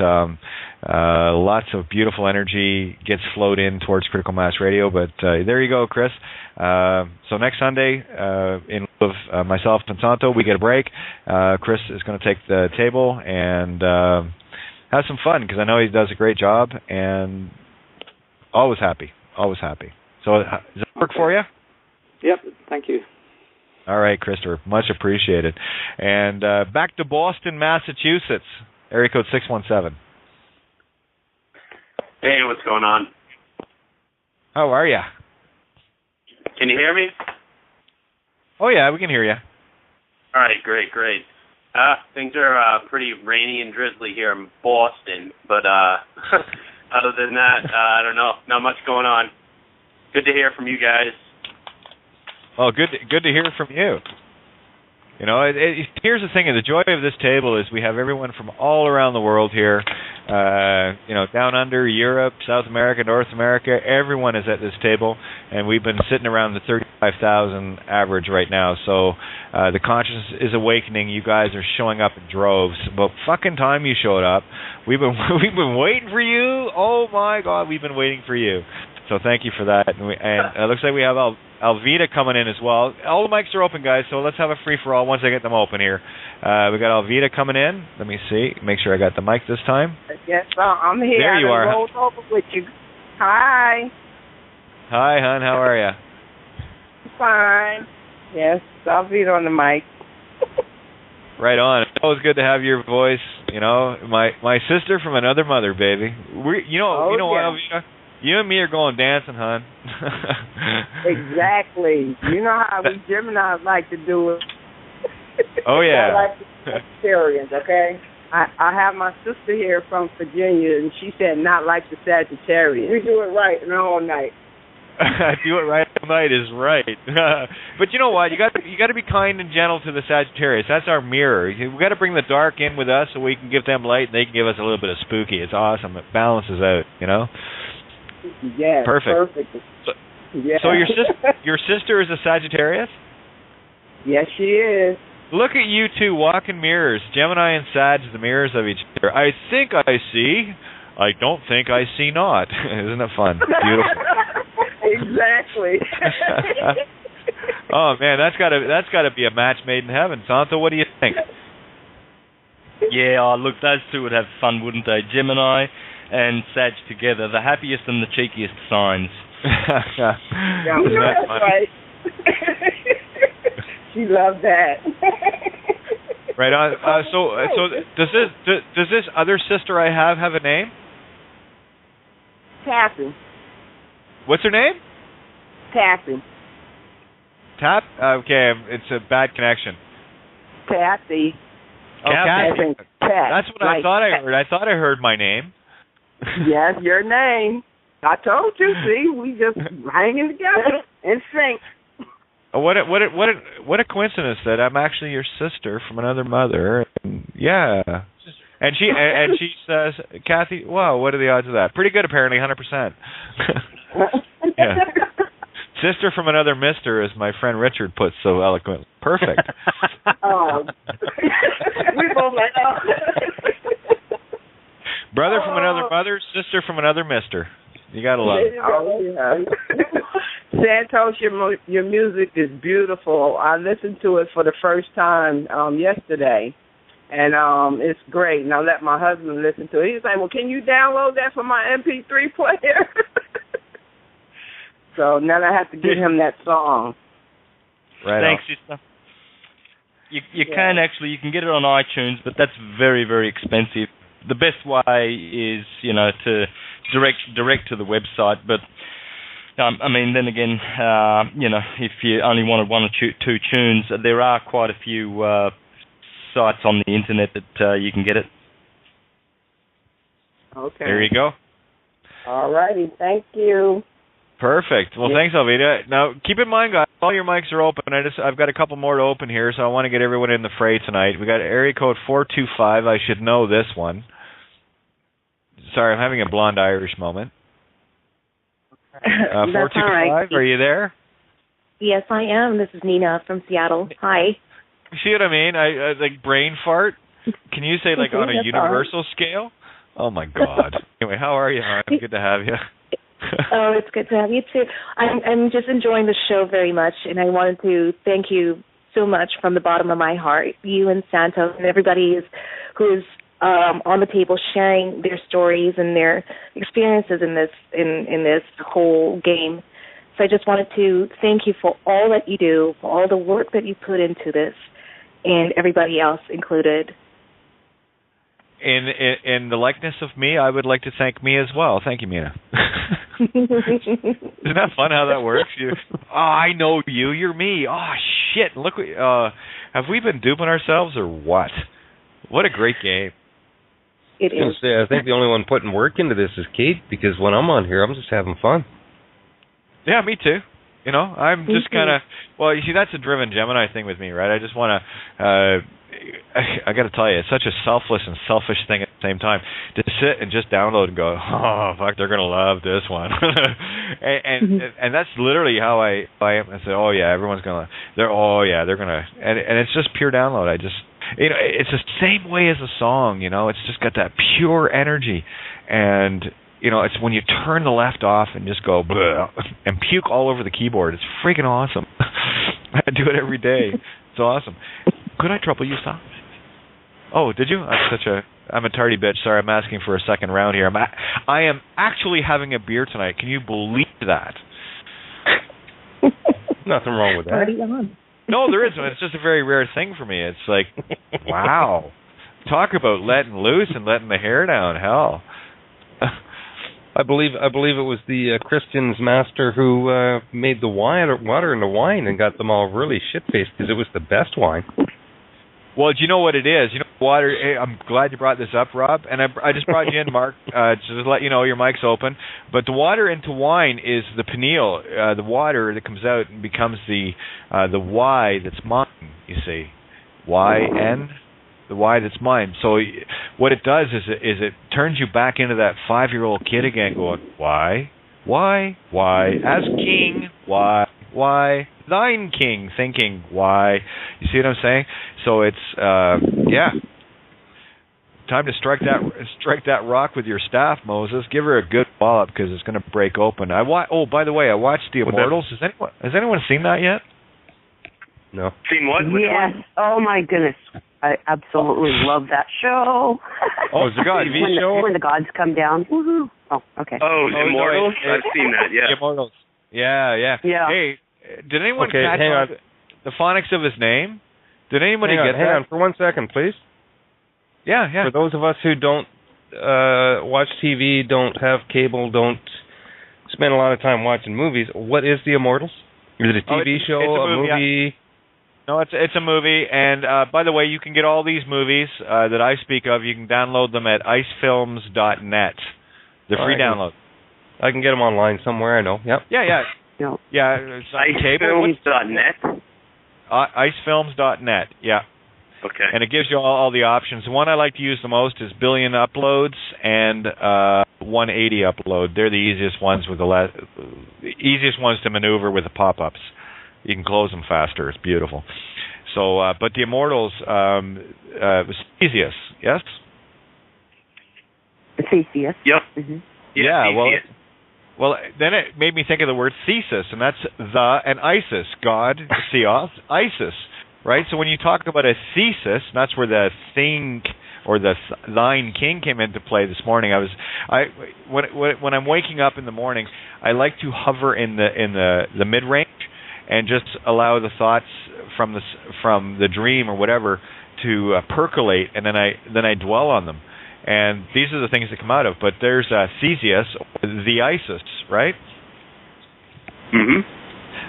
lots of beautiful energy gets flowed in towards Critical Mass Radio. But there you go, Chris. So next Sunday, in lieu of myself and Santo, we get a break. Chris is going to take the table and have some fun, because I know he does a great job, and always happy. So does that work for you? Yep, thank you. All right, Christopher, much appreciated. And back to Boston, Massachusetts, area code 617. Hey, what's going on? How are you? Can you hear me? Oh, yeah, we can hear you. All right, great. Things are pretty rainy and drizzly here in Boston, but other than that, I don't know, not much going on. Good to hear from you guys. Well, good to hear from you. Here's the thing: the joy of this table is we have everyone from all around the world here. Down under, Europe, South America, North America. Everyone is at this table, and we've been sitting around the 35,000 average right now. So the consciousness is awakening. You guys are showing up in droves. About fucking time you showed up. We've been waiting for you. Oh my God, we've been waiting for you. So thank you for that. And it looks like we have Alvita coming in as well. All the mics are open, guys, so let's have a free-for-all once I get them open here. We got Alvita coming in. Let me see. Make sure I got the mic this time. Yes, I'm here. There you are. Rolled over with you. Hi. Hi, hon. How are you? Fine. Yes, Alvita on the mic. Right on. It's always good to have your voice. My sister from another mother, baby. What, Alvita? You and me are going dancing, hon. Exactly. You know how we Geminis like to do it. Oh, yeah. I like the Sagittarians, okay? I have my sister here from Virginia, and she said not like the Sagittarians. We do it right and all night. Do it right all night is right. But you know what? You got to be kind and gentle to the Sagittarius. That's our mirror. We got to bring the dark in with us so we can give them light, and they can give us a little bit of spooky. It's awesome. It balances out, Yeah, perfect. So your sister is a Sagittarius? Yes, she is. Look at you two walking mirrors. Gemini and Sag, the mirrors of each other. I think I see. I don't think I see not. Isn't it fun? Beautiful. Exactly. Oh man, that's gotta be a match made in heaven. Santo, what do you think? Yeah, look, those two would have fun, wouldn't they? Gemini and Sag together, the happiest and the cheekiest signs. You know that's right. She loved that. Right on. So does this other sister I have a name? Tapping. What's her name? Tapping. Tap? Okay, it's a bad connection. Kathy. Oh, Kathy. That's what I thought I heard. I thought I heard my name. Yes, your name. I told you. See, we just hanging together in sync. What a coincidence that I'm actually your sister from another mother. And yeah. And she says, Kathy, wow, what are the odds of that? Pretty good, apparently, 100%. Yeah. Sister from another mister, as my friend Richard puts so eloquently. Perfect. Oh. We both like, oh. Brother from another mother, sister from another mister. You gotta love it. Oh, yeah. Santos, your music is beautiful. I listened to it for the first time yesterday, and it's great. And I let my husband listen to it. He was like, well, can you download that for my MP3 player? So now I have to give him that song. Right. Thanks, sister. You can get it on iTunes, but that's very, very expensive. The best way is, to direct to the website. But I mean, then again, if you only wanted one or two tunes, there are quite a few sites on the internet that you can get it. Okay. There you go. All righty. Thank you. Perfect. Well, thanks, Alvita. Now, keep in mind, guys, all your mics are open. I've got a couple more to open here, so I want to get everyone in the fray tonight. We got area code 425. I should know this one. Sorry, I'm having a blonde Irish moment. 425, right. Are you there? Yes, I am. This is Nina from Seattle. Hi. See what I mean? I like brain fart. Can you say like on a universal scale? Oh my God. Anyway, how are you, hon? Good to have you. Oh, it's good to have you too. I'm just enjoying the show very much, and I wanted to thank you so much from the bottom of my heart, you and Santos and everybody who's on the table sharing their stories and their experiences in this whole game. So I just wanted to thank you for all that you do, for all the work that you put into this, and everybody else included. In the likeness of me, I would like to thank me as well. Thank you, Mina. Isn't that fun how that works? I know you. You're me. Oh, shit. Look, have we been duping ourselves or what? What a great game. It is. I think the only one putting work into this is Kate, because when I'm on here, I'm just having fun. Yeah, me too. I'm just kind of, well, you see, that's a driven Gemini thing with me, right? I just want to, I got to tell you, it's such a selfless and selfish thing at the same time to sit and just download and go, oh, fuck, they're going to love this one. and that's literally how I am. I say, oh, yeah, everyone's going to, they're going to, and it's just pure download. It's the same way as a song, it's just got that pure energy. And, it's when you turn the left off and just go and puke all over the keyboard. It's freaking awesome. I do it every day. It's awesome. Could I trouble you, Sam? Oh, did you? I'm a tardy bitch. Sorry, I'm asking for a second round here. I am actually having a beer tonight. Can you believe that? Nothing wrong with that. Party on. No, there isn't. It's just a very rare thing for me. It's like, wow. Talk about letting loose and letting the hair down. Hell. I believe it was the Christian's master who made the water into wine and got them all really shit-faced because it was the best wine. Well, do you know what it is? Water. Hey, I'm glad you brought this up, Rob. And I just brought you in, Mark, just to let you know your mic's open. But the water into wine is the pineal, the water that comes out and becomes the Y that's mine. You see, Y-N. The why that's mine. So what it does is it turns you back into that 5-year-old kid again, going, why, as king, why, thine king, thinking, why. You see what I'm saying? So it's time to strike that rock with your staff, Moses. Give her a good wallop because it's going to break open. By the way, I watched The Immortals. Has anyone seen that yet? No. Seen what? Which yes. one? Oh my goodness. I absolutely love that show. Oh, it's a God TV show? When the gods come down. Woohoo. Oh, okay. Oh, Immortals? No, I've seen that, yeah. Immortals. Yeah. Hey, did anyone catch hang on. the phonics of his name? Did anybody get that? Hang on for 1 second, please. Yeah. For those of us who don't watch TV, don't have cable, don't spend a lot of time watching movies, what is The Immortals? Is it a TV show, it's a movie? Yeah. No, it's a movie, and by the way, you can get all these movies that I speak of. You can download them at icefilms.net. They're free download. I can get them online somewhere. I know. Yep. Yeah. It's on cable. Icefilms.net. Icefilms.net. Yeah. Okay. And it gives you all the options. The one I like to use the most is Billion Uploads and 180 Upload. They're the easiest ones easiest ones to maneuver with the pop-ups. You can close them faster. It's beautiful. So, but the Immortals was Theseus, yes? Theseus. Yep. Mm-hmm. Yeah. Well, then it made me think of the word thesis, and that's the and Isis, God, Theos, Isis, right? So when you talk about a thesis, that's where the thing or the thine king came into play this morning. When I'm waking up in the morning, I like to hover in the mid range and just allow the thoughts from the dream or whatever to percolate, and then I dwell on them. And these are the things that come out of. But there's Theseus, the Isis, right? Mm-hmm.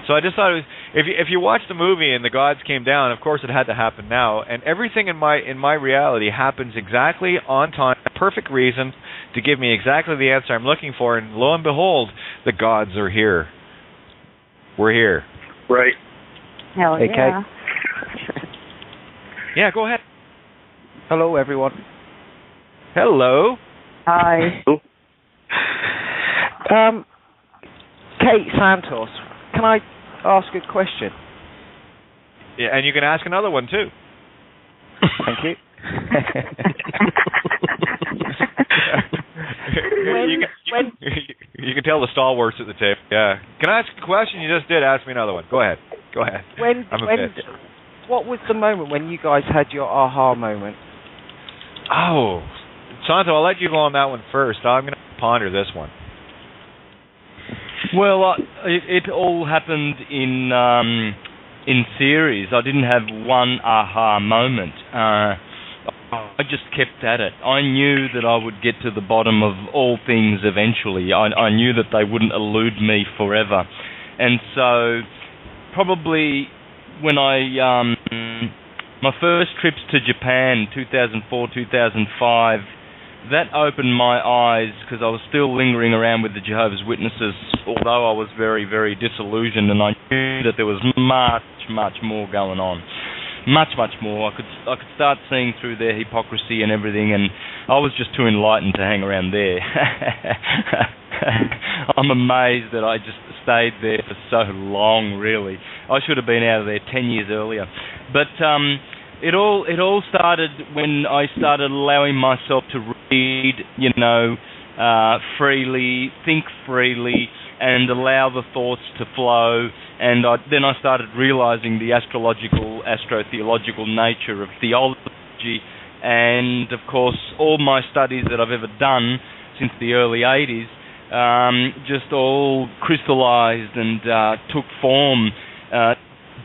So I just thought it was, if you watch the movie and the gods came down, of course it had to happen now. And everything in my reality happens exactly on time, perfect reason to give me exactly the answer I'm looking for. And lo and behold, the gods are here. We're here. Right. Hell hey, yeah. Kate. Yeah, go ahead. Hello, everyone. Hello. Hi. Kate Santos, can I ask a question? Yeah, and you can ask another one too. Thank you. You can tell the stalwarts at the table. Yeah. Can I ask a question? You just did. Ask me another one. Go ahead. What was the moment when you guys had your aha moment? Oh, Santo, I'll let you go on that one first. I'm going to ponder this one. Well, it all happened in series. I didn't have one aha moment. I just kept at it. I knew that I would get to the bottom of all things eventually. I knew that they wouldn't elude me forever. And so probably when my first trips to Japan, 2004, 2005, that opened my eyes because I was still lingering around with the Jehovah's Witnesses, although I was very, very disillusioned, and I knew that there was much, much more going on. Much, much more. I could start seeing through their hypocrisy and everything, and I was just too enlightened to hang around there. I'm amazed that I just stayed there for so long, really. I should have been out of there 10 years earlier. But it all started when I started allowing myself to read, freely, think freely, and allow the thoughts to flow. And then I started realizing the astro-theological nature of theology. And, of course, all my studies that I've ever done since the early 80s just all crystallized and took form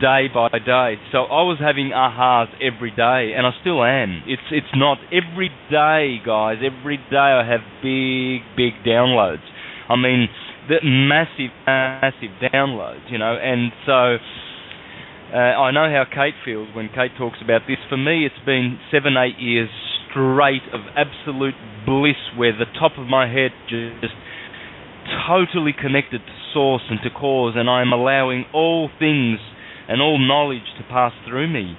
day by day. So I was having ahas every day, and I still am. It's not every day, guys. Every day I have big downloads. I mean, the massive downloads, And so I know how Kate feels when Kate talks about this. For me, it's been 7-8 years straight of absolute bliss, where the top of my head just totally connected to source and to cause, and I'm allowing all things and all knowledge to pass through me.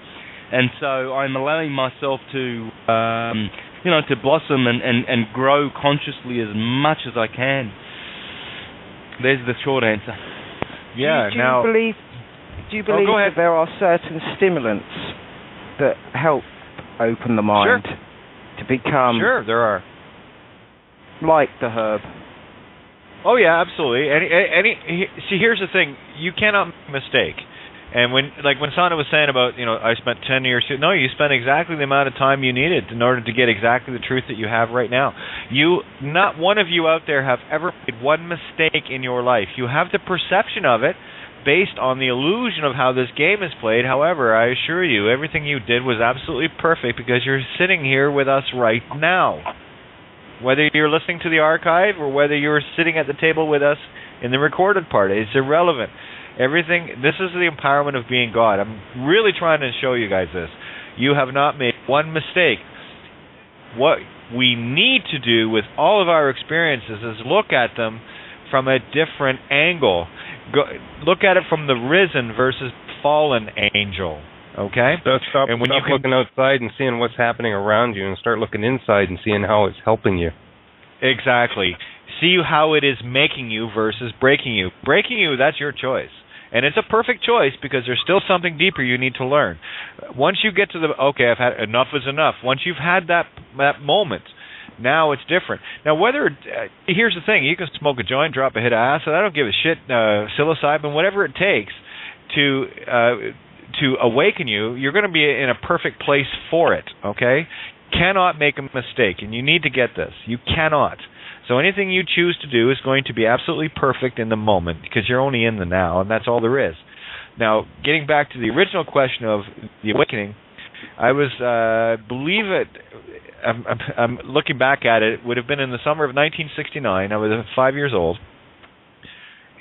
And so I'm allowing myself to, to blossom and grow consciously as much as I can. There's the short answer. Yeah. Do you believe that there are certain stimulants that help open the mind to become? Sure, there are. Like the herb. Oh yeah, absolutely. See, here's the thing: you cannot make a mistake. And when Santa was saying about, I spent 10 years, no, you spent exactly the amount of time you needed in order to get exactly the truth that you have right now. Not one of you out there have ever made one mistake in your life. You have the perception of it based on the illusion of how this game is played. However, I assure you, everything you did was absolutely perfect because you're sitting here with us right now. Whether you're listening to the archive or whether you're sitting at the table with us in the recorded part, it's irrelevant. This is the empowerment of being God. I'm really trying to show you guys this. You have not made one mistake. What we need to do with all of our experiences is look at them from a different angle. Look at it from the risen versus fallen angel. Okay? So stop looking outside and seeing what's happening around you and start looking inside and seeing how it's helping you. Exactly. See how it is making you versus breaking you. Breaking you, that's your choice. And it's a perfect choice because there's still something deeper you need to learn. Once you get to I've had enough is enough. Once you've had that moment, now it's different. Now, here's the thing. You can smoke a joint, drop a hit of acid. I don't give a shit, psilocybin, whatever it takes to awaken you. You're going to be in a perfect place for it, okay? Cannot make a mistake, and you need to get this. You cannot. So anything you choose to do is going to be absolutely perfect in the moment because you're only in the now, and that's all there is. Now, getting back to the original question of the awakening, I was, I'm looking back at it, would have been in the summer of 1969. I was 5 years old,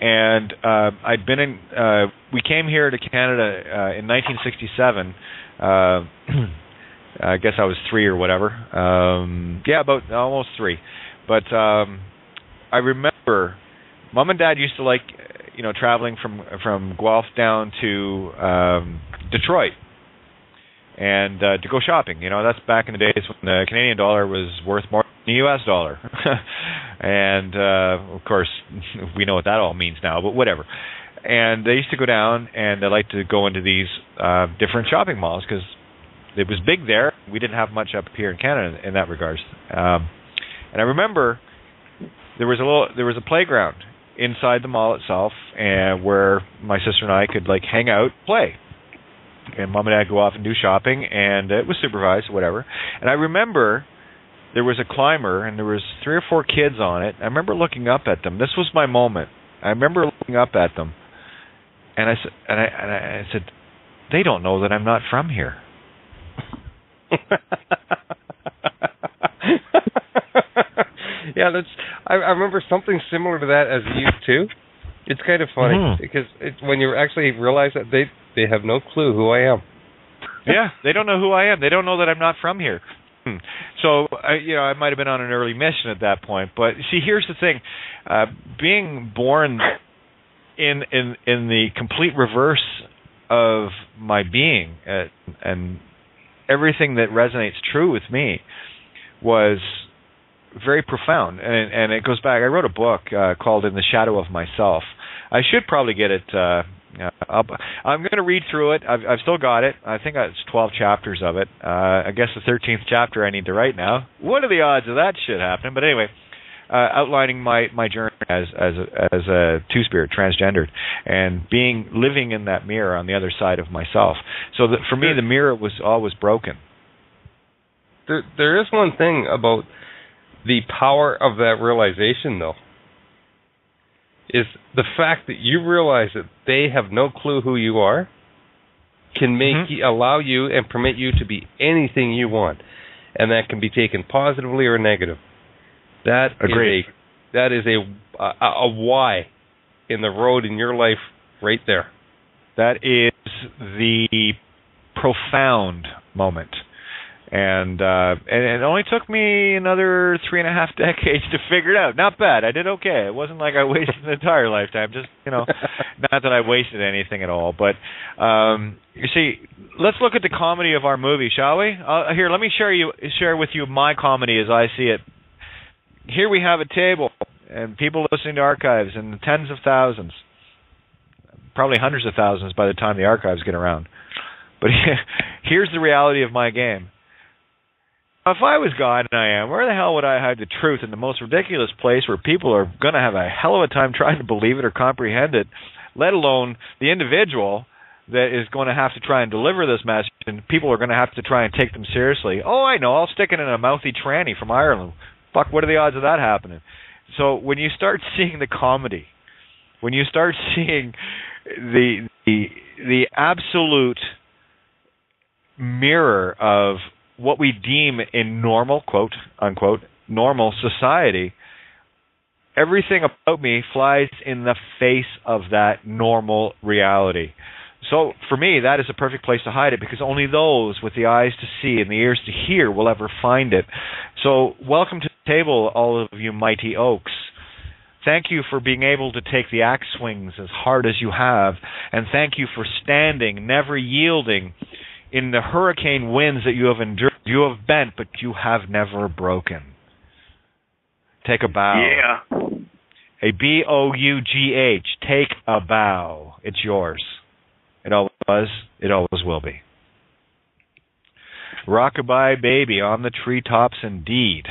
and I'd been in. We came here to Canada in 1967. I guess I was 3 or whatever. About almost 3. But I remember Mom and Dad used to like, traveling from Guelph down to Detroit and to go shopping. That's back in the days when the Canadian dollar was worth more than the U.S. dollar. And, of course, we know what that all means now, but whatever. And they used to go down and they liked to go into these different shopping malls because it was big there. We didn't have much up here in Canada in that regards. And I remember there was a playground inside the mall itself, and where my sister and I could hang out, play. And Mom and Dad go off and do shopping, and it was supervised, whatever. And I remember there was a climber, and there was 3 or 4 kids on it. I remember looking up at them. This was my moment. I remember looking up at them, and I said, they don't know that I'm not from here. Yeah, I remember something similar to that as a youth too. It's kind of funny because when you actually realize that they have no clue who I am. Yeah, they don't know who I am. They don't know that I'm not from here. So I might have been on an early mission at that point. But see, here's the thing: being born in the complete reverse of my being and everything that resonates true with me was very profound, and it goes back. I wrote a book called "In the Shadow of Myself." I should probably get it. I'm going to read through it. I've still got it. I think it's 12 chapters of it. I guess the 13th chapter I need to write now. What are the odds of that shit happening? But anyway, outlining my journey as a two-spirit, transgendered, and living in that mirror on the other side of myself. So that for me, the mirror was always broken. There is one thing about the power of that realization, though, is the fact that you realize that they have no clue who you are can allow you and permit you to be anything you want, and that can be taken positively or negative. That is a Y in the road in your life right there. That is the profound moment. And it only took me another 3.5 decades to figure it out. Not bad. I did okay. It wasn't like I wasted an entire lifetime. Just, not that I wasted anything at all. But, you see, let's look at the comedy of our movie, shall we? Here, let me share with you my comedy as I see it. Here we have a table and people listening to archives in the tens of thousands. Probably hundreds of thousands by the time the archives get around. But here's the reality of my game. If I was God, and I am, where the hell would I hide the truth in the most ridiculous place where people are going to have a hell of a time trying to believe it or comprehend it, let alone the individual that is going to have to try and deliver this message, and people are going to have to try and take them seriously. Oh, I know, I'll stick it in a mouthy tranny from Ireland. Fuck, what are the odds of that happening? So when you start seeing the comedy, when you start seeing the absolute mirror of what we deem in normal, quote unquote, normal society, everything about me flies in the face of that normal reality. So for me, that is a perfect place to hide it, because only those with the eyes to see and the ears to hear will ever find it. So welcome to the table, all of you mighty oaks. Thank you for being able to take the axe swings as hard as you have, and thank you for standing, never yielding in the hurricane winds that you have endured. You have bent, but you have never broken. Take a bow. Yeah. A B-O-U-G-H. Take a bow. It's yours. It always was. It always will be. Rockabye baby on the treetops indeed.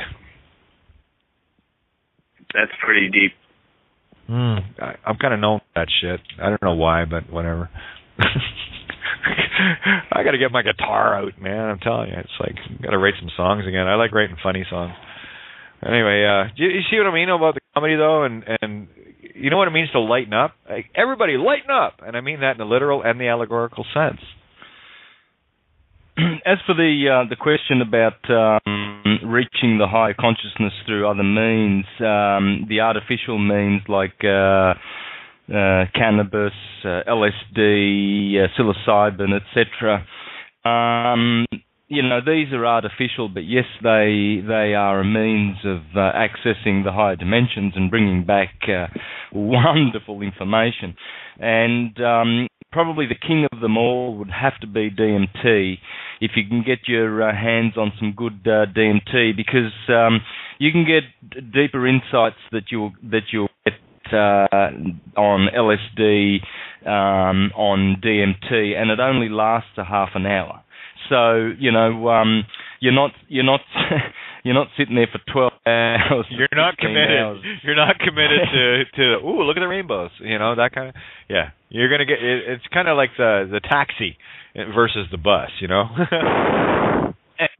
That's pretty deep. I'm kind of known for that shit. I don't know why, but whatever. I got to get my guitar out, man. I'm telling you, it's like got to write some songs again. I like writing funny songs. Anyway, you see what I mean about the comedy though, and you know what it means to lighten up. Like, everybody lighten up, and I mean that in the literal and the allegorical sense. As for the question about reaching the higher consciousness through other means, the artificial means like cannabis, LSD, psilocybin, etc. These are artificial, but yes, they are a means of accessing the higher dimensions and bringing back wonderful information. And probably the king of them all would have to be DMT, if you can get your hands on some good DMT, because you can get deeper insights that you'll get on LSD, on DMT, and it only lasts a half an hour. So you're not you're not sitting there for 12 hours. You're not committed. Hours. You're not committed to look at the rainbows. That kind of You're gonna get it. It's kind of like the taxi versus the bus.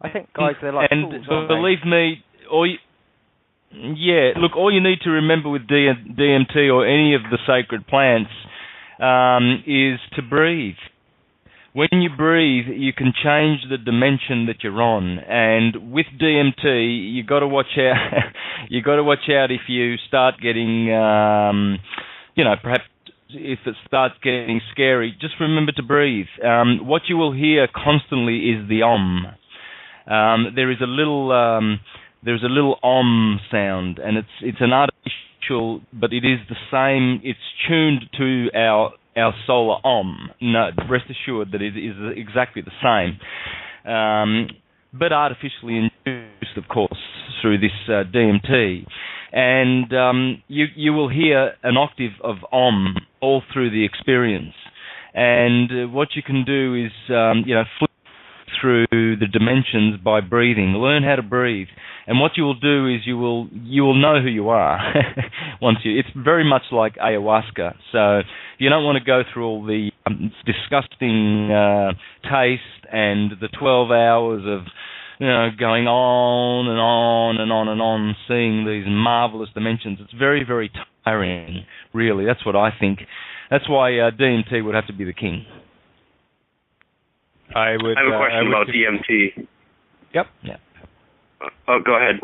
I think guys, they're like and fools, believe me, all you need to remember with DMT or any of the sacred plants is to breathe. When you breathe, you can change the dimension that you're on. And with DMT, you got to watch out. You got to watch out if you start getting, perhaps if it starts getting scary. Just remember to breathe. What you will hear constantly is the Om. There is a little Om sound, and it's an artificial, but it is the same. It's tuned to our solar Om. No, rest assured that it is exactly the same, but artificially induced, of course, through this DMT. And you will hear an octave of Om all through the experience. And what you can do is, flip through the dimensions by breathing. Learn how to breathe. And what you will do is you will know who you are. It's very much like ayahuasca. So you don't want to go through all the disgusting taste and the 12 hours of going on and on and on and on, seeing these marvelous dimensions. It's very, very tiring, really. That's what I think. That's why DMT would have to be the king. I have a question about DMT. Yep. Yeah. Oh, go ahead.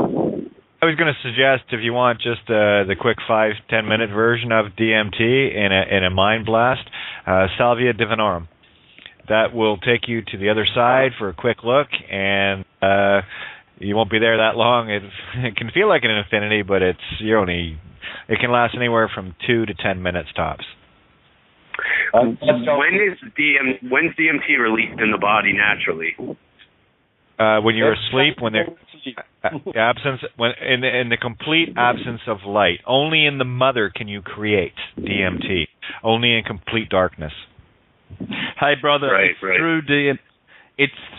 I was going to suggest, if you want just the quick 5-10 minute version of DMT in a mind blast, Salvia Divinorum. That will take you to the other side for a quick look, and you won't be there that long. It can feel like an infinity, but it can last anywhere from 2 to 10 minutes tops. When's DMT released in the body naturally? When you're asleep, when in the complete absence of light. Only in the mother can you create DMT. Only in complete darkness. Hey, brother, it's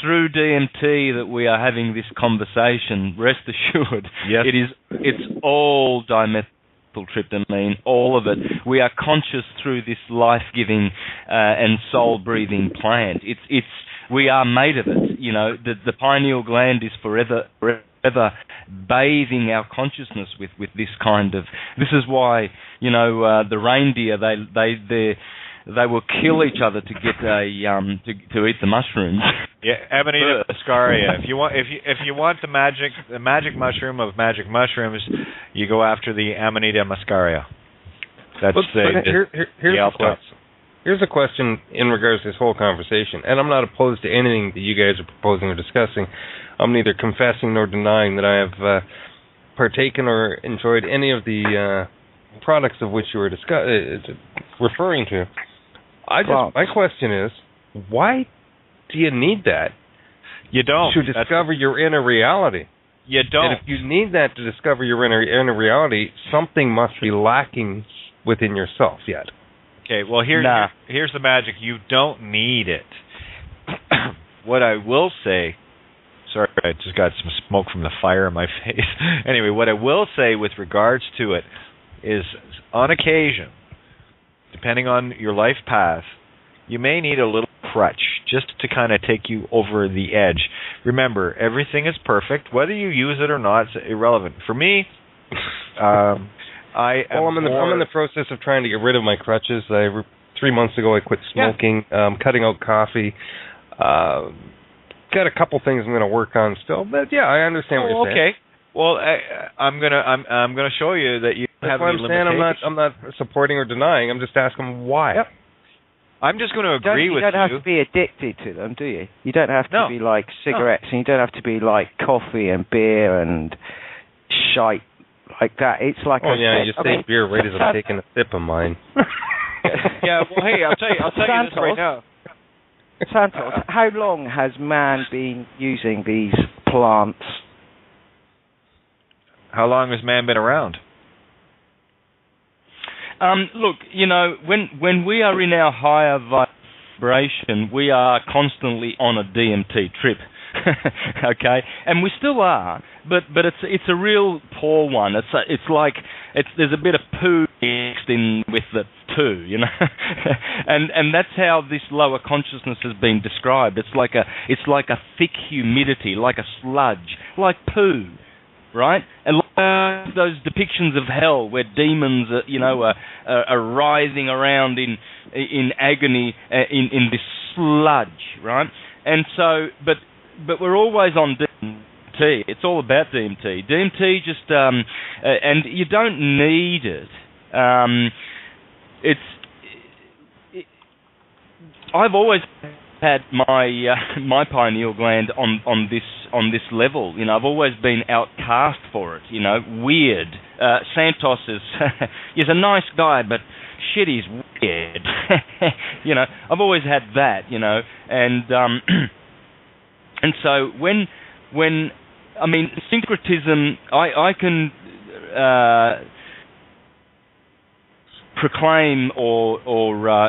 through DMT that we are having this conversation. Rest assured, yes. It's all dimethyl dimethyltryptamine, all of it. We are conscious through this life-giving and soul-breathing plant. We are made of it. You know, the pineal gland is forever bathing our consciousness with this kind of. This is why, you know, the reindeer they will kill each other to get to eat the mushrooms. Yeah, Amanita muscaria. If you want the magic mushroom of magic mushrooms, you go after the Amanita muscaria. That's Here's a question in regards to this whole conversation, and I'm not opposed to anything that you guys are proposing or discussing. I'm neither confessing nor denying that I have partaken or enjoyed any of the products of which you were referring to. My question is, why do you need that? You don't. To discover your inner reality. You don't. And if you need that to discover your inner reality, something must be lacking within yourself yet. Okay, well, here's the magic. You don't need it. What I will say... Sorry, I just got some smoke from the fire in my face. Anyway, what I will say with regards to it is, on occasion, depending on your life path, you may need a little crutch just to kind of take you over the edge. Remember, everything is perfect. Whether you use it or not, it's irrelevant. For me, I'm in the process of trying to get rid of my crutches. 3 months ago, I quit smoking, cutting out coffee. Got a couple things I'm going to work on still, but yeah, I understand what you're saying. Okay. Well, I'm gonna show you that you have any limitations. I'm not supporting or denying. I'm just asking why. Yep. I'm just going to agree with you. You don't have to be addicted to them, do you? You don't have to be like cigarettes, and you don't have to be like coffee and beer and shite like that. It's like you say beer right as I'm taking a sip of mine. Yeah. Well, hey, I'll tell you this right now. Santos, how long has man been using these plants? How long has man been around? Look, you know, when we are in our higher vibration, we are constantly on a DMT trip. Okay, and we still are, but it's a real poor one. There's a bit of poo mixed in with the too, you know, and that's how this lower consciousness has been described. It's like a thick humidity, like a sludge, like poo, right? And like those depictions of hell where demons, are writhing around in agony in this sludge, right? And so, but we're always on DMT. It's all about DMT. DMT just, and you don't need it. I've always had my pineal gland on this level. You know, I've always been outcast for it. You know, weird. Santos is a nice guy, but shit, he's weird. You know, I've always had that. You know, and so when I mean syncretism, I can proclaim or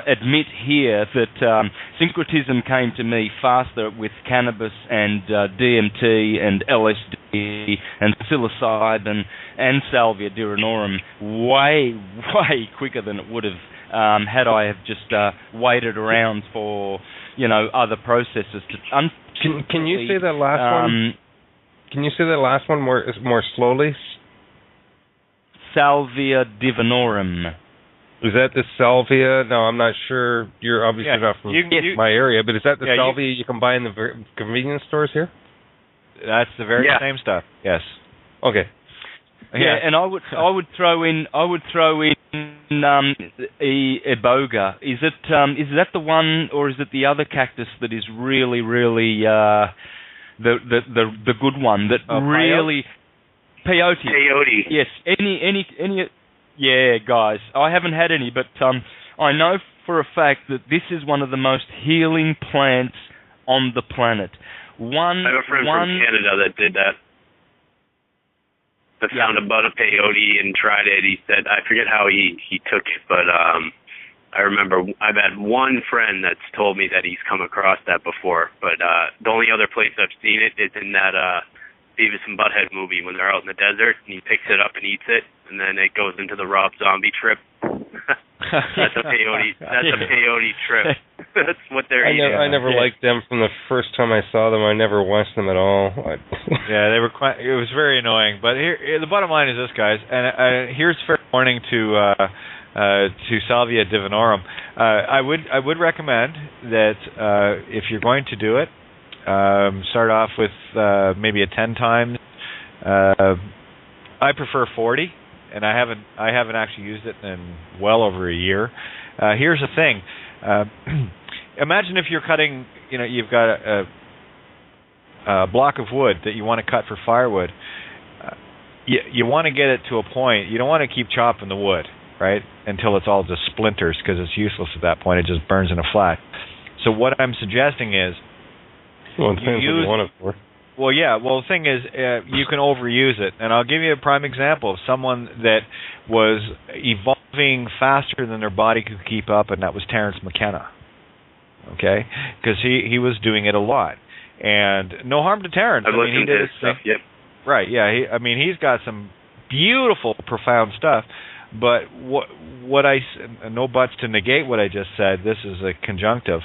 admit here that syncretism came to me faster with cannabis and DMT and LSD and psilocybin and Salvia divinorum way quicker than it would have had I have just waited around for other processes to. Can you say that last one? Can you say that last one more slowly? Salvia divinorum. Is that the salvia? No, I'm not sure. You're obviously not from my area, but is that the salvia you can buy in the convenience stores here? That's the very same stuff. Yes. Okay. Yeah, and I would throw in iboga. Is that the one, or is it the other cactus that is really the good one that really peyote? Peyote. Yes. Any. Yeah, guys, I haven't had any, but I know for a fact that this is one of the most healing plants on the planet. I have a friend from Canada that did that. That found a bud of peyote and tried it. He said, I forget how he took it, but I remember I've had one friend that's told me that he's come across that before. But the only other place I've seen it is in that Beavis and Butthead movie when they're out in the desert and he picks it up and eats it. and then it goes into the Rob Zombie trip. That's a peyote. That's a peyote trip. That's what they're eating. I never liked them from the first time I saw them. I never watched them at all. Yeah, they were quite. It was very annoying. But here, the bottom line is this, guys, and here's fair warning to Salvia divinorum. I would recommend that if you're going to do it, start off with maybe a 10 times. I prefer 40, and I haven't actually used it in well over a year. Here's the thing. Imagine if you're cutting, you've got a block of wood that you want to cut for firewood. You want to get it to a point. You don't want to keep chopping the wood, right, until it's all just splinters, because it's useless at that point. It just burns in a flat. So what I'm suggesting is, well, it depends what you want it for. Well, yeah. Well, the thing is, you can overuse it, and I'll give you a prime example of someone that was evolving faster than their body could keep up, and that was Terence McKenna. Okay, because he was doing it a lot, and no harm to Terence. I've listened to his stuff. Yep. Right. Yeah. He's got some beautiful, profound stuff. But no buts to negate what I just said. This is a conjunctive.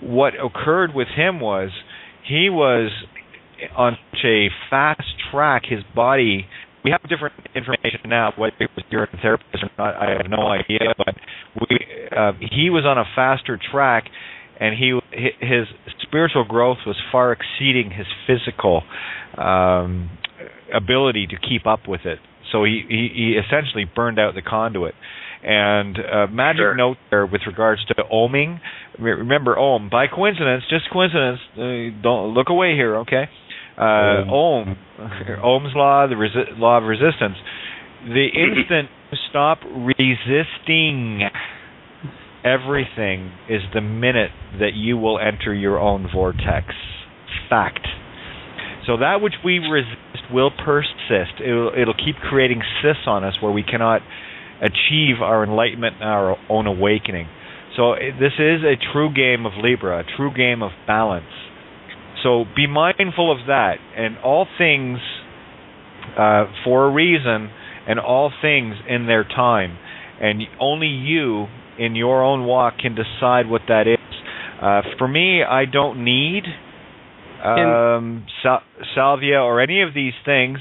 What occurred with him was he was on such a fast track. His body. We have different information now. Whether it was during therapy or not, I have no idea. But he was on a faster track, and his spiritual growth was far exceeding his physical ability to keep up with it. So he essentially burned out the conduit. And magic note there with regards to oming. Remember Om. By coincidence, just coincidence. Don't look away here, okay? Om. Ohm's law, the law of resistance. The instant you stop resisting everything is the minute that you will enter your own vortex. Fact. So that which we resist will persist. It'll keep creating cysts on us where we cannot achieve our enlightenment and our own awakening. So this is a true game of Libra, a true game of balance. So be mindful of that, and all things for a reason, and all things in their time. And only you, in your own walk, can decide what that is. For me, I don't need salvia or any of these things,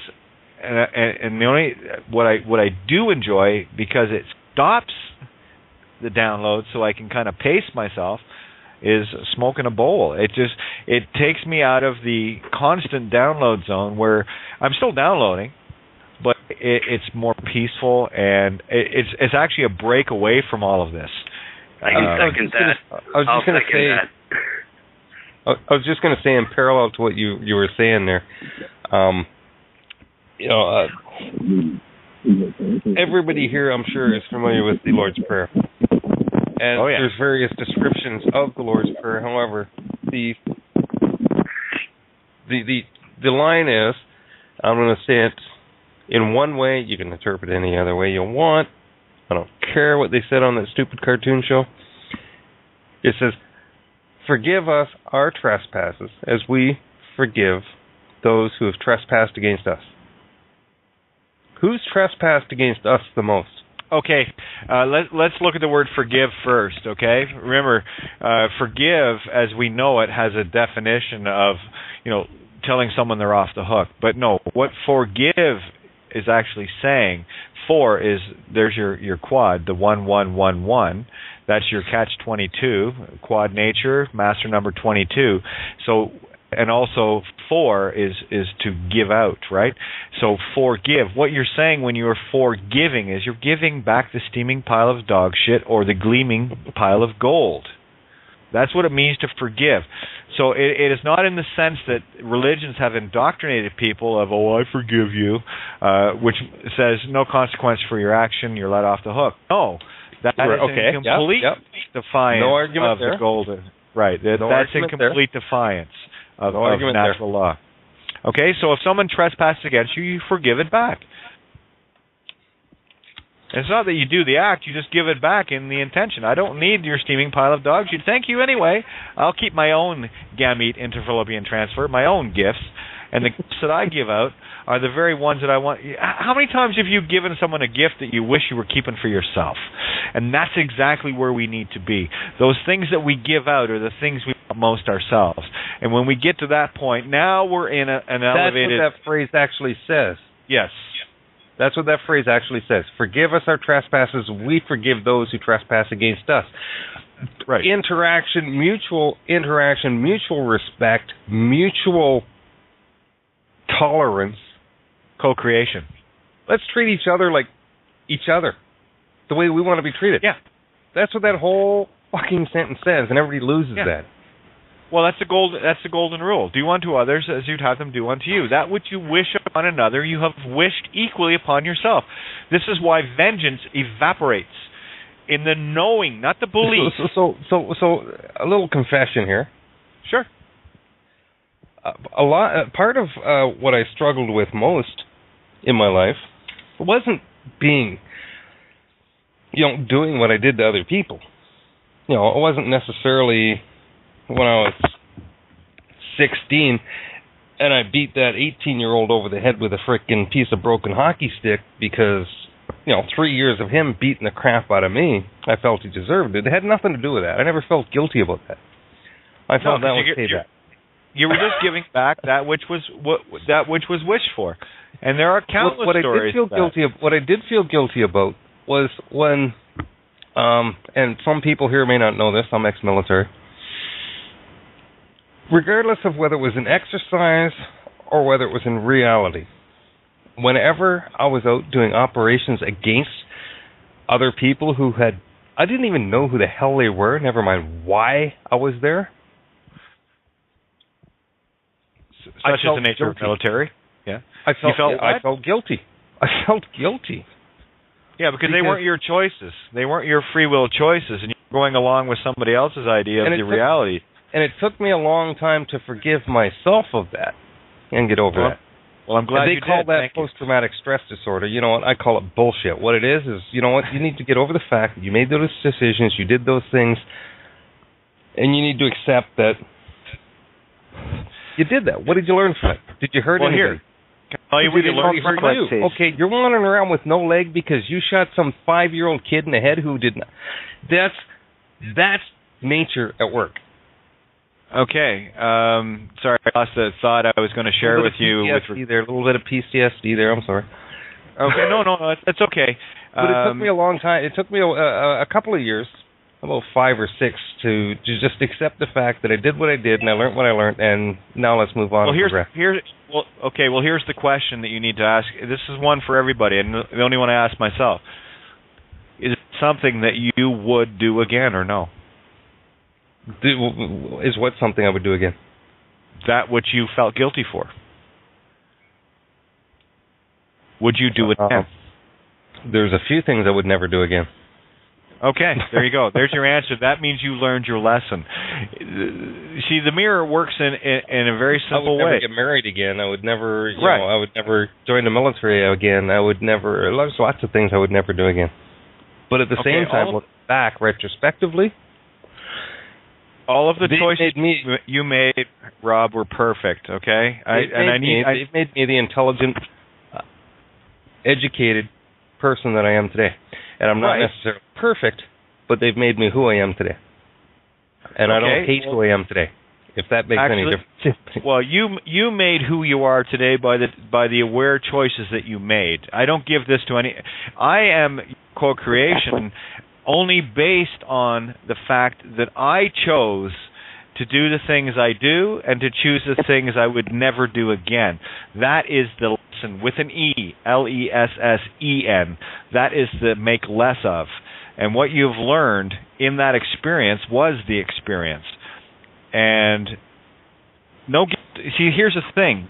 and the only what I do enjoy, because it stops the download, so I can kind of pace myself, is smoking a bowl. It takes me out of the constant download zone where I'm still downloading, but it's more peaceful, and it's actually a break away from all of this. I can second that. I was just going to say, in parallel to what you were saying there, everybody here, I'm sure, is familiar with the Lord's Prayer. And there's various descriptions of the Lord's Prayer. However, the line is, I'm going to say it in one way. You can interpret it any other way you want. I don't care what they said on that stupid cartoon show. It says, "Forgive us our trespasses as we forgive those who have trespassed against us." Who's trespassed against us the most? Okay, let's look at the word forgive first, okay? Remember, forgive, as we know it, has a definition of, telling someone they're off the hook. But no, what forgive is actually saying, there's your quad, the 1111. That's your catch-22, quad nature, master number 22. So, and also 4 is to give out, right? So forgive. What you're saying when you're forgiving is you're giving back the steaming pile of dog shit or the gleaming pile of gold. That's what it means to forgive. So it is not in the sense that religions have indoctrinated people of, I forgive you, which says no consequence for your action, you're let off the hook. No, that is in complete defiance of the golden. Right, that's in complete defiance of natural law. Okay, so if someone trespasses against you, you forgive it back. It's not that you do the act, you just give it back in the intention. I don't need your steaming pile of dog shit. Thank you anyway. I'll keep my own gamete interfallopian transfer, my own gifts, And the gifts that I give out are the very ones that I want. How many times have you given someone a gift that you wish you were keeping for yourself? And that's exactly where we need to be. Those things that we give out are the things we want most ourselves. And when we get to that point, now we're in an elevated... That's what that phrase actually says. Yes. That's what that phrase actually says. Forgive us our trespasses, we forgive those who trespass against us. Right. Mutual interaction, mutual respect, mutual tolerance. Co-creation. Let's treat each other like each other, the way we want to be treated. Yeah. That's what that whole fucking sentence says, and everybody loses that. Well, that's the golden rule. Do unto others as you'd have them do unto you. That which you wish upon another, you have wished equally upon yourself. This is why vengeance evaporates in the knowing, not the belief. So a little confession here. Sure. Part of what I struggled with most in my life wasn't being, doing what I did to other people. It wasn't necessarily when I was 16 and I beat that 18-year-old over the head with a frickin' piece of broken hockey stick because, 3 years of him beating the crap out of me, I felt he deserved it. It had nothing to do with that. I never felt guilty about that. I felt that was payback. You were just giving back that which was wished for, and there are countless stories. What I did feel guilty about was when, and some people here may not know this. I'm ex-military. Regardless of whether it was an exercise or whether it was in reality, whenever I was out doing operations against other people who I didn't even know who the hell they were, never mind why I was there. Such is the nature of military. Yeah. I felt guilty. I felt guilty. Yeah, because they weren't your choices. They weren't your free will choices, and you're going along with somebody else's idea of the reality. And it took me a long time to forgive myself of that and get over that. Well, I'm glad you did. They call that post-traumatic stress disorder. You know what? I call it bullshit. What it is, you know what? You need to get over the fact that you made those decisions, you did those things, and you need to accept that you did that. What did you learn from it? Did you hurt anything? Here. Can I tell you what you learned from it? Okay, you're wandering around with no leg because you shot some 5-year-old kid in the head who didn't. That's nature at work. Okay. Sorry, I lost the thought I was going to share with you. A little bit of PTSD there. I'm sorry. Okay. No, that's okay. But it took me a long time. It took me a couple of years, about 5 or 6, to just accept the fact that I did what I did and I learned what I learned, and now let's move on. Well, here's the question that you need to ask. This is one for everybody, and the only one I ask myself. Is it something that you would do again or no? Is what something I would do again? That which you felt guilty for. Would you do it again? There's a few things I would never do again. Okay, there you go. There's your answer. That means you learned your lesson. See, the mirror works in a very simple way. I would never get married again. I would never, I would never join the military again. I would never. There's lots of things I would never do again. But at the same time, looking back retrospectively, all of the choices you made, Rob, were perfect. Okay, they've made me the intelligent, educated person that I am today. And I'm not necessarily perfect, but they've made me who I am today. And I don't hate who I am today, if that makes any difference. Well, you made who you are today by the aware choices that you made. I don't give this to any. I am co-creation only based on the fact that I chose to do the things I do and to choose the things I would never do again. That is the lesson with an E, L-E-S-S-E-N. That is the make less of. And what you've learned in that experience was the experience. And no guilt. See, here's the thing.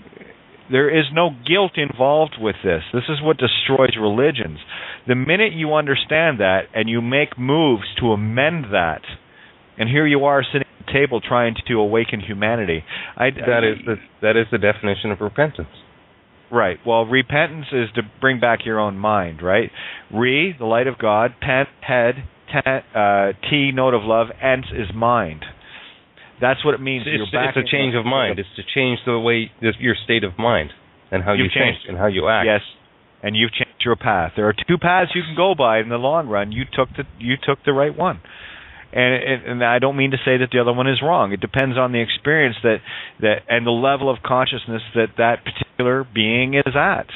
There is no guilt involved with this. This is what destroys religions. The minute you understand that and you make moves to amend that, and here you are sitting at the table trying to awaken humanity. That is the definition of repentance. Right. Well, repentance is to bring back your own mind, right? Re, the light of God, pen, head, T, note of love, ence is mind. That's what it means. It's a change of mind. It's to change the way your state of mind and how you think and how you act. Yes, and you've changed your path. There are two paths you can go by in the long run. You took the right one. And I don't mean to say that the other one is wrong. It depends on the experience that and the level of consciousness that particular being is at.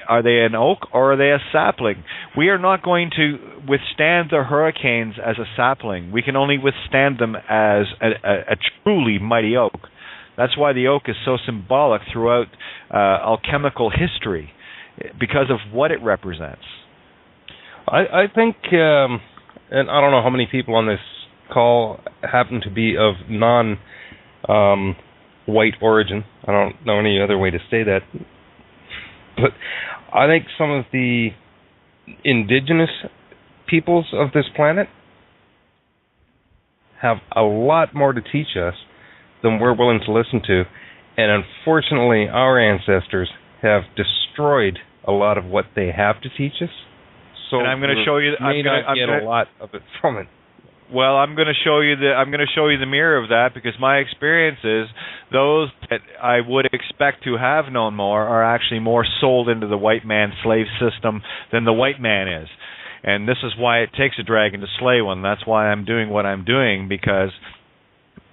Are they an oak or are they a sapling? We are not going to withstand the hurricanes as a sapling. We can only withstand them as a truly mighty oak. That's why the oak is so symbolic throughout alchemical history, because of what it represents. I think, and I don't know how many people on this call happen to be of non-white origin. I don't know any other way to say that. But I think some of the indigenous peoples of this planet have a lot more to teach us than we're willing to listen to. And unfortunately, our ancestors have destroyed a lot of what they have to teach us. So and I'm going to show you. I'm going to get a lot of it from it. Well, I'm going to show you the mirror of that, because my experience is those that I would expect to have known more are actually more sold into the white man slave system than the white man is. And this is why it takes a dragon to slay one. That's why I'm doing what I'm doing, because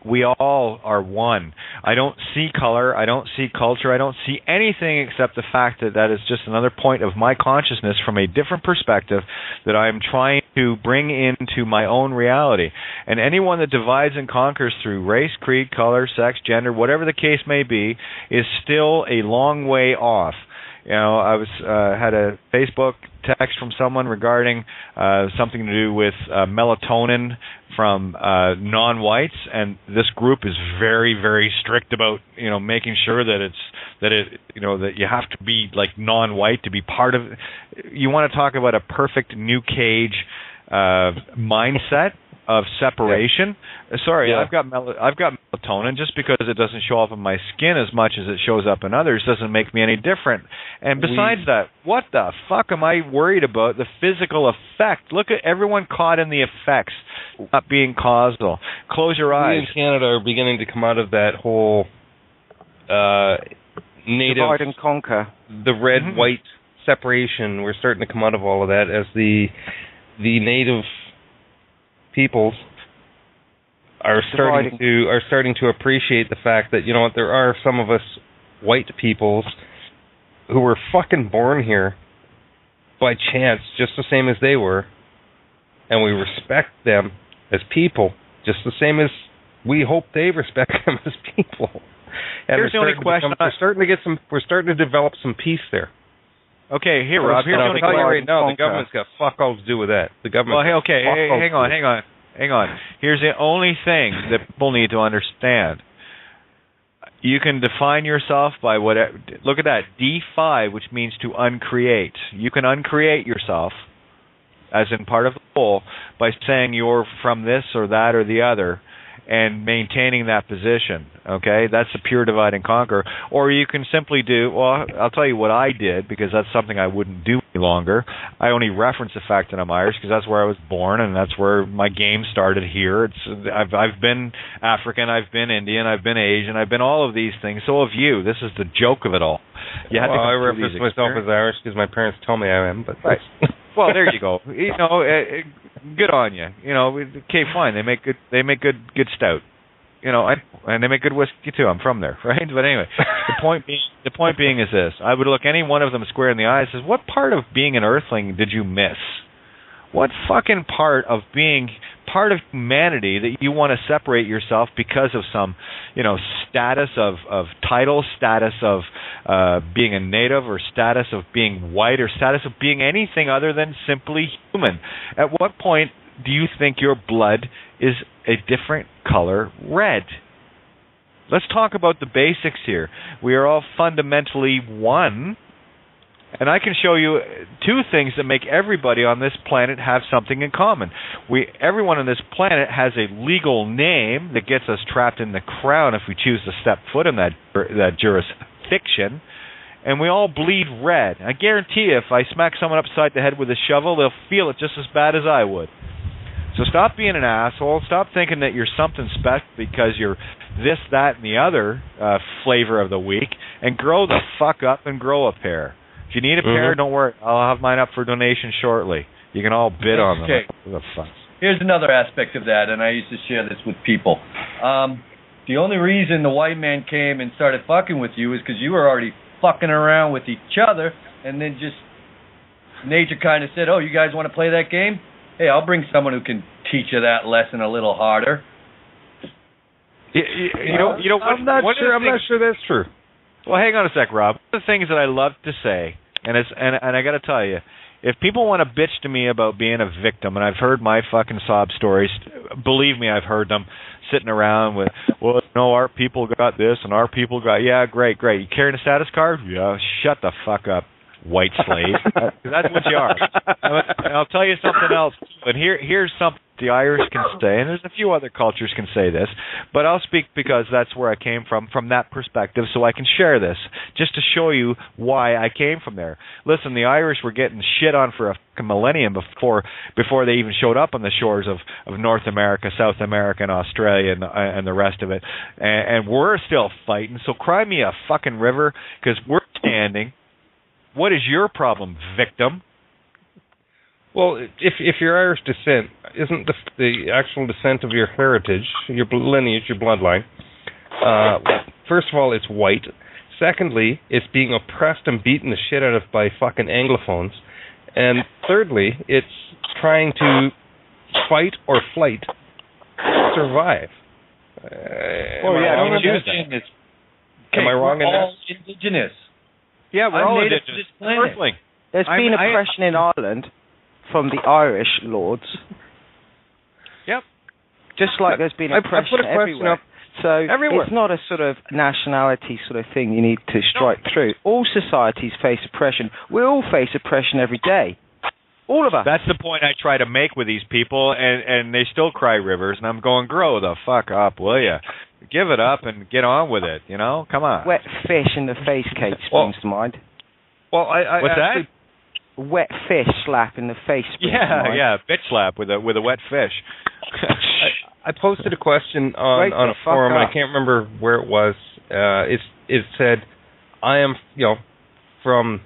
we all are one. I don't see color. I don't see culture. I don't see anything except the fact that is just another point of my consciousness from a different perspective that I'm trying to bring into my own reality. And anyone that divides and conquers through race, creed, color, sex, gender, whatever the case may be, is still a long way off. You know, I was had a Facebook text from someone regarding something to do with melatonin from non-whites, and this group is very, very strict about making sure that that you have to be like non-white to be part of. You want to talk about a perfect new cage mindset of separation. Sorry, yeah. I've got melatonin. Just because it doesn't show up in my skin as much as it shows up in others doesn't make me any different. And besides that, what the fuck am I worried about? The physical effect. Look at everyone caught in the effects, not being causal. Close your eyes. We in Canada are beginning to come out of that whole native divide and conquer, the red-white separation. We're starting to come out of all of that as the native peoples are starting to appreciate the fact that there are some of us white peoples who were fucking born here by chance, just the same as they were, and we respect them as people just the same as we hope they respect them as people. And here's the only question. We're starting to develop some peace there. Okay, here, Rob. Here's the only question. Right now, the government's got fuck all to do with that. The government. Well, okay, hang on. Here's the only thing that people need to understand. You can define yourself by whatever. Look at that, D5, which means to uncreate. You can uncreate yourself, as in part of the whole, by saying you're from this or that or the other, and maintaining that position. Okay, that's the pure divide and conquer. Or you can simply do, well, I'll tell you what I did, because that's something I wouldn't do any longer. I only reference the fact that I'm Irish because that's where I was born and that's where my game started here. I've been African, I've been Indian, I've been Asian, I've been all of these things. So have you. This is the joke of it all. I reference myself as Irish because my parents told me I am. But right. Well, there you go. Good on you. Okay, fine. They make good stout. And they make good whiskey too. I'm from there, right? But anyway, the point being is this: I would look any one of them square in the eye and says, "What part of being an Earthling did you miss? What fucking part of being part of humanity that you want to separate yourself because of some, status of title, status of being a native, or status of being white, or status of being anything other than simply human? At what point do you think your blood is a different color red?" Let's talk about the basics here. We are all fundamentally one. And I can show you two things that make everybody on this planet have something in common. Everyone on this planet has a legal name that gets us trapped in the crown if we choose to step foot in that jurisdiction. And we all bleed red. I guarantee you, if I smack someone upside the head with a shovel, they'll feel it just as bad as I would. So stop being an asshole. Stop thinking that you're something special because you're this, that, and the other flavor of the week, and grow the fuck up and grow a pair. If you need a pair, don't worry. I'll have mine up for donation shortly. You can all bid on them. Okay. The fuck. Here's another aspect of that, and I used to share this with people. The only reason the white man came and started fucking with you is because you were already fucking around with each other, and then just nature kind of said, oh, you guys want to play that game? Hey, I'll bring someone who can teach you that lesson a little harder. You know, I'm not sure that's true. Well, hang on a sec, Rob. One of the things that I love to say, and I got to tell you, if people want to bitch to me about being a victim, and I've heard my fucking sob stories, believe me, I've heard them sitting around with, well, no, our people got this and our people got, yeah, great. You carrying a status card? Yeah, shut the fuck up, white slave. That's what you are. And I'll tell you something else. But here's something the Irish can say, and there's a few other cultures can say this, but I'll speak because that's where I came from that perspective, so I can share this, just to show you why I came from there. Listen, the Irish were getting shit on for a fucking millennium before they even showed up on the shores of North America, South America, and Australia, and the rest of it, and we're still fighting, so cry me a fucking river, because we're standing. What is your problem, victim? Well, if you're Irish descent, isn't the actual descent of your heritage, your lineage, your bloodline, first of all, it's white. Secondly, it's being oppressed and beaten the shit out of by fucking Anglophones. And thirdly, it's trying to fight or flight to survive. Am I wrong in all this? Indigenous. Yeah, we're all indigenous. Earthling. There's been oppression in Ireland from the Irish lords. Yep. Just like there's been oppression everywhere. So everywhere. It's not a sort of nationality sort of thing you need to strike through. All societies face oppression. We all face oppression every day. All of us. That's the point I try to make with these people, and they still cry rivers, and I'm going, grow the fuck up, will you? Give it up and get on with it, you know? Come on. Wet fish in the face, Kate, springs to mind. Well, what's that? Wet fish slap in the face. Yeah, bitch slap with a wet fish. I posted a question on a forum, and I can't remember where it was. It said, I am, from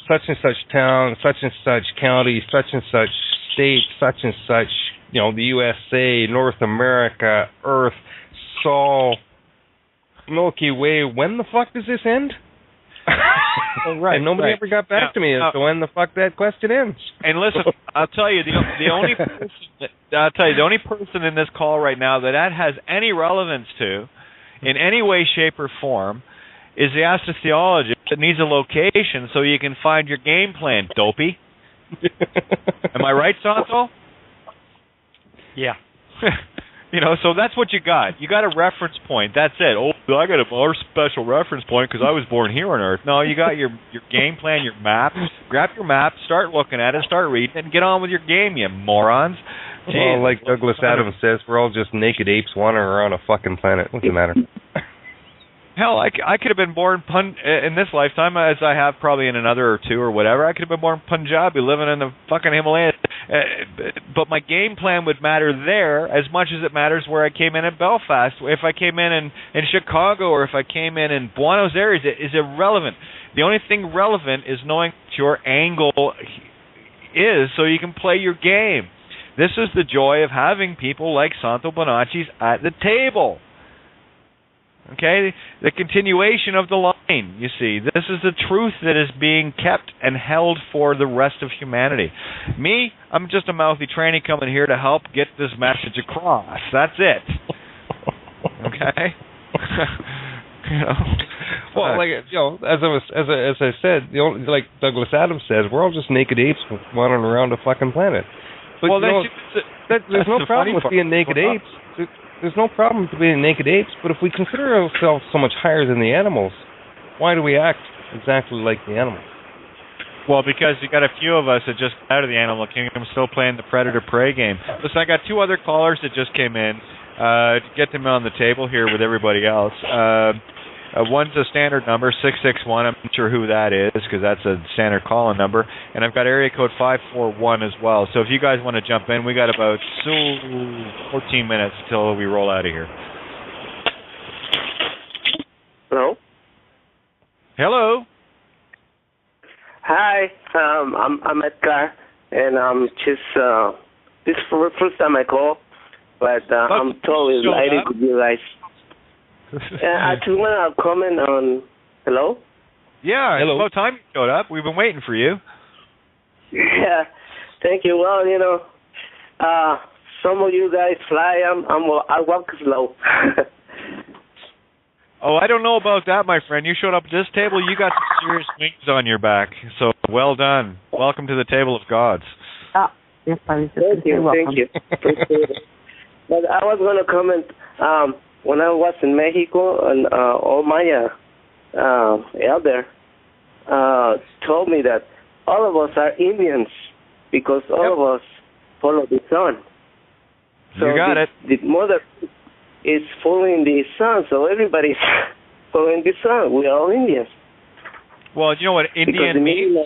such and such town, such and such county, such and such state, such and such, the USA, North America, Earth, Sol, Milky Way. When the fuck does this end? Right, and nobody ever got back to me as to when the fuck that question ends. And listen, I'll tell you, the only person in this call right now that has any relevance to, in any way, shape, or form, is the astrotheologist that needs a location so you can find your game plan, dopey. Am I right, Santo? Yeah. So that's what you got. You got a reference point. That's it. Oh, I got a more special reference point because I was born here on Earth. No, you got your game plan, your map. Grab your map, start looking at it, start reading it, and get on with your game, you morons. Well, like Douglas Adams says, we're all just naked apes wandering around a fucking planet. What's the matter? Hell, I could have been born in this lifetime, as I have probably in another or two or whatever. I could have been born Punjabi, living in the fucking Himalayas. But my game plan would matter there as much as it matters where I came in at Belfast. If I came in Chicago or if I came in Buenos Aires, it is irrelevant. The only thing relevant is knowing what your angle is so you can play your game. This is the joy of having people like Santos Bonacci at the table. Okay, the continuation of the line, you see. This is the truth that is being kept and held for the rest of humanity. Me, I'm just a mouthy trainee coming here to help get this message across. That's it. Okay? Well, as I said, like Douglas Adams says, we're all just naked apes wandering around a fucking planet. But there's no problem with being naked apes. There's no problem with being naked apes, but if we consider ourselves so much higher than the animals, why do we act exactly like the animals? Well, because you got a few of us that just got out of the animal kingdom still playing the predator-prey game. Listen, I got two other callers that just came in to get them on the table here with everybody else. One's a standard number, 661. I'm not sure who that is because that's a standard call-in number. And I've got area code 541 as well. So if you guys want to jump in, we got about 14 minutes till we roll out of here. Hello? Hello? Hi, I'm Edgar, and just this is the first time I call, but I'm totally delighted with you guys. I just want to comment on. Hello? Yeah, hello. It's about time you showed up. We've been waiting for you. Yeah, thank you. Well, you know, some of you guys fly. I walk slow. Oh, I don't know about that, my friend. You showed up at this table, you got some serious wings on your back. So, well done. Welcome to the table of gods. Yes, thank you. Appreciate it. But I was going to comment, when I was in Mexico, and all my elder told me that all of us are Indians because all of us follow the sun. So you got it. The mother is following the sun, so everybody's following the sun. We are all Indians. Well, do you know what Indian means?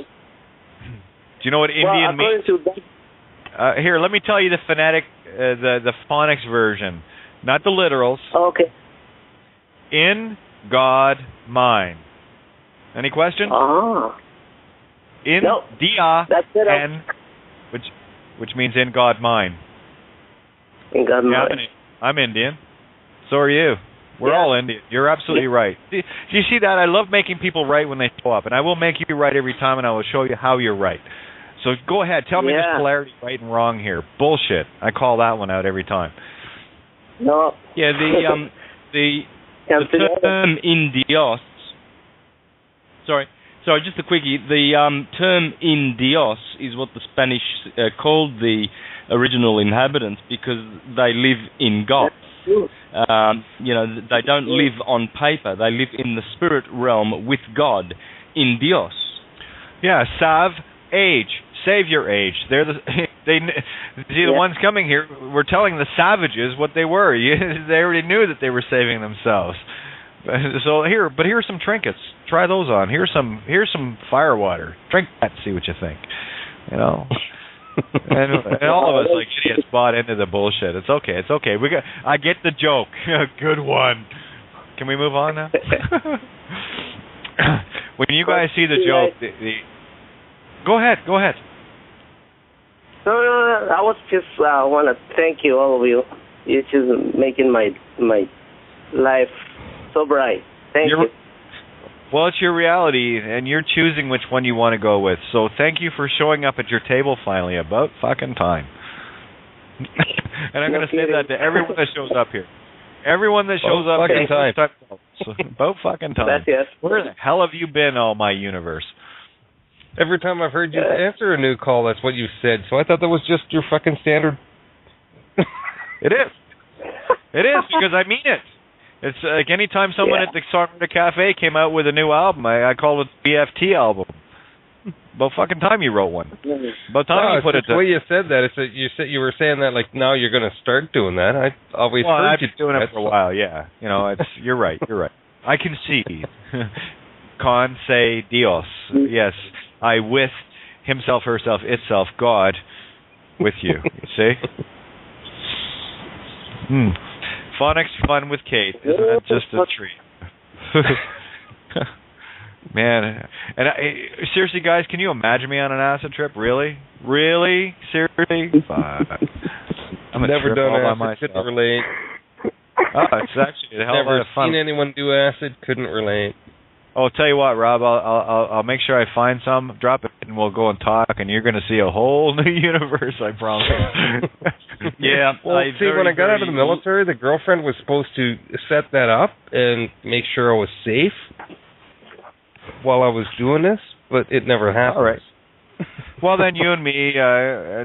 Do you know what Indian means? Here, let me tell you the phonetic, the phonics version, not the literals. Okay. In God, mine. Any questions? In dia and which means in God, mine. In God, mine. I'm Indian. So are you. We're all Indian. You're absolutely right. Do you see that? I love making people right when they show up, and I will make you right every time, and I will show you how you're right. So go ahead. Tell me this polarity right and wrong here. Bullshit. I call that one out every time. No. Yeah, the term Indios. Sorry, just a quickie. The term Indios is what the Spanish called the original inhabitants because they live in God. You know, they don't live on paper. They live in the spirit realm with God, in Dios. Yeah, Sav, age, savior age. They're the ones coming here. We're telling the savages what they were. They already knew that they were saving themselves. So here's some trinkets. Try those on. Here's some fire water. Drink that. See what you think. You know. and all of us like idiots bought into the bullshit. It's okay. I get the joke. Good one. Can we move on now? When you guys see the joke, go ahead. No, I was just want to thank you, all of you. You're just making my life so bright. Thank you. Well, it's your reality, and you're choosing which one you want to go with. So thank you for showing up at your table finally. About fucking time. And I'm going to say that to everyone that shows up here. Everyone that shows up here. About fucking time. That's yes. Where the hell have you been, all my universe? Every time I've heard you answer a new call, that's what you said. So I thought that was just your fucking standard. It is. It is, because I mean it. It's like any time someone at the Songwriter Cafe came out with a new album, I called it the BFT album. About fucking time you wrote one. About time you put it. The way you said that, you were saying that like now you're going to start doing that. I always heard I've been doing it for a while. Yeah, you know, you're right. I can see. Con se Dios. Yes, I with himself, herself, itself, God, with you. You see. Phonics fun with Kate. Isn't that just a treat? Man, and seriously, guys, can you imagine me on an acid trip? Really? Seriously? I'm never done all acid. Couldn't relate. Oh, it's actually a hell of a lot of fun. Never seen anyone do acid. Couldn't relate. Oh, I'll tell you what, Rob. I'll make sure I find some, drop it, and we'll go and talk, and you're going to see a whole new universe. I promise. Yeah. Well, when I got out of the military, the girlfriend was supposed to set that up and make sure I was safe while I was doing this, but it never happened. All right. Well, then you and me, yeah,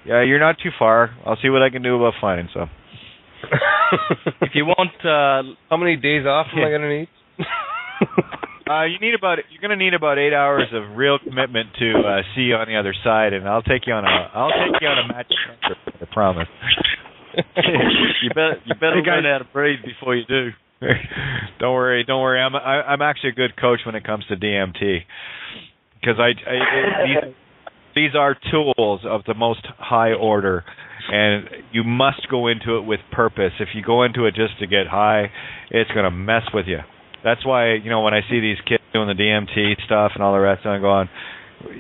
you're not too far. I'll see what I can do about finding some. If you want, how many days off am I going to need? You're going to need about 8 hours of real commitment to see you on the other side, and I'll take you on a magic trip. I promise. You better learn how to breathe before you do. Don't worry. I'm actually a good coach when it comes to DMT, because these are tools of the most high order, and you must go into it with purpose. If you go into it just to get high, it's going to mess with you. That's why, when I see these kids doing the DMT stuff and all the rest, I'm going,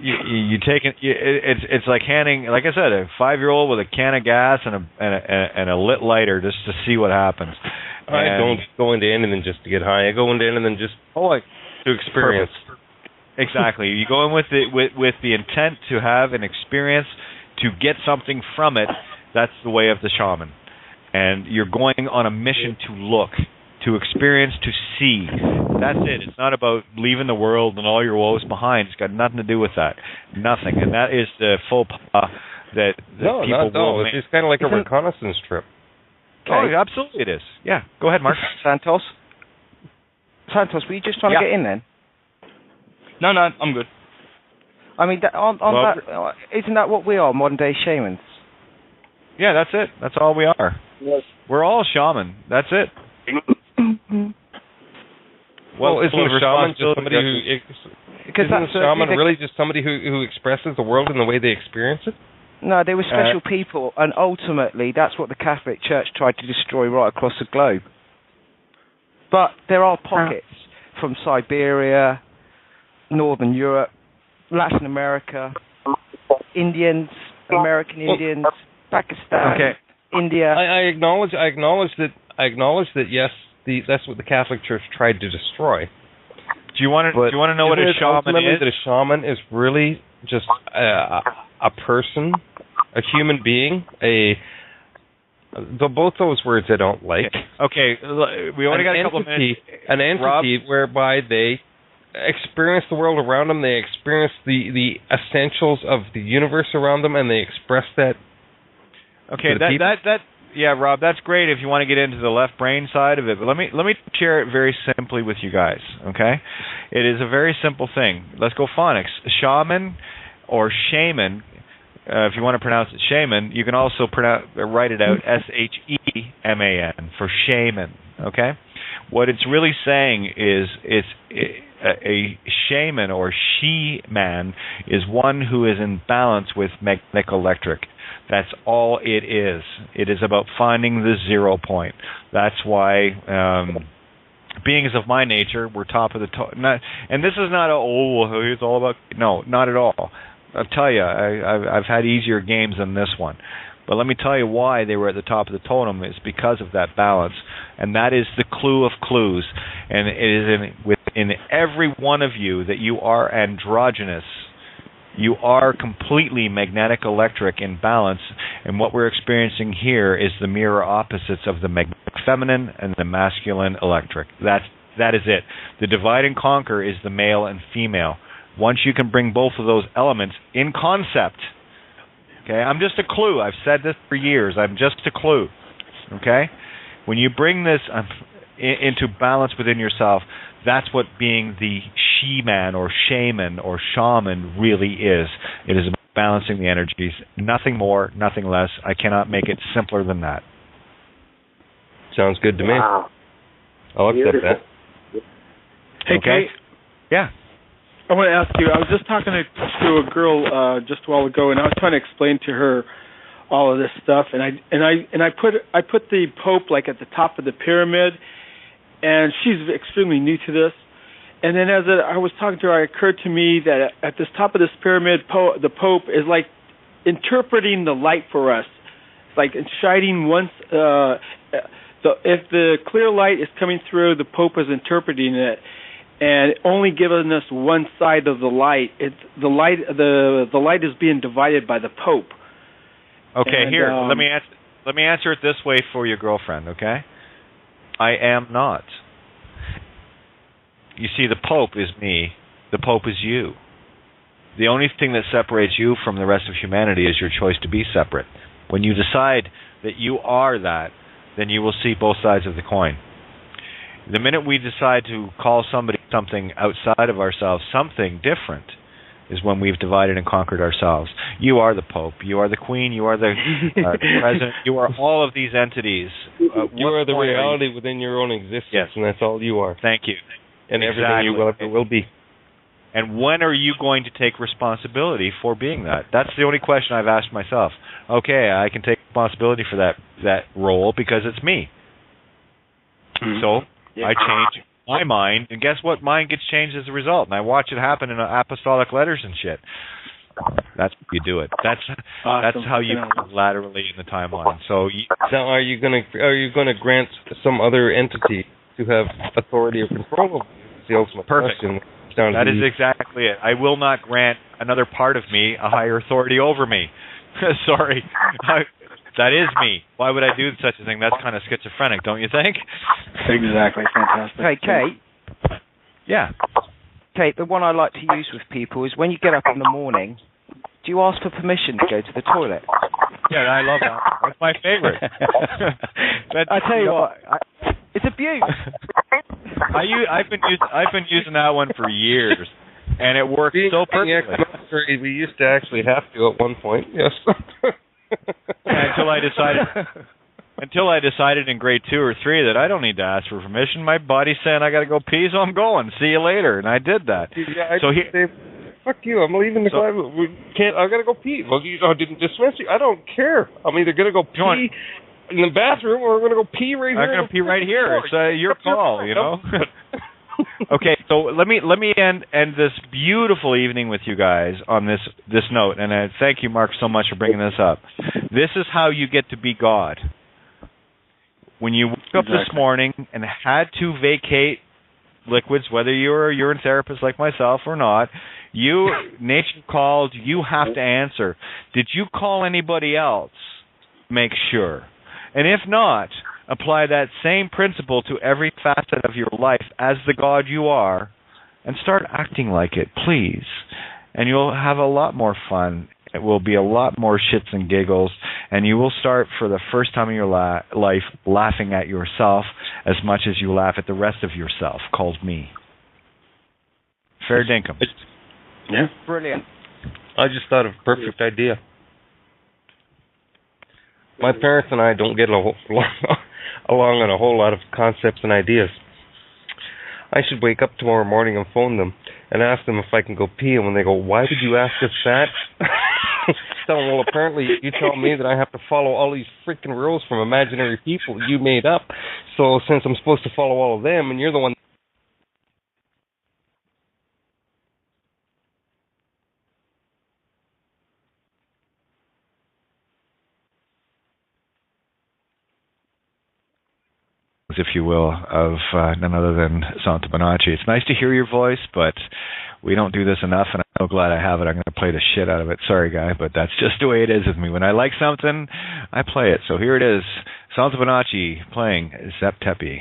you take it. It's like handing, like I said, a 5-year-old with a can of gas and a lit lighter just to see what happens. I don't go into anything just to get high. I go into anything just to experience. Purpose. Exactly. You go in with the intent to have an experience, to get something from it. That's the way of the shaman. And you're going on a mission to look, to experience, to see. That's it. It's not about leaving the world and all your woes behind. It's got nothing to do with that. Nothing. And that is the faux pas that people will make. It's just kind of like a reconnaissance trip. Okay. Oh, absolutely it is. Yeah. Go ahead, Mark. Santos, were you just trying to get in then? No, I'm good. I mean, isn't that what we are, modern-day shamans? Yeah, that's it. That's all we are. Yes. We're all shaman. That's it. Well, isn't a shaman just somebody really just somebody who expresses the world in the way they experience it? No, they were special people, and ultimately that's what the Catholic Church tried to destroy right across the globe. But there are pockets from Siberia, Northern Europe, Latin America, Indians, American Indians, Pakistan, India. I acknowledge that. Yes, that's what the Catholic Church tried to destroy. Do you want to know what a shaman is? That a shaman is really just a person, a human being, both those words I don't like. Okay, we only got a couple of minutes. An entity whereby they experience the world around them, they experience the essentials of the universe around them, and they express that. Okay, yeah, Rob, that's great if you want to get into the left brain side of it. But let me share it very simply with you guys. Okay, it is a very simple thing. Let's go phonics. Shaman or shaman. If you want to pronounce it shaman, you can also write it out SHEMAN for shaman. Okay, what it's really saying is a shaman or she-man is one who is in balance with magnetic electric. That's all it is. It is about finding the 0 point. That's why beings of my nature were top of the and this is not it's all about. No, not at all. I'll tell you, I've had easier games than this one. But let me tell you why they were at the top of the totem. It's because of that balance. And that is the clue of clues. And it is in every one of you that you are androgynous. You are completely magnetic electric in balance. And what we're experiencing here is the mirror opposites of the magnetic feminine and the masculine electric. That is it. The divide and conquer is the male and female. Once you can bring both of those elements in concept, okay, I'm just a clue. I've said this for years. I'm just a clue, okay? When you bring this into balance within yourself, that's what being the she-man or shaman or shaman really is. It is about balancing the energies. Nothing more, nothing less. I cannot make it simpler than that. Sounds good to me. Wow. I'll accept that. Hey, okay. Kate. Yeah. I want to ask you, I was just talking to a girl just a while ago, and I was trying to explain to her all of this stuff, and I put the Pope like at the top of the pyramid, and she's extremely new to this. And then as I was talking to her, it occurred to me that at this top of this pyramid, the Pope is like interpreting the light for us. It's like shining once. If the clear light is coming through, the Pope is interpreting it. And only giving us one side of the light. The light is being divided by the Pope. Okay, and, here, let me answer it this way for your girlfriend, okay? I am not. You see, the Pope is me. The Pope is you. The only thing that separates you from the rest of humanity is your choice to be separate. When you decide that you are that, then you will see both sides of the coin. The minute we decide to call somebody something outside of ourselves, something different, is when we've divided and conquered ourselves. You are the Pope. You are the Queen. You are the President. You are all of these entities. You are the reality within your own existence, yes. And that's all you are. Thank you. And everything you will be. And when are you going to take responsibility for being that? That's the only question I've asked myself. Okay, I can take responsibility for that role because it's me. Mm-hmm. So I change my mind, and guess what? Mine gets changed as a result, and I watch it happen in apostolic letters and shit. That's how you do it. That's how you move laterally in the timeline. So now, are you gonna grant some other entity to have authority or control over the ultimate question? That is exactly it. I will not grant another part of me a higher authority over me. Sorry. That is me. Why would I do such a thing? That's kind of schizophrenic, don't you think? Exactly. Fantastic. Hey, Kate. Yeah. Kate, the one I like to use with people is when you get up in the morning, do you ask for permission to go to the toilet? Yeah, I love that. That's my favorite. I tell you what, it's abuse. I've been using that one for years, and it works so perfectly. We used to actually have to at one point. Yes. Until I decided in grade 2 or 3 that I don't need to ask for permission. My body's saying I got to go pee, so I'm going. See you later, and I did that. Yeah, fuck you. I'm leaving the class. I got to go pee. Well, you didn't dismiss you. I don't care. I'm either going to go pee in the bathroom or I'm going to go pee right here. I'm going to pee right here. It's your call, you know. Okay, so let me end this beautiful evening with you guys on this note, and thank you, Mark, so much for bringing this up. This is how you get to be God. When you woke up this morning and had to vacate liquids, whether you're a urine therapist like myself or not, nature called, you have to answer. Did you call anybody else? Make sure. And if not, apply that same principle to every facet of your life as the God you are, and start acting like it, please. And you'll have a lot more fun. It will be a lot more shits and giggles, and you will start for the first time in your life laughing at yourself as much as you laugh at the rest of yourself, called me. Fair dinkum. Yeah. Brilliant. I just thought of a perfect idea. My parents and I don't get along on a whole lot of concepts and ideas. I should wake up tomorrow morning and phone them and ask them if I can go pee, and when they go, why would you ask us that? Tell them, well, apparently you tell me that I have to follow all these freaking rules from imaginary people you made up, so since I'm supposed to follow all of them, and you're the one if you will, of none other than Santos Bonacci. It's nice to hear your voice, but we don't do this enough, and I'm so glad I have it. I'm going to play the shit out of it. Sorry, guy, but that's just the way it is with me. When I like something, I play it. So here it is, Santos Bonacci playing Zep Tepi.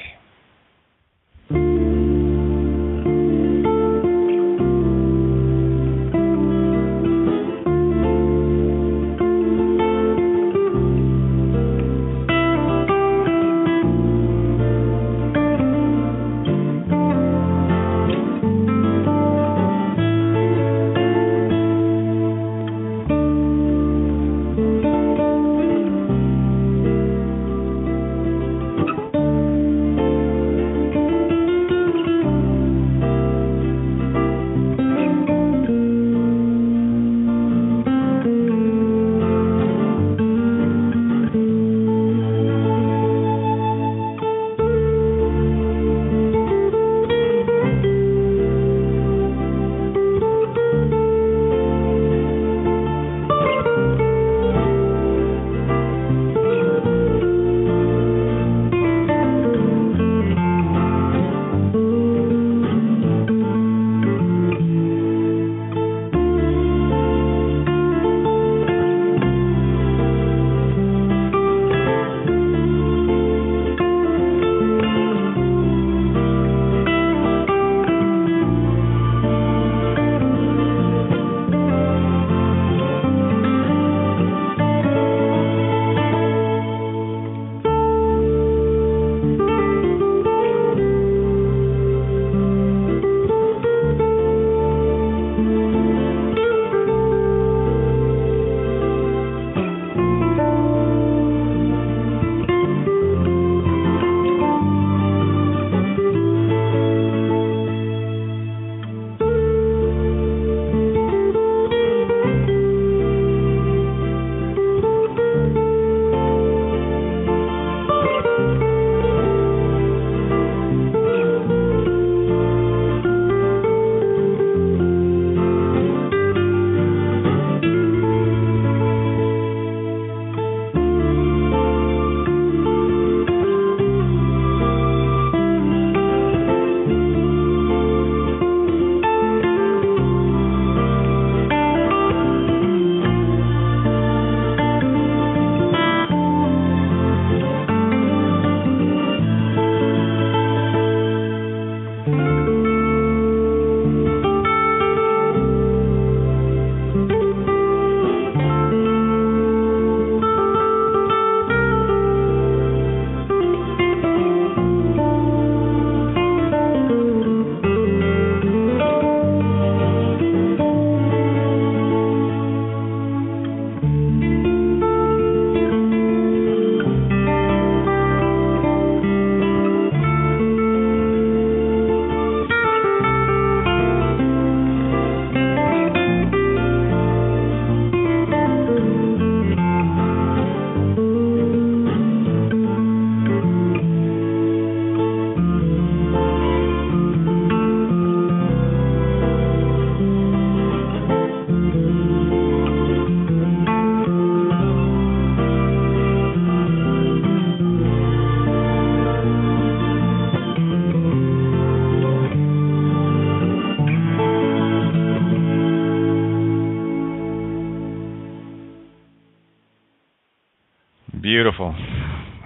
beautiful.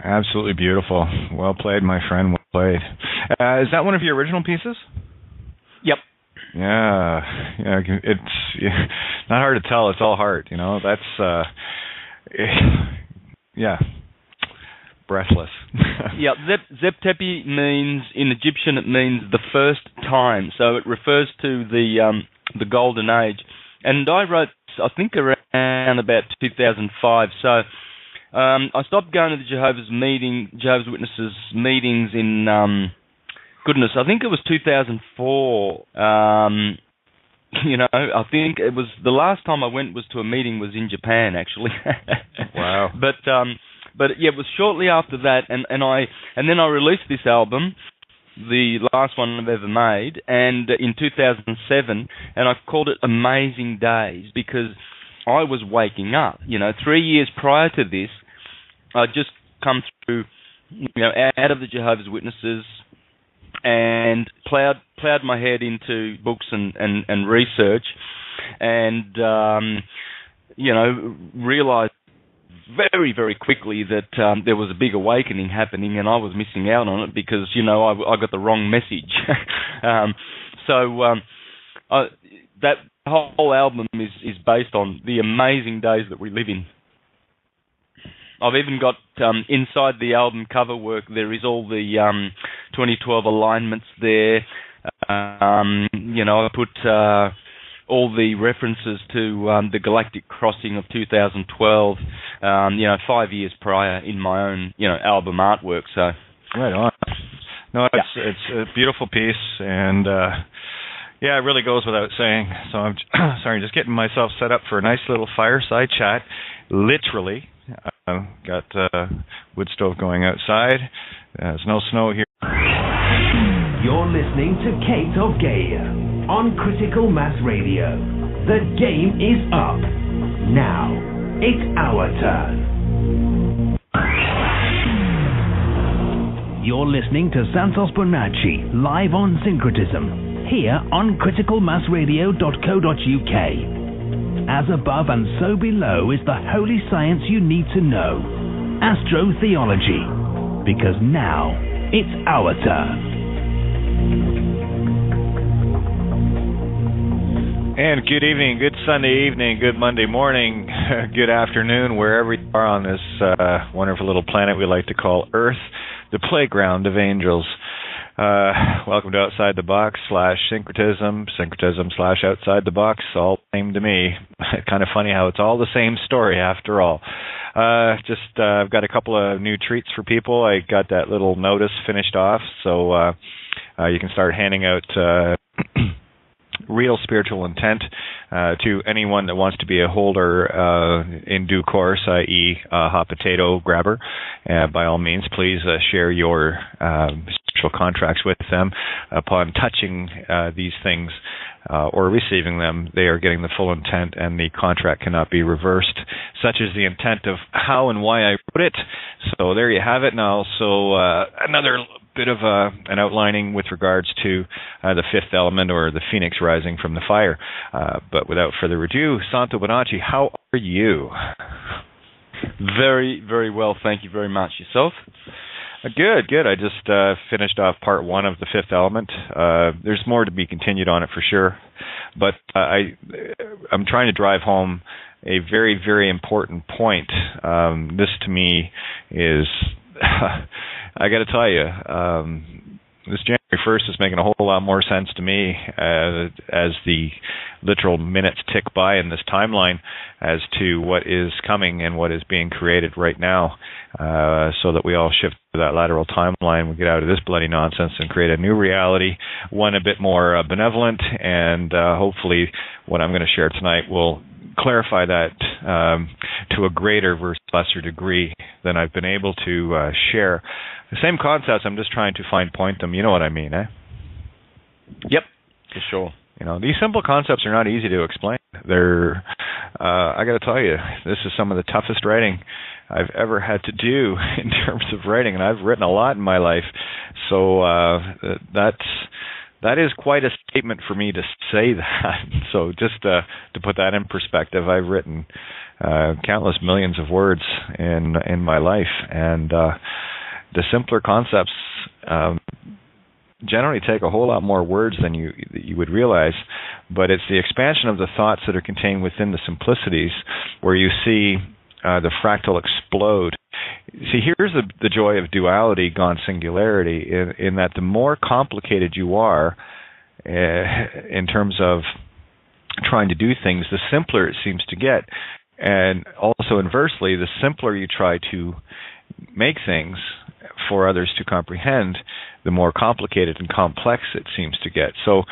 Absolutely beautiful. Well played, my friend. Well played. Is that one of your original pieces? Yep. Yeah. It's not hard to tell. It's all heart. That's yeah. Breathless. Yeah. Zep Tepi means, in Egyptian, it means the first time. So it refers to the golden age. And I wrote, I think, around about 2005. So I stopped going to the Jehovah's Witnesses meetings in, I think it was 2004. I think it was the last time I went was to a meeting was in Japan, actually. Wow. But yeah, it was shortly after that, and then I released this album, the last one I've ever made, and in 2007, and I called it Amazing Days because I was waking up. 3 years prior to this, I'd just come through, out of the Jehovah's Witnesses and plowed my head into books and research, and realized very, very quickly that there was a big awakening happening, and I was missing out on it because I got the wrong message. That whole album is based on the amazing days that we live in. I've even got inside the album cover work. There is all the 2012 alignments there. I put all the references to the galactic crossing of 2012. 5 years prior in my own album artwork. So right on. No, it's a beautiful piece, and it really goes without saying. So I'm sorry, just getting myself set up for a nice little fireside chat. Literally. Got wood stove going outside. There's no snow here. You're listening to Kate of Gaia on Critical Mass Radio. The game is up. Now, it's our turn. You're listening to Santos Bonacci live on Syncretism here on criticalmassradio.co.uk. As above and so below is the holy science you need to know, astrotheology, because now it's our turn. And good evening, good Sunday evening, good Monday morning, good afternoon, wherever you are on this wonderful little planet we like to call Earth, the playground of angels. Welcome to Outside the Box /Syncretism, Syncretism /Outside the Box, all same to me. Kind of funny how it's all the same story after all. I've got a couple of new treats for people. I got that little notice finished off, so you can start handing out real spiritual intent to anyone that wants to be a holder in due course, i.e. hot potato grabber. By all means, please share your spiritual contracts with them. Upon touching these things or receiving them, they are getting the full intent, and the contract cannot be reversed. Such is the intent of how and why I wrote it. So there you have it. Now, so another bit of an outlining with regards to the fifth element, or the phoenix rising from the fire. But without further ado, Santos Bonacci, how are you? Very, very well. Thank you very much. Yourself? Good. I just finished off part one of the fifth element. There's more to be continued on it for sure, but I'm trying to drive home a very, very important point. This to me is, I got to tell you, this January 1st is making a whole lot more sense to me as the literal minutes tick by in this timeline as to what is coming and what is being created right now, so that we all shift to that lateral timeline. We get out of this bloody nonsense and create a new reality, one a bit more benevolent, and hopefully what I'm going to share tonight will clarify that to a greater versus lesser degree than I've been able to share. The same concepts, I'm just trying to fine point them. You know what I mean, eh? Yep, for sure. These simple concepts are not easy to explain. They're, I got to tell you, this is some of the toughest writing I've ever had to do in terms of writing, and I've written a lot in my life. So that is quite a statement for me to say that. So just to put that in perspective, I've written countless millions of words in my life, and the simpler concepts generally take a whole lot more words than you would realize, but it's the expansion of the thoughts that are contained within the simplicities where you see the fractal explode. See, here's the joy of duality gone singularity, in that the more complicated you are in terms of trying to do things, the simpler it seems to get. And also inversely, the simpler you try to make things for others to comprehend, the more complicated and complex it seems to get. So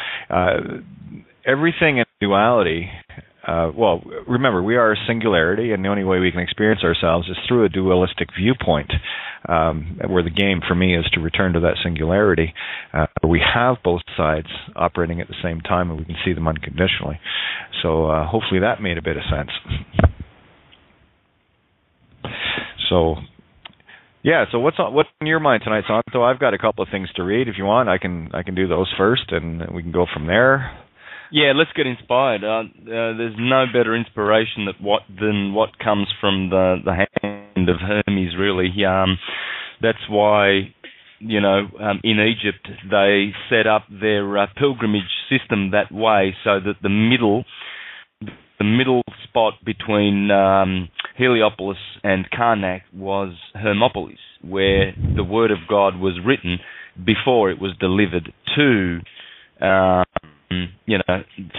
everything in duality, well, remember, we are a singularity, and the only way we can experience ourselves is through a dualistic viewpoint, where the game for me is to return to that singularity, where we have both sides operating at the same time and we can see them unconditionally. So hopefully that made a bit of sense. So, yeah. So what's on your mind tonight, Santo? I've got a couple of things to read. If you want, I can do those first, and we can go from there. Yeah, let's get inspired. There's no better inspiration than what comes from the hand of Hermes, really. That's why, in Egypt they set up their pilgrimage system that way, so that the middle spot between Heliopolis and Karnak was Hermopolis, where the word of God was written before it was delivered to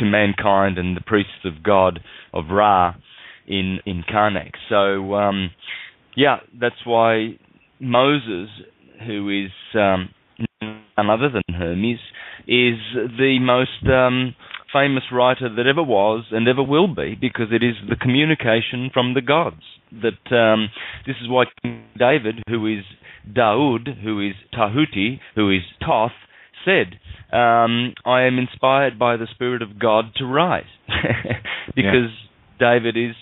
mankind and the priests of God of Ra in Karnak. So that's why Moses, who is none other than Hermes, is the most famous writer that ever was and ever will be, because it is the communication from the gods. That this is why King David, who is Daud, who is Tahuti, who is Toth, said, I am inspired by the Spirit of God to write, because David is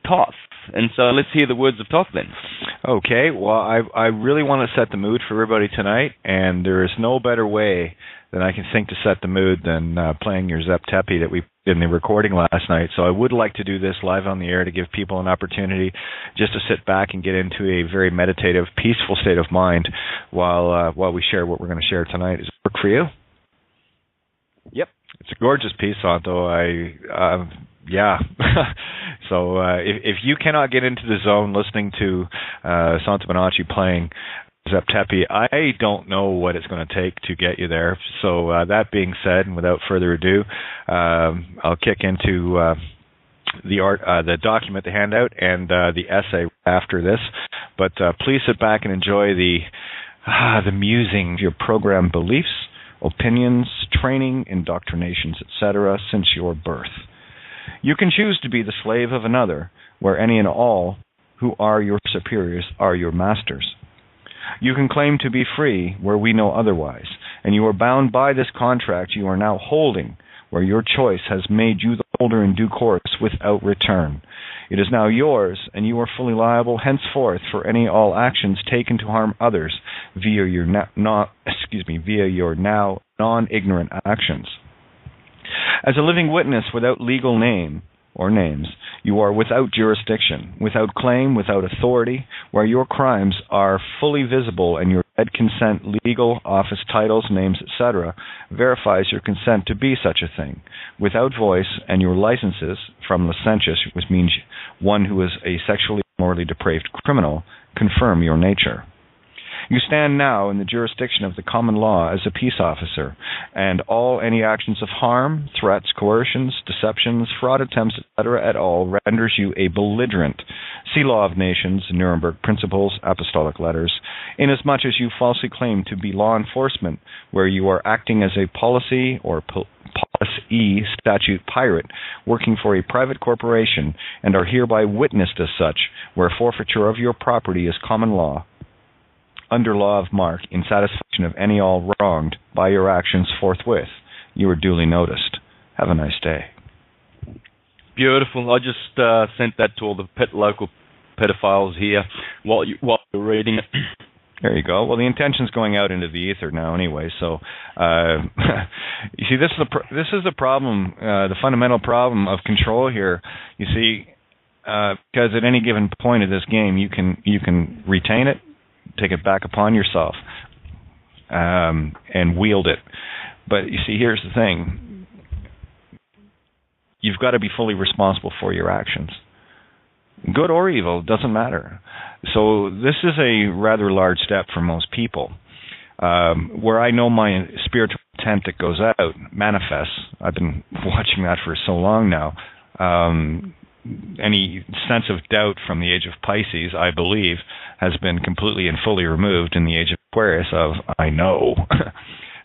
Toth. And so let's hear the words of Toth then. Okay, well, I really want to set the mood for everybody tonight, and there is no better way than I can think to set the mood than playing your Zep Tepi that we did in the recording last night. So I would like to do this live on the air to give people an opportunity just to sit back and get into a very meditative, peaceful state of mind while we share what we're going to share tonight. Does it work for you? Yep. It's a gorgeous piece, Santo. Yeah. So if you cannot get into the zone listening to Santos Bonacci playing Zep Tepi, I don't know what it's going to take to get you there. So that being said, and without further ado, I'll kick into the document, the handout, and the essay after this. But please sit back and enjoy the musing of your program beliefs, opinions, training, indoctrinations, etc. since your birth. You can choose to be the slave of another, where any and all who are your superiors are your masters. You can claim to be free where we know otherwise, and you are bound by this contract you are now holding, where your choice has made you the holder in due course without return. It is now yours, and you are fully liable henceforth for any all actions taken to harm others via your now non-ignorant actions. As a living witness without legal name or names, you are without jurisdiction, without claim, without authority, where your crimes are fully visible and your dead consent, legal, office titles, names, etc., verifies your consent to be such a thing, without voice, and your licenses from licentious, which means one who is a sexually morally depraved criminal, confirm your nature. You stand now in the jurisdiction of the common law as a peace officer, and any actions of harm, threats, coercions, deceptions, fraud attempts, etc. at all renders you a belligerent. See Law of Nations, Nuremberg Principles, Apostolic Letters, inasmuch as you falsely claim to be law enforcement, where you are acting as a policy or policy statute pirate, working for a private corporation, and are hereby witnessed as such, where forfeiture of your property is common law, under law of mark, in satisfaction of any all wronged by your actions forthwith. You are duly noticed. Have a nice day. Beautiful. I just sent that to all the local pedophiles here while you're reading it. There you go. Well, the intention's going out into the ether now anyway, so you see, this is the problem, the fundamental problem of control here. You see, because at any given point of this game, you can retain it, take it back upon yourself, and wield it. But you see, here's the thing: you've got to be fully responsible for your actions, good or evil, doesn't matter. So this is a rather large step for most people. Where I know my spiritual intent that goes out manifests. I've been watching that for so long now. Any sense of doubt from the age of Pisces, I believe, has been completely and fully removed in the age of Aquarius of I know.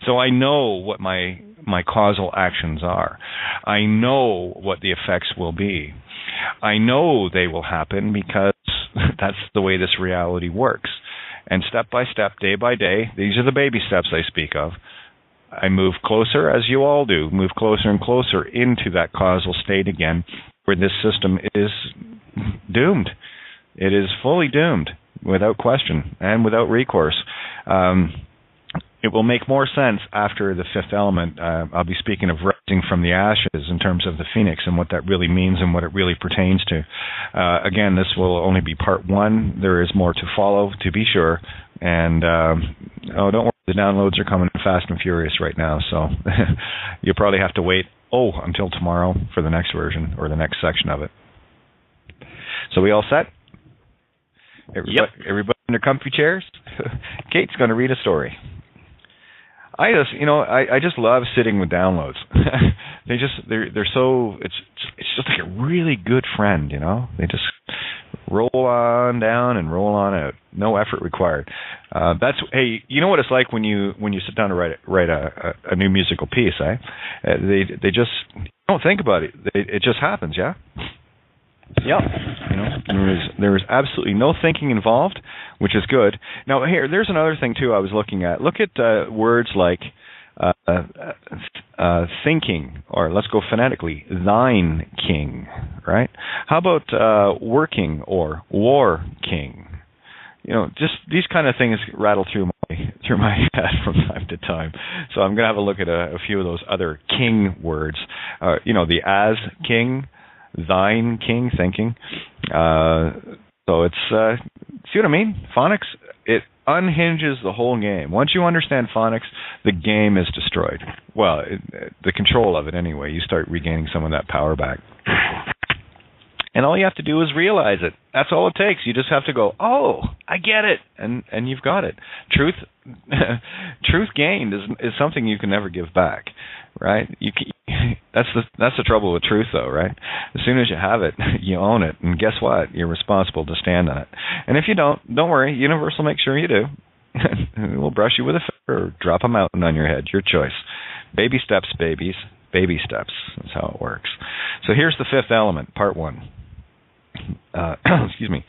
So I know what my causal actions are. I know what the effects will be. I know they will happen because that's the way this reality works. And step by step, day by day, these are the baby steps I speak of. I move closer, as you all do, move closer and closer into that causal state again, where this system is doomed. It is fully doomed, without question and without recourse. It will make more sense after the fifth element. I'll be speaking of rising from the ashes in terms of the phoenix and what that really means and what it really pertains to. Again, this will only be part one. There is more to follow, to be sure. And don't worry, the downloads are coming fast and furious right now, so you'll probably have to wait until tomorrow for the next version or the next section of it. So we all set? Everybody in their comfy chairs? Kate's going to read a story. I just love sitting with downloads. They're so it's just like a really good friend, you know. They just roll on down and roll on out, no effort required. Hey, you know what it's like when you sit down to write a new musical piece, eh? They just don't think about it. It just happens, yeah. Yeah, you know, there was absolutely no thinking involved, which is good. Now, there's another thing too. I was looking at. Look at words like thinking, or let's go phonetically, thine king, right? How about working or war king? You know, just these kind of things rattle through my head from time to time. So I'm gonna have a look at a few of those other king words. You know, the as king. Thine king, thinking. So it's, see what I mean? Phonics, it unhinges the whole game. Once you understand phonics, the game is destroyed. Well, the control of it anyway. You start regaining some of that power back. And all you have to do is realize it. That's all it takes. You just have to go, oh, I get it, and you've got it. Truth gained is something you can never give back, right? That's the trouble with truth, though, right? As soon as you have it, you own it, and guess what? You're responsible to stand on it. And if you don't worry. Universe will make sure you do. We'll brush you with a feather or drop a mountain on your head. Your choice. Baby steps, babies. Baby steps. That's how it works. So here's the fifth element, part one. Excuse me.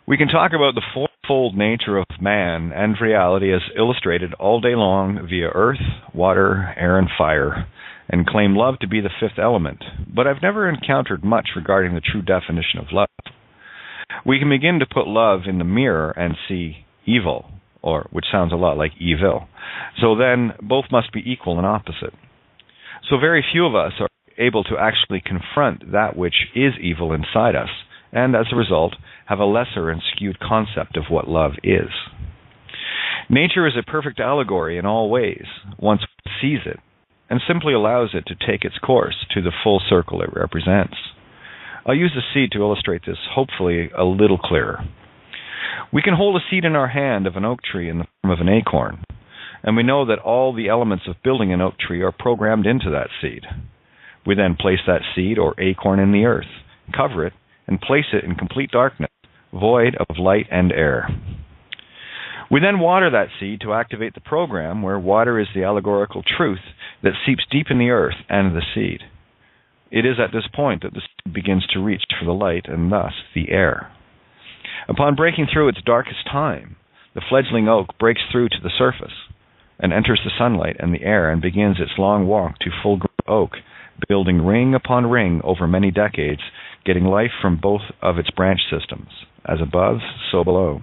We can talk about the fourfold nature of man and reality as illustrated all day long via earth, water, air, and fire, and claim love to be the fifth element, but I've never encountered much regarding the true definition of love. We can begin to put love in the mirror and see evil, or which sounds a lot like evil. So then both must be equal and opposite. So very few of us are able to actually confront that which is evil inside us, and as a result, have a lesser and skewed concept of what love is. Nature is a perfect allegory in all ways, once one sees it, and simply allows it to take its course to the full circle it represents. I'll use a seed to illustrate this, hopefully a little clearer. We can hold a seed in our hand of an oak tree in the form of an acorn, and we know that all the elements of building an oak tree are programmed into that seed. We then place that seed or acorn in the earth, cover it, and place it in complete darkness, void of light and air. We then water that seed to activate the program where water is the allegorical truth that seeps deep in the earth and the seed. It is at this point that the seed begins to reach for the light and thus the air. Upon breaking through its darkest time, the fledgling oak breaks through to the surface and enters the sunlight and the air and begins its long walk to full-grown oak, building ring upon ring over many decades, getting life from both of its branch systems, as above, so below.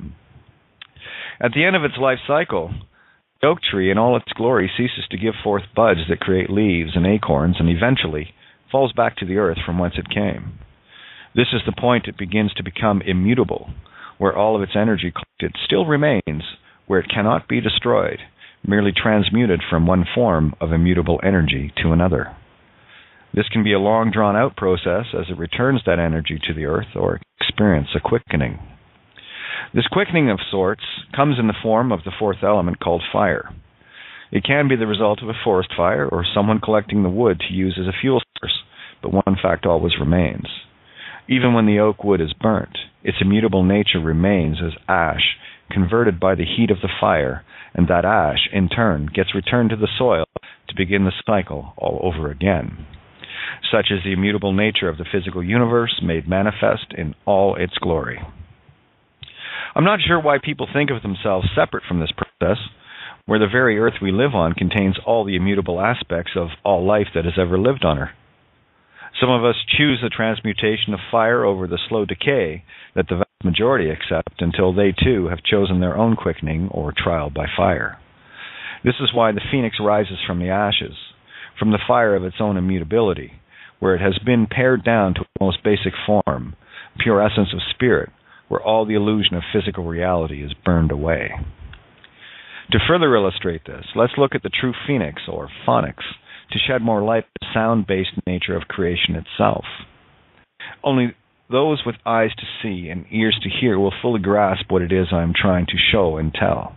At the end of its life cycle, the oak tree in all its glory ceases to give forth buds that create leaves and acorns and eventually falls back to the earth from whence it came. This is the point it begins to become immutable, where all of its energy collected still remains, where it cannot be destroyed, merely transmuted from one form of immutable energy to another. This can be a long drawn-out process as it returns that energy to the earth or experience a quickening. This quickening of sorts comes in the form of the fourth element called fire. It can be the result of a forest fire or someone collecting the wood to use as a fuel source, but one fact always remains. Even when the oak wood is burnt, its immutable nature remains as ash, converted by the heat of the fire, and that ash, in turn, gets returned to the soil to begin the cycle all over again. Such is the immutable nature of the physical universe made manifest in all its glory. I'm not sure why people think of themselves separate from this process, where the very earth we live on contains all the immutable aspects of all life that has ever lived on her. Some of us choose the transmutation of fire over the slow decay that the vast majority accept until they too have chosen their own quickening or trial by fire. This is why the phoenix rises from the ashes, from the fire of its own immutability, where it has been pared down to its most basic form, pure essence of spirit, where all the illusion of physical reality is burned away. To further illustrate this, let's look at the true phoenix, or phonics, to shed more light on the sound-based nature of creation itself. Only those with eyes to see and ears to hear will fully grasp what it is I am trying to show and tell.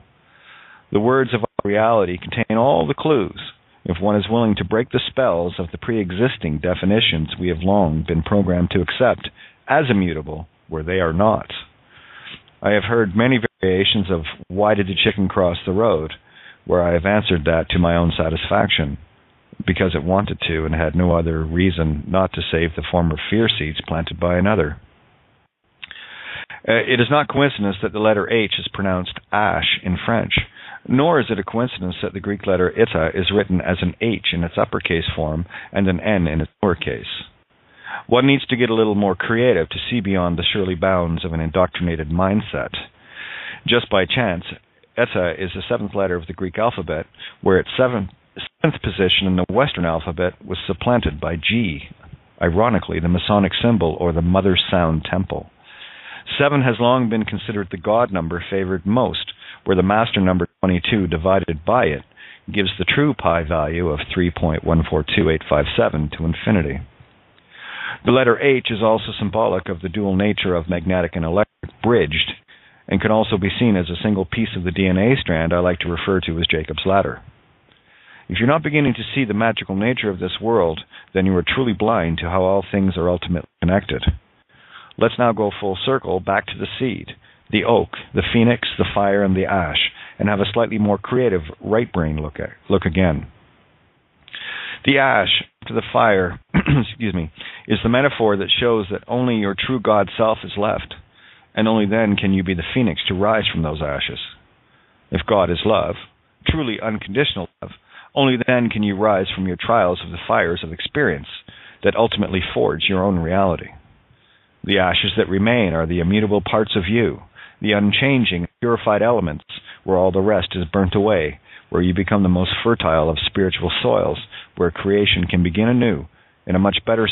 The words of our reality contain all the clues, if one is willing to break the spells of the pre-existing definitions we have long been programmed to accept as immutable where they are not. I have heard many variations of "why did the chicken cross the road?" where I have answered that to my own satisfaction, because it wanted to and had no other reason not to save the former fear seeds planted by another. It is not coincidence that the letter H is pronounced ash in French, nor is it a coincidence that the Greek letter eta is written as an H in its uppercase form and an N in its lowercase. One needs to get a little more creative to see beyond the surely bounds of an indoctrinated mindset. Just by chance, eta is the seventh letter of the Greek alphabet, where its seventh position in the Western alphabet was supplanted by G, ironically the Masonic symbol or the Mother Sound Temple. 7 has long been considered the God number favored most, where the master number 22 divided by it gives the true pi value of 3.142857 to infinity. The letter H is also symbolic of the dual nature of magnetic and electric bridged, and can also be seen as a single piece of the DNA strand I like to refer to as Jacob's ladder. If you're not beginning to see the magical nature of this world, then you are truly blind to how all things are ultimately connected. Let's now go full circle back to the seed, the oak, the phoenix, the fire, and the ash, and have a slightly more creative right brain look again. The ash to the fire, is the metaphor that shows that only your true God self is left, and only then can you be the phoenix to rise from those ashes. If God is love, truly unconditional love, only then can you rise from your trials of the fires of experience that ultimately forge your own reality. The ashes that remain are the immutable parts of you, the unchanging, purified elements where all the rest is burnt away, where you become the most fertile of spiritual soils, where creation can begin anew in much better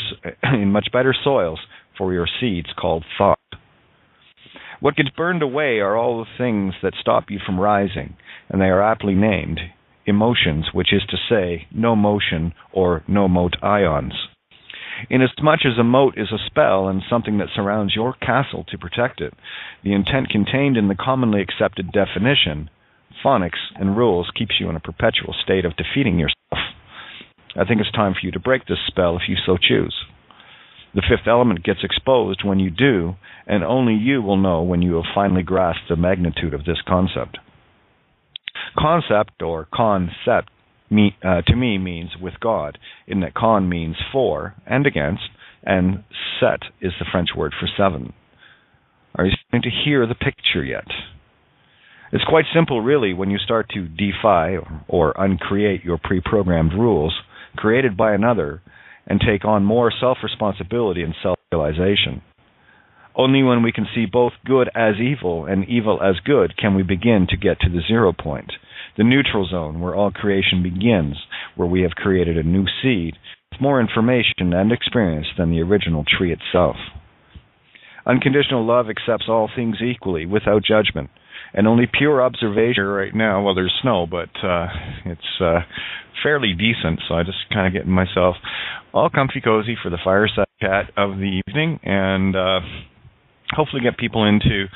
soils for your seeds called thought. What gets burned away are all the things that stop you from rising, and they are aptly named emotions, which is to say, no motion or no mote ions. Inasmuch as a moat is a spell and something that surrounds your castle to protect it, the intent contained in the commonly accepted definition, phonics and rules, keeps you in a perpetual state of defeating yourself. I think it's time for you to break this spell if you so choose. The fifth element gets exposed when you do, and only you will know when you have finally grasped the magnitude of this concept. Concept, or concept, to me means with God, in that con means for and against, and set is the French word for 7. Are you starting to hear the picture yet? It's quite simple, really, when you start to defy or uncreate your pre-programmed rules created by another and take on more self-responsibility and self-realization. Only when we can see both good as evil and evil as good can we begin to get to the 0 point, the neutral zone where all creation begins, where we have created a new seed with more information and experience than the original tree itself. Unconditional love accepts all things equally, without judgment. And only pure observation right now, well, there's snow, but it's fairly decent, so I just kind of getting myself all comfy cozy for the fireside chat of the evening, and hopefully get people into,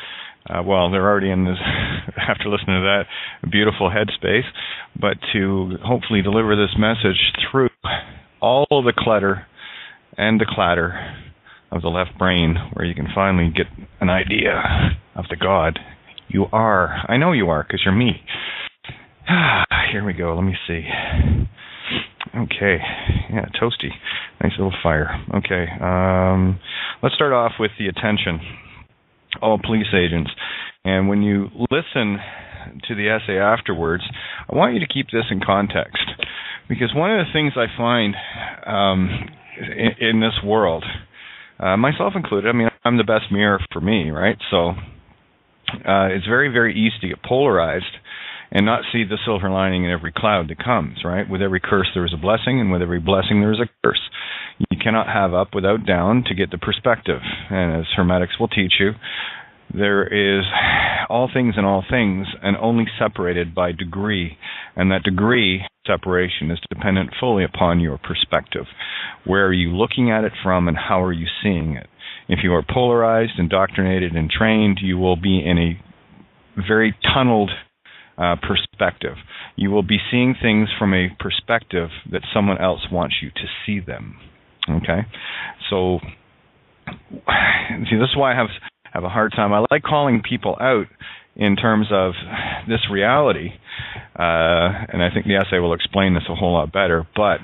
well, they're already in this, after listening to that, beautiful headspace, but to hopefully deliver this message through all the clutter and the clatter of the left brain, where you can finally get an idea of the God you are. I know you are, because you're me. Here we go. Let me see. Okay. Yeah, toasty. Nice little fire. Okay. Let's start off with the attention. All police agents. And when you listen to the essay afterwards, I want you to keep this in context. Because one of the things I find in this world, myself included, I mean, I'm the best mirror for me, right? So it's very, very easy to get polarized and not see the silver lining in every cloud that comes, right? With every curse there is a blessing, and with every blessing there is a curse. You cannot have up without down to get the perspective. And as Hermetics will teach you, there is all things in all things, and only separated by degree. And that degree separation is dependent fully upon your perspective. Where are you looking at it from, and how are you seeing it? If you are polarized, indoctrinated, and trained, you will be in a very tunneled perspective. You will be seeing things from a perspective that someone else wants you to see them. Okay? So, see, this is why I have a hard time. I like calling people out in terms of this reality, and I think the essay will explain this a whole lot better, but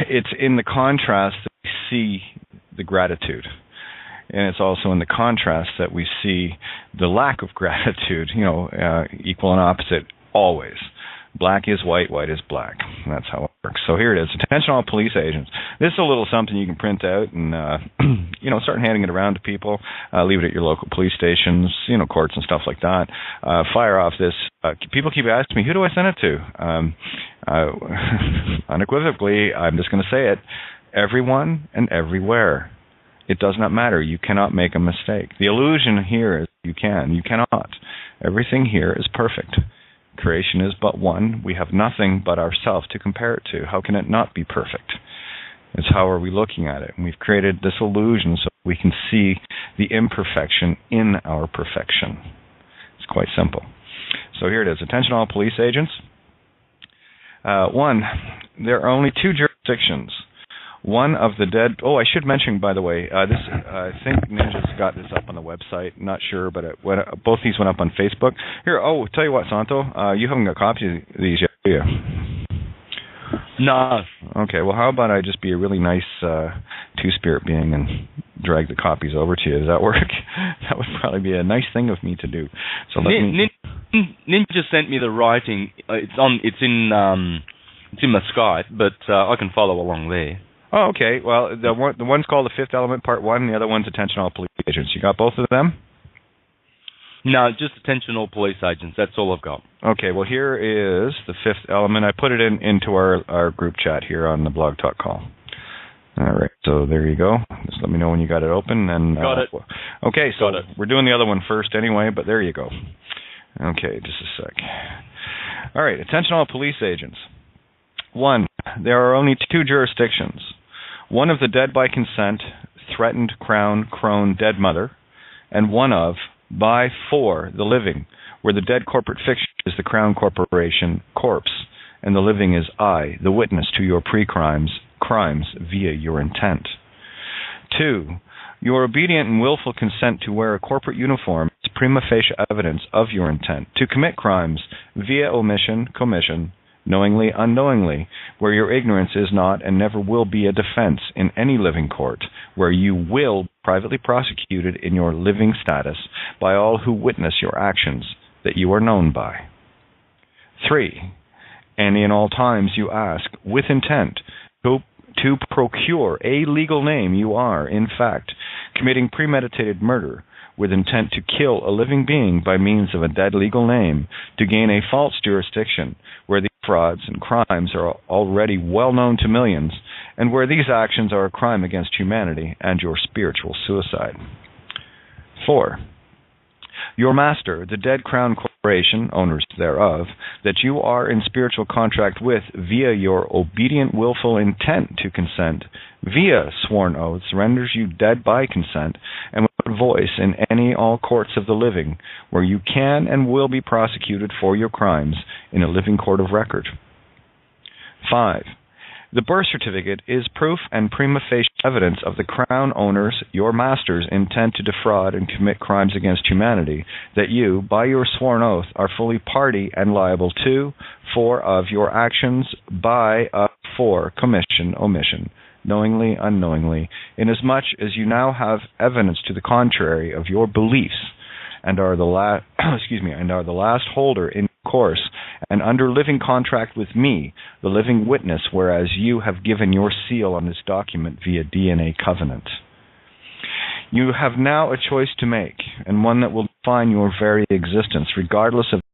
it's in the contrast that we see the gratitude. And it's also in the contrast that we see the lack of gratitude, equal and opposite always. Black is white, white is black. That's how it works. So here it is. Attention all police agents. This is a little something you can print out and, start handing it around to people. Leave it at your local police stations, courts and stuff like that. Fire off this. People keep asking me, who do I send it to? Unequivocally, I'm just going to say it. Everyone and everywhere. It does not matter. You cannot make a mistake. The illusion here is you can. You cannot. Everything here is perfect. Creation is but one. We have nothing but ourselves to compare it to. How can it not be perfect? It's how are we looking at it? And we've created this illusion so we can see the imperfection in our perfection. It's quite simple. So here it is. Attention all police agents. 1, there are only 2 jurisdictions. One of the dead... Oh, I should mention, by the way, this. I think Ninja's got this up on the website. Not sure, but both these went up on Facebook. Here, tell you what, Santo, you haven't got copies of these yet, do you? No. Okay, well, how about I just be a really nice two-spirit being and drag the copies over to you? Does that work? That would probably be a nice thing of me to do. So Ninja sent me the writing. It's in my Skype, but I can follow along there. Oh, okay. Well, the one's called The Fifth Element, Part 1, and the other one's Attention All Police Agents. You got both of them? No, just Attention All Police Agents. That's all I've got. Okay, well, here is The Fifth Element. I put it into our group chat here on the Blog Talk Call. All right, so there you go. Just let me know when you got it open. And got it. Okay, so we're doing the other one first anyway, but there you go. Okay, just a sec. All right, Attention All Police Agents. 1, there are only 2 jurisdictions. One of the dead by consent, threatened crown, crone, dead mother, and one of, by, for, the living, where the dead corporate fiction is the crown corporation corpse, and the living is I, the witness to your crimes via your intent. 2, your obedient and willful consent to wear a corporate uniform is prima facie evidence of your intent to commit crimes via omission, commission, knowingly, unknowingly, where your ignorance is not and never will be a defense in any living court, where you will be privately prosecuted in your living status by all who witness your actions that you are known by. 3, and in all times you ask, with intent, to procure a legal name, you are, in fact, committing premeditated murder, with intent to kill a living being by means of a dead legal name to gain a false jurisdiction where these frauds and crimes are already well known to millions, and where these actions are a crime against humanity and your spiritual suicide. 4. Your master, the Dead Crown Corporation, owners thereof, that you are in spiritual contract with via your obedient willful intent to consent, via sworn oaths, renders you dead by consent, and without voice in any all courts of the living, where you can and will be prosecuted for your crimes in a living court of record. 5. The birth certificate is proof and prima facie evidence of the Crown owners, your masters' intent to defraud and commit crimes against humanity, that you, by your sworn oath, are fully party and liable to, for, of your actions, by, for, commission, omission, knowingly, unknowingly, inasmuch as you now have evidence to the contrary of your beliefs, and are the last holder in course, and under living contract with me, the living witness, whereas you have given your seal on this document via DNA covenant. You have now a choice to make, and one that will define your very existence, regardless of